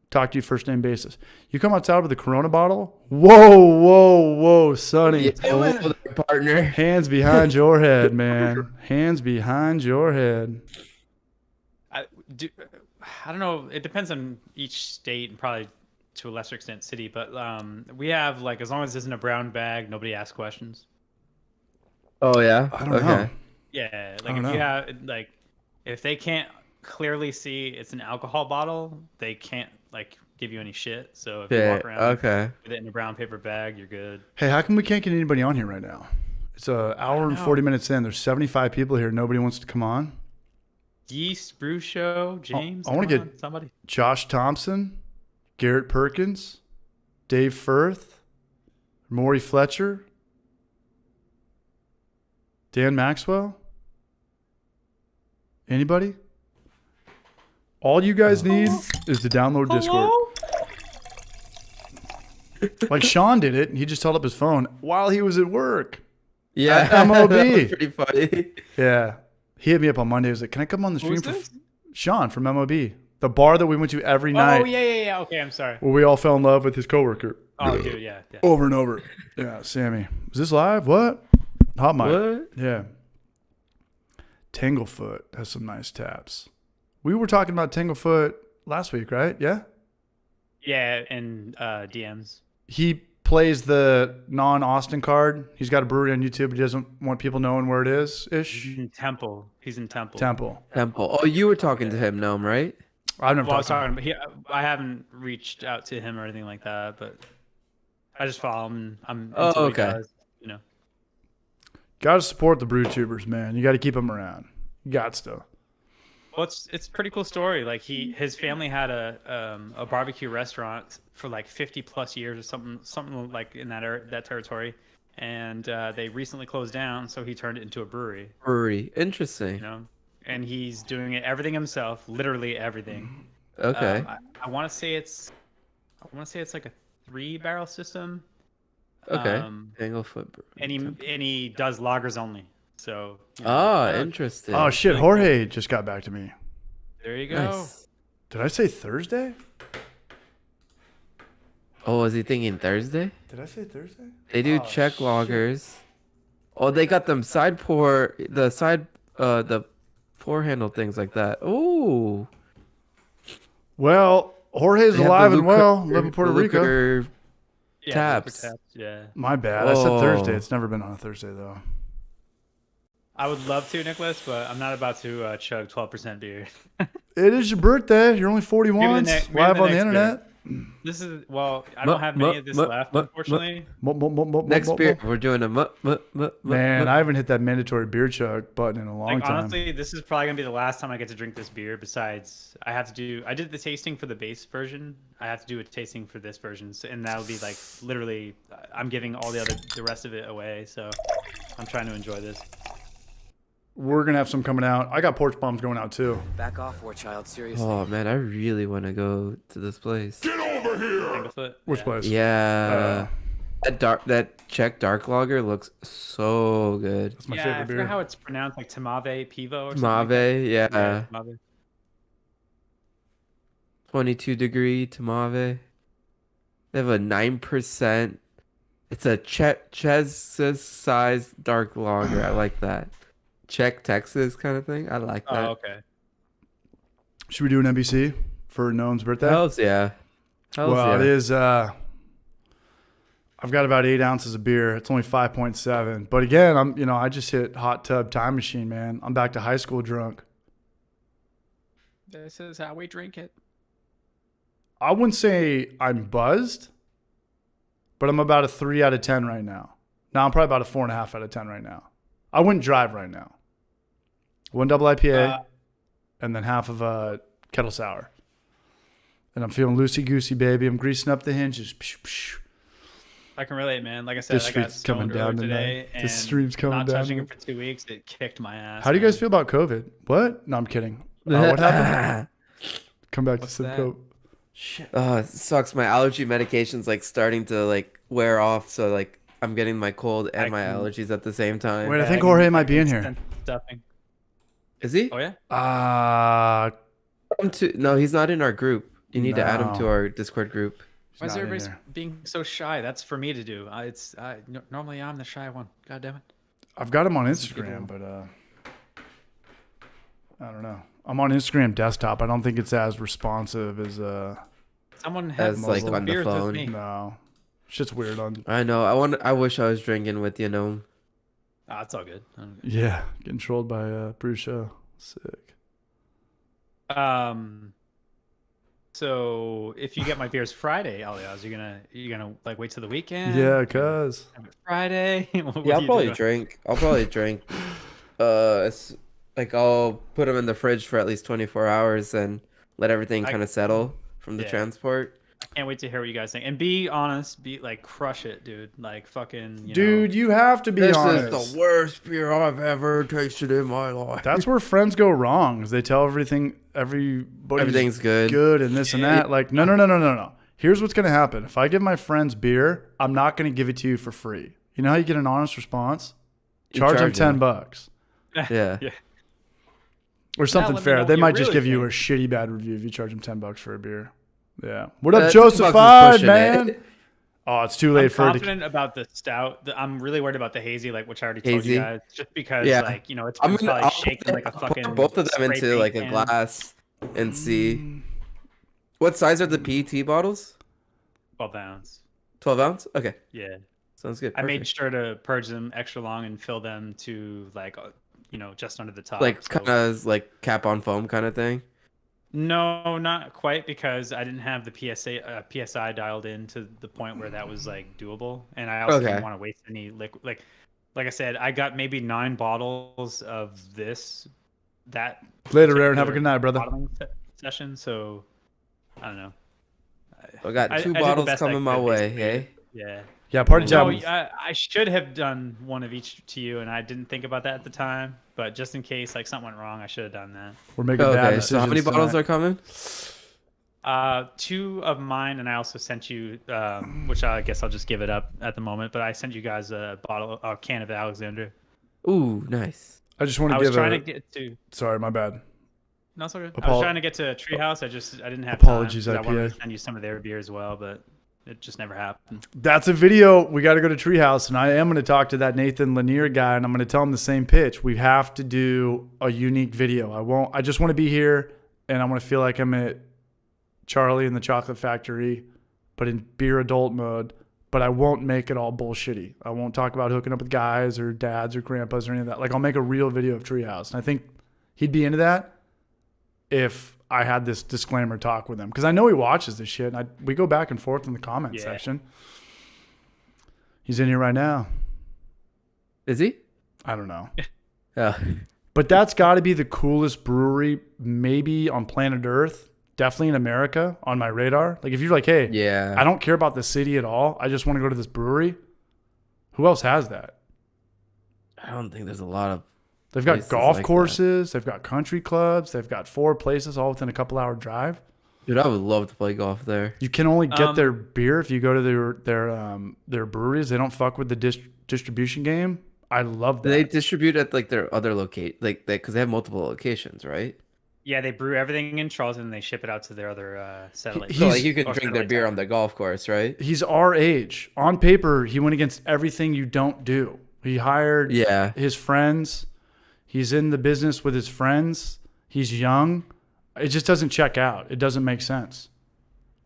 talk to you first name basis. You come outside with a Corona bottle. Whoa, Sonny. Yeah, whoa there, partner. Hands behind your head, man. Hands behind your head. I don't know. It depends on each state and probably to a lesser extent city. But we have like, as long as it's in a brown bag, nobody asks questions. Oh yeah. I don't know. Yeah, I like don't if you know. have like, if they can't clearly see it's an alcohol bottle, they can't like give you any shit. So if you Yeah. walk around Okay. with it in a brown paper bag, you're good. Hey, how come we can't get anybody on here right now? It's an hour and know. 40 minutes in. There's 75 people here. Nobody wants to come on. Yeast Brew Show, James. I wanna come get- on, somebody. Josh Thompson, Garrett Perkins, Dave Firth, Maury Fletcher, Dan Maxwell. Anybody? All you guys need is to download Discord. Like Sean did it, and he just held up his phone while he was at work. Yeah. At MOB. That was pretty funny. Yeah. He hit me up on Monday. He was like, "Can I come on the stream Who's for this? Sean from MOB, the bar that we went to every night, Oh yeah. Okay, I'm sorry. where we all fell in love with his coworker Oh, dude, yeah. over and over." Yeah, Sammy. Is this live? What? Hot mic. What? Yeah. Tanglefoot has some nice taps. We were talking about Tanglefoot last week, right? Yeah. Yeah, and DMs. He plays the non-Austin card. He's got a brewery on YouTube. He doesn't want people knowing where it is ish. He's in Temple. Temple. Temple. Oh, you were talking to him, Gnome, right? I've never Well, I was talked to him. talking, but I haven't reached out to him or anything like that, but I just follow him. And I'm into Oh, what he okay. does, you know. Got to support the brew tubers, man. You got to keep them around. You got to. Well, it's a pretty cool story. Like his family had a barbecue restaurant for like 50 plus years or something like in that territory, and they recently closed down, so he turned it into a brewery. Brewery. Interesting. You know, and he's doing it everything himself, literally everything. Okay. I want to say it's like a 3-barrel system. Okay. Anglefoot. And he does lagers only. So. You know, Ah, interesting. Oh shit, Jorge just got back to me. There you go. Nice. Did I say Thursday? Oh, was he thinking Thursday? Did I say Thursday? They do Oh, check shit. loggers. Oh, they got them the pour handle things like that. Ooh. Well, Jorge's They have alive the and well, Luker- live in Puerto the Rico. Luker Yeah, taps. Yeah. My bad. I said Thursday. Oh. It's never been on a Thursday though. I would love to, Nicholas, but I'm not about to chug 12% beer. It is your birthday. You're only 41. maybe Live the on the next internet. This is I don't have many of this left, unfortunately. Next beer, we're doing a Man, I haven't hit that mandatory beer chug button in a long Like time. honestly, this is probably gonna be the last time I get to drink this beer. Besides, I did the tasting for the base version. I have to do a tasting for this version, and that'll be like literally, I'm giving all the rest of it away. So I'm trying to enjoy this. We're gonna have some coming out. I got porch bombs going out too. Back off, war child. Seriously. Oh man, I really want to go to this place. Anglefoot. Which Yeah. place? Yeah. That Czech dark lager looks so good. That's my Yeah, I favorite forgot beer. how it's pronounced, like Tamave Pivo or something. Like that. Tamave, yeah. Tamave. 22-degree Tamave. They have a 9%. It's a Texas size dark lager. I like that. Czech Texas kind of thing. I like that. Oh, okay. Should we do an NBC for Noam's birthday? Hells yeah. Hells Well, yeah. it is. I've got about 8 ounces of beer. It's only 5.7. But again, I just hit hot tub time machine, man. I'm back to high school drunk. This is how we drink it. I wouldn't say I'm buzzed, but I'm about a 3 out of 10 right now. Now I'm probably about a 4.5 out of 10 right now. I wouldn't drive right now. 1 double IPA, and then half of a kettle sour. And I'm feeling loosey-goosey, baby. I'm greasing up the hinges. I can relate, man. Like I said, This I got stream's coming stoned down earlier tonight. today, This and stream's coming not down touching tonight. it for 2 weeks, it kicked my ass. How do you guys man. feel about COVID? What? No, I'm kidding. What happened? Come back What's to some that? COVID. It sucks. My allergy medication's like starting to like wear off, so like I'm getting my cold and my allergies at the same time. Wait, I think Jorge might be in here. Stuffing. Is he? Oh yeah. No, he's not in our group. You need to add him to No. our Discord group. Why is not in everybody there. being so shy? That's for me to do. Normally I'm the shy one. God damn it. I've got him on This is a good Instagram, but I don't know. I'm on Instagram desktop. I don't think it's as responsive as Someone has As, like, some on the beers with phone. me. no. Shit's weird on. I know. I wish I was drinking with you know. Ah, it's all good. Yeah, getting trolled by Bruce Show. Sick. So if you get my beers Friday, Elias, you're gonna like wait till the weekend? Yeah, cuz. Have it Friday. What Yeah, are I'll you probably doing? drink. It's like I'll put them in the fridge for at least 24 hours and let everything kind of settle from the Yeah. transport. Can't wait to hear what you guys think. And be honest. Be like, crush it, dude. Like fucking. Dude, you have to be This honest. is the worst beer I've ever tasted in my life. That's where friends go wrong. Is they tell everybody's Everything's good. good and this and that. Like, no. Here's what's gonna happen. If I give my friends beer, I'm not gonna give it to you for free. You know how you get an honest response? You Charge them charge them. $10. Yeah. Yeah. Or something let me fair. know They what you might just really give you a think. shitty bad review if you charge them $10 for a beer. Yeah. What up, $10 is Joseph pushing man? it. Oh, it's too late I'm for it to. confident about the stout. I'm really worried about the hazy, like which I already told Hazy? you guys. Just because, Yeah. like, it's I'm been gonna probably shaking like a I'll fucking. put both of them spray into paint like a can. glass and see. What size are the PET bottles? 12 ounce. 12 ounce? Okay. Yeah. Sounds good. I made Perfect. sure to purge them extra long and fill them to like, just under the top. Like so- kind of like cap on foam kind of thing. No, not quite, because I didn't have the PSI dialed in to the point where that was like doable, and I also Okay. didn't want to waste any liquid. Like I said, I got maybe 9 bottles of that. Later, Aaron. Have a particular good night, brother. bottling session. So I don't know. I got I 2 do the bottles best I coming my could, way. basically. Hey. Yeah, Yeah, Party No, Time. I should have done one of each to you, and I didn't think about that at the time. But just in case like something went wrong, I should have done that. We're making Oh, bad okay, so how many decisions bottles tonight. are coming? 2 of mine, and I also sent you, which I guess I'll just give it up at the moment. But I sent you guys a can of Alexander. Ooh, nice. I just want I to was give trying a. to get to. Sorry, my bad. No, it's okay. I Apol- was trying to get to Treehouse. I didn't have Apologies, time. 'Cause I wanted IPA. to send you some of their beer as well, but it just never happened. That's a video. We got to go to Treehouse, and I am going to talk to that Nathan Lanier guy, and I'm going to tell him the same pitch. We have to do a unique video. I just want to be here, and I want to feel like I'm at Charlie in the Chocolate Factory, but in beer adult mode. But I won't make it all bullshitty. I won't talk about hooking up with guys or dads or grandpas or any of that. Like, I'll make a real video of Treehouse, and I think he'd be into that if I had this disclaimer talk with him, because I know he watches this shit, and we go back and forth in the comment section. He's in here right now. Is he? I don't know. Oh. But that's got to be the coolest brewery maybe on planet Earth, definitely in America, on my radar. Like, if you're like, hey, Yeah. I don't care about the city at all, I just want to go to this brewery, who else has that? I don't think there's a lot of. They've got places golf like that. courses, they've got country clubs, they've got 4 places all within a couple-hour drive. Dude, I would love to play golf there. You can only get their beer if you go to their breweries. They don't fuck with the distribution game. I love that. They distribute at like their other because they have multiple locations, right? Yeah, they brew everything in Charleston and they ship it out to their other satellite. So He's- like you can or drink their satellite beer town. on the golf course, right? He's our age. On paper, he went against everything you don't do. He hired Yeah. his friends. He's in the business with his friends. He's young. It just doesn't check out. It doesn't make sense.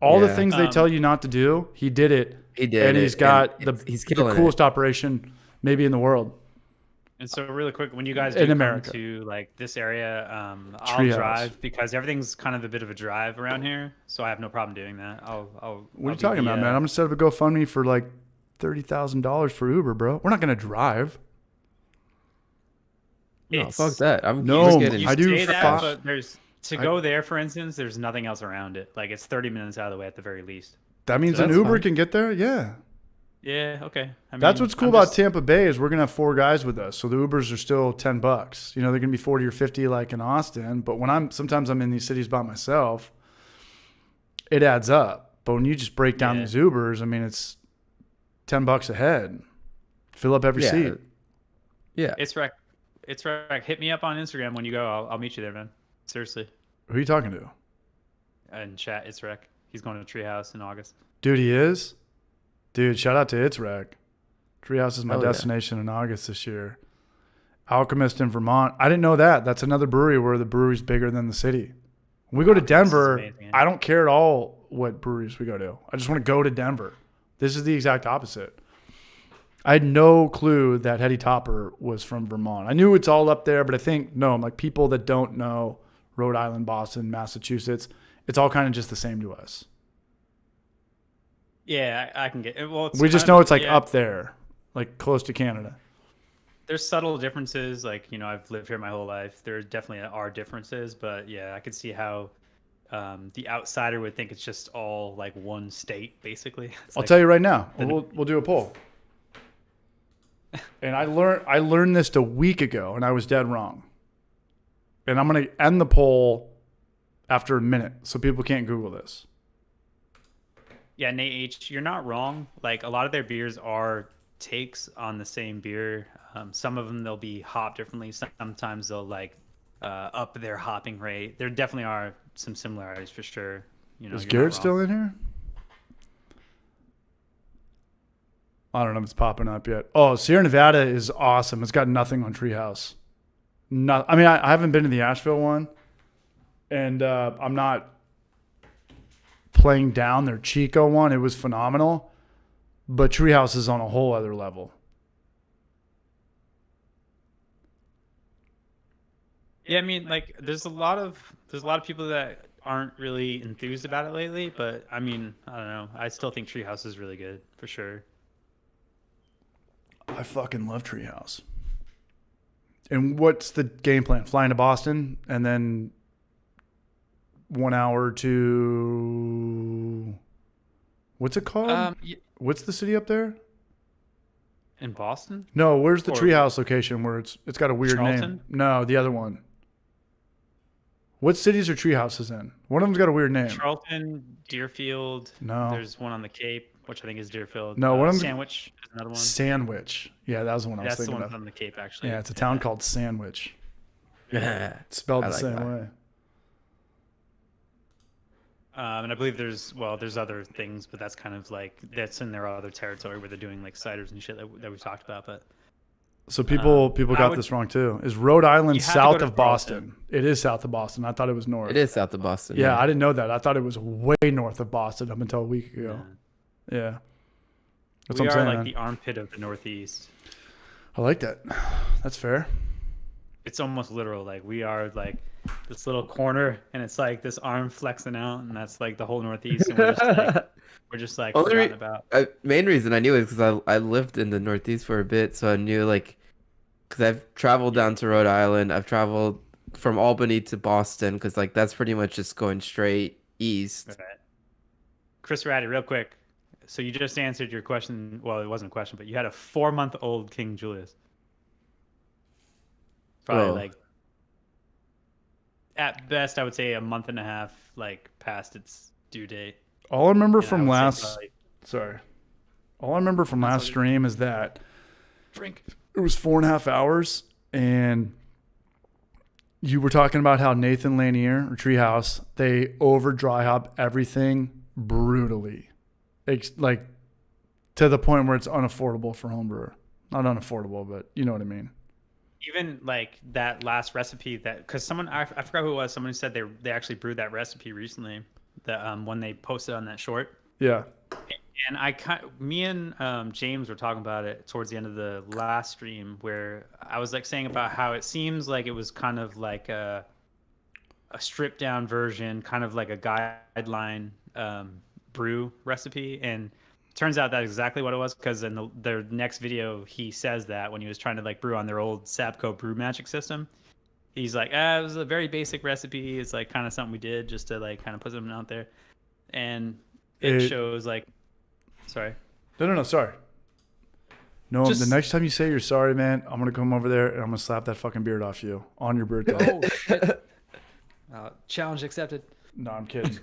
All the Yeah. things they tell you not to do, he did it. He did. And it, he's got and the he's killing coolest operation maybe in the world. And so really quick, when you guys In do come America. to like this area, I'll Treehouse. drive because everything's kind of a bit of a drive around here. So I have no problem doing that. What are you talking about, man? I'm going to set up a GoFundMe for like $30,000 for Uber, bro. We're not going to drive. No, fuck that. I'm No, just kidding. I do say that, fi- but there's to go there, for instance. There's nothing else around it. Like it's 30 minutes out of the way at the very least. That means So an that's Uber fine. can get there? Yeah. Yeah. Okay. I That's mean, what's cool I'm about just- Tampa Bay is we're gonna have 4 guys with us, so the Ubers are still $10. You know, they're gonna be 40 or 50 like in Austin. But when sometimes I'm in these cities by myself, it adds up. But when you just break down Yeah. these Ubers, I mean, it's $10 a head. Fill up every Yeah. seat. Yeah. It's wreck. It's wreck. Hit me up on Instagram when you go. I'll meet you there, man. Seriously. Who are you talking to? And chat. It's wreck. He's going to Treehouse in August. Dude, he is. Dude, shout out to It's Rec. Treehouse is my Oh, yeah. destination in August this year. Alchemist in Vermont. I didn't know that. That's another brewery where the brewery's bigger than the city. When we go to Alchemist is Denver, amazing, yeah. I don't care at all what breweries we go to. I just want to go to Denver. This is the exact opposite. I had no clue that Hetty Topper was from Vermont. I knew it's all up there, but I think, no, like people that don't know Rhode Island, Boston, Massachusetts, it's all kind of just the same to us. Yeah, I can get. Well, We just know it's like up there, like close to Canada. There's subtle differences. Like I've lived here my whole life. There definitely are differences, but yeah, I could see how the outsider would think it's just all like one state, basically. It's I'll like, tell you right now. We'll do a poll. And I learned this a week ago, and I was dead wrong. And I'm gonna end the poll after a minute, so people can't Google this. Yeah, Nate H, you're not wrong. Like a lot of their beers are takes on the same beer. Some of them they'll be hopped differently. Sometimes they'll like up their hopping rate. There definitely are some similarities for sure. Is you're not Garrett wrong. still in here? I don't know if it's popping up yet. Oh, Sierra Nevada is awesome. It's got nothing on Treehouse. I mean, I haven't been to the Asheville one, and I'm not playing down their Chico one. It was phenomenal, but Treehouse is on a whole other level. Yeah, I mean, like there's a lot of people that aren't really enthused about it lately, but I mean, I don't know. I still think Treehouse is really good for sure. I fucking love Treehouse. And what's the game plan? Flying to Boston and then 1 hour to what's it called? What's the city up there? In Boston? No, where's the Or- treehouse location where it's got a weird name? Charlton? No, the other one. What cities are treehouses in? One of them's got a weird name. Charlton, Deerfield. No. There's one on the Cape, which I think is Deerfield. No, one of them's- Sandwich is another one. Sandwich. Yeah, that was the one I was That's the thinking one of. on the Cape, actually. Yeah, it's a town called Sandwich. It's spelled I the like same that. way. And I believe there's other things, but that's kind of like that's in their other territory where they're doing like ciders and shit that we've talked about. But So people I got would- this wrong too. Is Rhode Island You have to south go to of Boston? It is south of Boston. I thought it was north. It is south of Boston. Yeah, I didn't know that. I thought it was way north of Boston up until a week ago. Yeah. That's we what are I'm saying. like man. the armpit of the Northeast. I like that. That's fair. It's almost literal. Like we are like this little corner, and it's like this arm flexing out, and that's like the whole Northeast. And we're just like Only forgotten about. Main reason I knew is because I lived in the Northeast for a bit, so I knew like, because I've traveled down to Rhode Island, I've traveled from Albany to Boston, because like that's pretty much just going straight east. Right. Chris Ratty, real quick. So you just answered your question. Well, it wasn't a question, but you had a 4-month-old King Julius. Probably Oh. like at best, I would say a month and a half, like past its due date. All I remember And I from would say last probably- sorry. All I remember from That's last all good. stream is that drink. it was 4.5 hours, and you were talking about how Nathan Lanier or Treehouse, they over dry hop everything brutally. Like to the point where it's unaffordable for home brewer. Not unaffordable, but you know what I mean. Even like that last recipe that because someone I forgot who it was. Someone said they actually brewed that recipe recently. The when they posted on that short. Yeah. And me and James were talking about it towards the end of the last stream, where I was like saying about how it seems like it was kind of like a stripped down version, kind of like a guideline brew recipe, and turns out that's exactly what it was, because in their next video he says that when he was trying to like brew on their old Sabco brew magic system, he's like, it was a very basic recipe. It's like kind of something we did just to like kind of put something out there, and it shows like. Sorry. No, sorry. No, Just- the next time you say you're sorry, man, I'm going to come over there and I'm going to slap that fucking beard off you on your birthday. Oh shit! Challenge accepted. No, I'm kidding.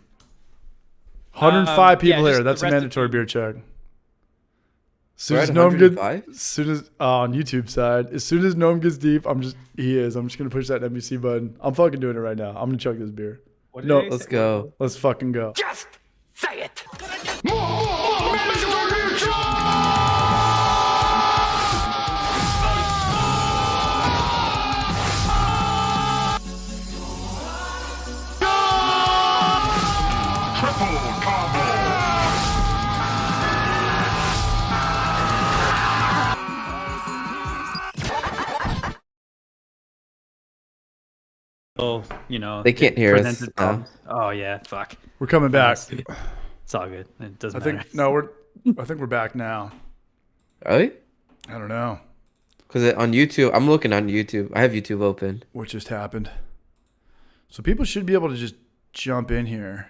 105 people yeah, just here. That's the a mandatory recipe. beer check. Soon We're as at Gnome gets, 105? soon as on YouTube side, as soon as Gnome gets deep, I'm just gonna push that NBC button. I'm fucking doing it right now. I'm gonna chug this beer. What did No, they Let's say? go. Let's fucking go. Just say it! Oh, you know, They can't it hear us presented now. problems. Oh yeah, fuck. We're coming back. It's all good. It I doesn't matter. think I think we're back now. Really? I don't know Because on YouTube, I'm looking on YouTube. I have YouTube open. what just happened. So people should be able to just jump in here.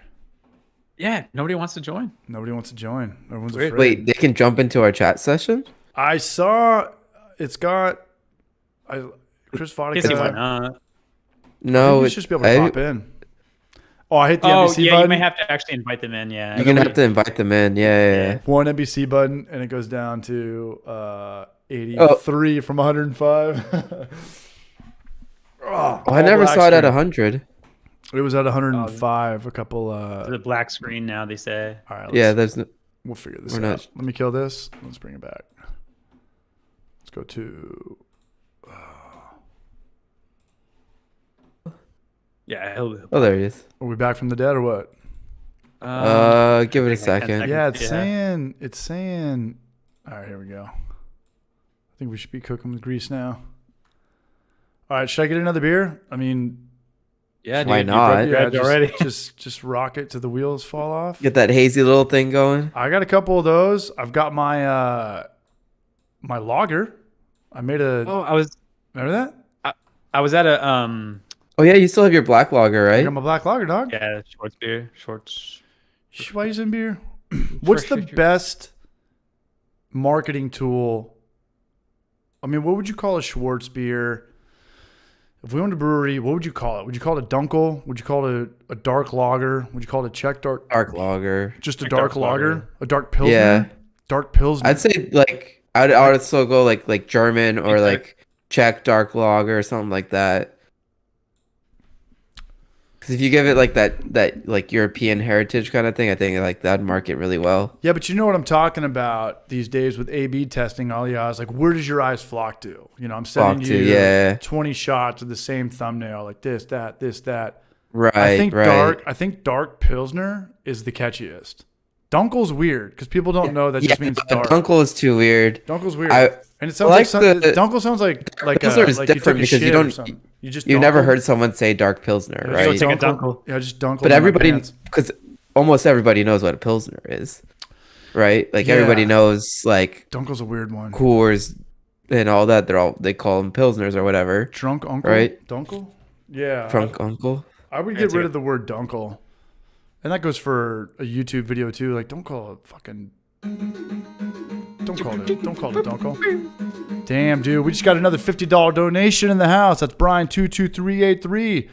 Yeah, nobody wants to join. Nobody wants to join. Everyone's Weird. afraid. Wait, they can jump into our chat session? I saw it's got Chris Can't see why Vodka. not. No, You should just be able to pop in. Oh, I hit the Oh NBC yeah, button. you may have to actually invite them in. Yeah. you're gonna have to invite them in. Yeah. One NBC button, and it goes down to 83 from 105. Oh, I never saw it at 100. It was at 105. A couple. The black screen now. They say. All right. Yeah, there's no. We'll figure this We're out. not- Let me kill this. Let's bring it back. Let's go to. Yeah. Oh, there he is. Are we back from the dead or what? Give it a like 10 second. seconds. Yeah, it's Yeah. saying. It's saying. All right, here we go. I think we should be cooking with grease now. All right, should I get another beer? I mean, Yeah. Why dude, you not? broke your yeah, edge already. just rock it till the wheels fall off. Get that hazy little thing going. I got a couple of those. I've got my my lager. I made a. Oh, I was Remember that? at a Oh yeah, you still have your black lager, I right? got my black lager, dog. yeah Schwartz beer Schwartz. Why you using beer? What's the Sure. best marketing tool I mean, what would you call a Schwartz beer? If we owned a brewery, what would you call it? Would you call it a Dunkel? Would you call it a dark lager? Would you call it a Czech dark? Dark lager. Just a Like dark dark lager? lager. A dark pilsner? Yeah. Dark pilsner. I'd say like I would also go like German or Dark. like Czech dark lager or something like that. Because if you give it like that like European heritage kind of thing, I think like that'd market really well. Yeah, but you know what I'm talking about these days with A/B testing. All the eyes, like, where does your eyes flock to? You know, I'm sending Flock to, you yeah. 20 shots of the same thumbnail, like this, that, this, that. Right, I think right. dark pilsner is the catchiest. Dunkel's weird because people don't know that just means dark. Dunkel is too weird. Dunkel's weird, I and it sounds like like the- Dunkel sounds like Pilsner is like different you took a because you shit or don't- something. You just You've never Dunkel? heard someone say dark pilsner, Yeah, right? just Like a Dunkel. Yeah, just Dunkel. But in my everybody, pants. because almost everybody knows what a pilsner is, right? Like Yeah. everybody knows like Dunkel's a weird one. Coors and all that. They call them pilsners or whatever. Drunk uncle, Right. Dunkel. Yeah, Drunk uncle. I would That's get rid it. of the word dunkel. And that goes for a YouTube video too. Like, don't call it fucking. Don't call it dunkel. Damn, dude. We just got another $50 donation in the house. That's Brian22383.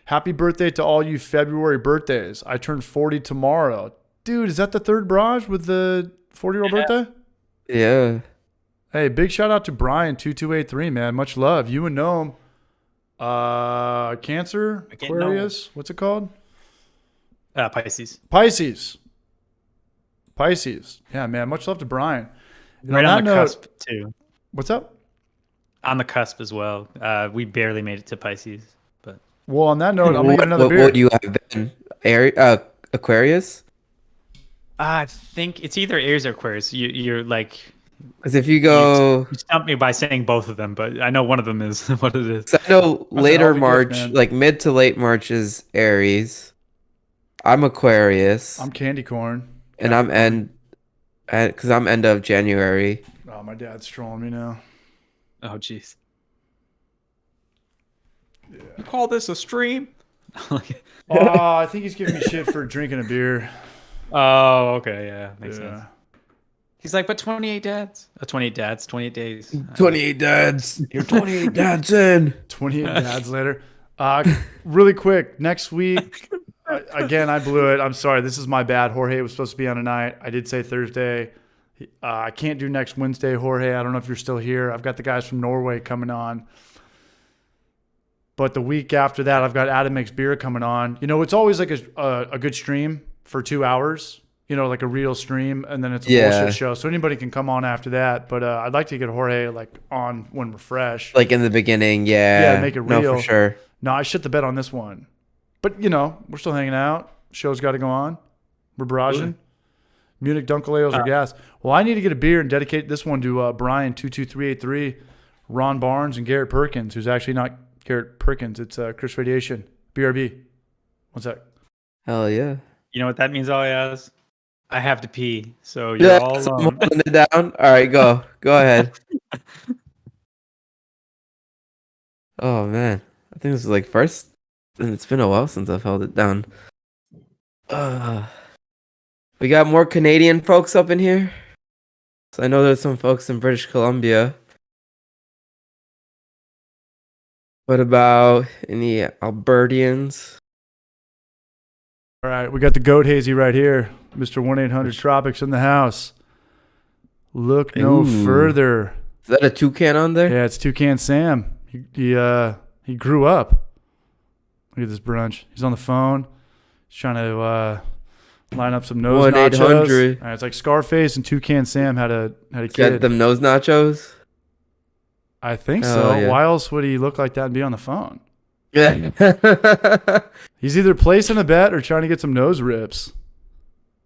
Happy birthday to all you February birthdays. I turn 40 tomorrow. Dude, is that the third barrage with the 40-year-old birthday? Yeah. Hey, big shout out to Brian2283, man. Much love. You and Gnome. Cancer, I can't Aquarius. What's it called? Pisces. Pisces. Yeah, man. Much love to Brian. And Right on that the note- cusp too. What's up? On the cusp as well. We barely made it to Pisces, but Well, on that note, I'm gonna get another what beer. would you have been? Aquarius? I think it's either Aries or Aquarius. You're like Because if you go, you stumped me by saying both of them, but I know one of them is what it is. 'cause I know an later Aldi gift, March, man. like mid to late March is Aries. I'm Aquarius, I'm candy corn. and I'm because I'm end of January. Oh, my dad's trolling me now. Oh jeez. You call this a stream? Oh, I think he's giving me shit for drinking a beer. Oh, okay, yeah, makes Yeah. sense. He's like, but 28 dads. 28 dads, 28 days. 28 dads. You're 28 dads in. 28 dads later. Really quick, next week. Again, I blew it. I'm sorry. This is my bad. Jorge was supposed to be on tonight. I did say Thursday. I can't do next Wednesday, Jorge. I don't know if you're still here. I've got the guys from Norway coming on. But the week after that, I've got Adam Makes Beer coming on. You know, it's always like a good stream for 2 hours. You know, like a real stream, and then it's a bullshit show. So anybody can come on after that. But I'd like to get Jorge like on when we're fresh. Like in the beginning, yeah. Yeah, make it No, real. for sure. No, I shit the bed on this one. But, you know, we're still hanging out. Show's got to go on. We're barraging. Munich Dunkeleos or gas. Well, I need to get a beer and dedicate this one to Brian22383, Ron Barnes, and Garrett Perkins, who's actually not Garrett Perkins. It's Chris Radiation. BRB. One sec. Hell yeah. You know what that means, Alias? I have to pee, so you're all so I'm alone. holding it down. All right, go ahead. Oh man, I think this is like first, and it's been a while since I've held it down. We got more Canadian folks up in here. So I know there's some folks in British Columbia. What about any Albertians? All right, we got the goat hazy right here. Mr. 1-800-Tropics in the house. Look no Ooh. further. Is that a toucan on there? Yeah, it's Toucan Sam. He grew up. Look at this brunch. He's on the phone. He's trying to line up some nose nachos. 1-800. All right, it's like Scarface and Toucan Sam had a Got kid. them nose nachos. I think Oh, so. yeah. Why else would he look like that and be on the phone? Yeah. He's either placing a bet or trying to get some nose rips.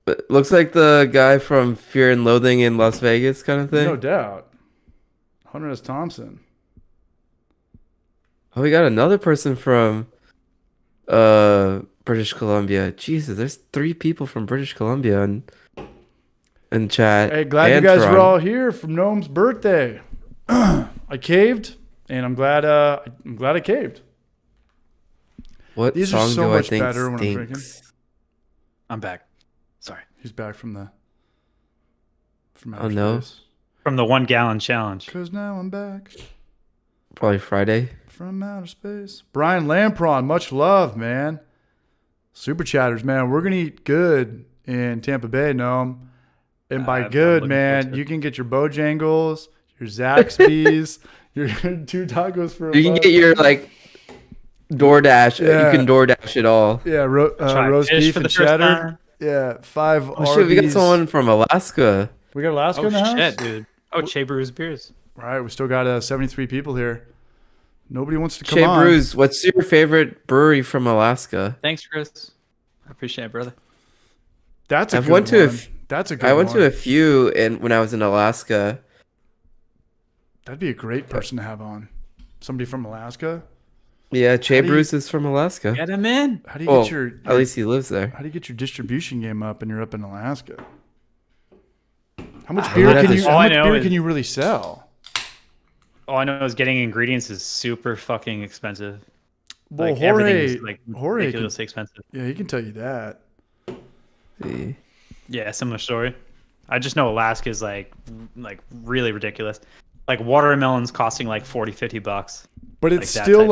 But looks like the guy from Fear and Loathing in Las Vegas kind of thing. No doubt. Hunter S. Thompson. Oh, we got another person from British Columbia. Jesus, there's 3 people from British Columbia in chat. Hey, glad you and guys were Toronto. all here from Gnome's birthday. I caved, and I'm glad I caved. What These are song so do I much think better when I'm drinking. stinks? I'm back. Sorry. He's back from outer Oh, no. space. From the 1 gallon challenge. Cause now I'm back Probably Friday. from outer space. Brian Lampron, much love, man. Super chatters, man. We're gonna eat good in Tampa Bay, Gnome. And by I'm good, looking man, forward to it. you can get your Bojangles, your Zaxby's, your 2 tacos for a You can buck. get your like DoorDash. Yeah. You can DoorDash it all. Yeah, Try roast fish beef for and the first cheddar. time. Yeah, 5 Oh shit, we got Arby's. someone from Alaska. We got Alaska Oh in the house? shit, dude. Oh, Che Brews beers. All right, we still got 73 people here. Nobody wants to come Shea on. Brews, what's your favorite brewery from Alaska? Thanks, Chris. I appreciate it, brother. That's a I've good went to a one. f- That's a good I went one. to a few when I was in Alaska. That'd be a great person to have on. Somebody from Alaska. Yeah, Shea How do you- Brews is from Alaska. Get him in. How do you Well, get your at least he lives there. how do you get your distribution game up and you're up in Alaska? How much I beer would have can to- you? All How I much know beer is- can you really sell? All I know is getting ingredients is super fucking expensive. Well, Like Jorge, everything's like Jorge can, ridiculously expensive. yeah, he can tell you that. See. Yeah, similar story. I just know Alaska is like really ridiculous. Like watermelons costing like $40-50. But it's Like that still type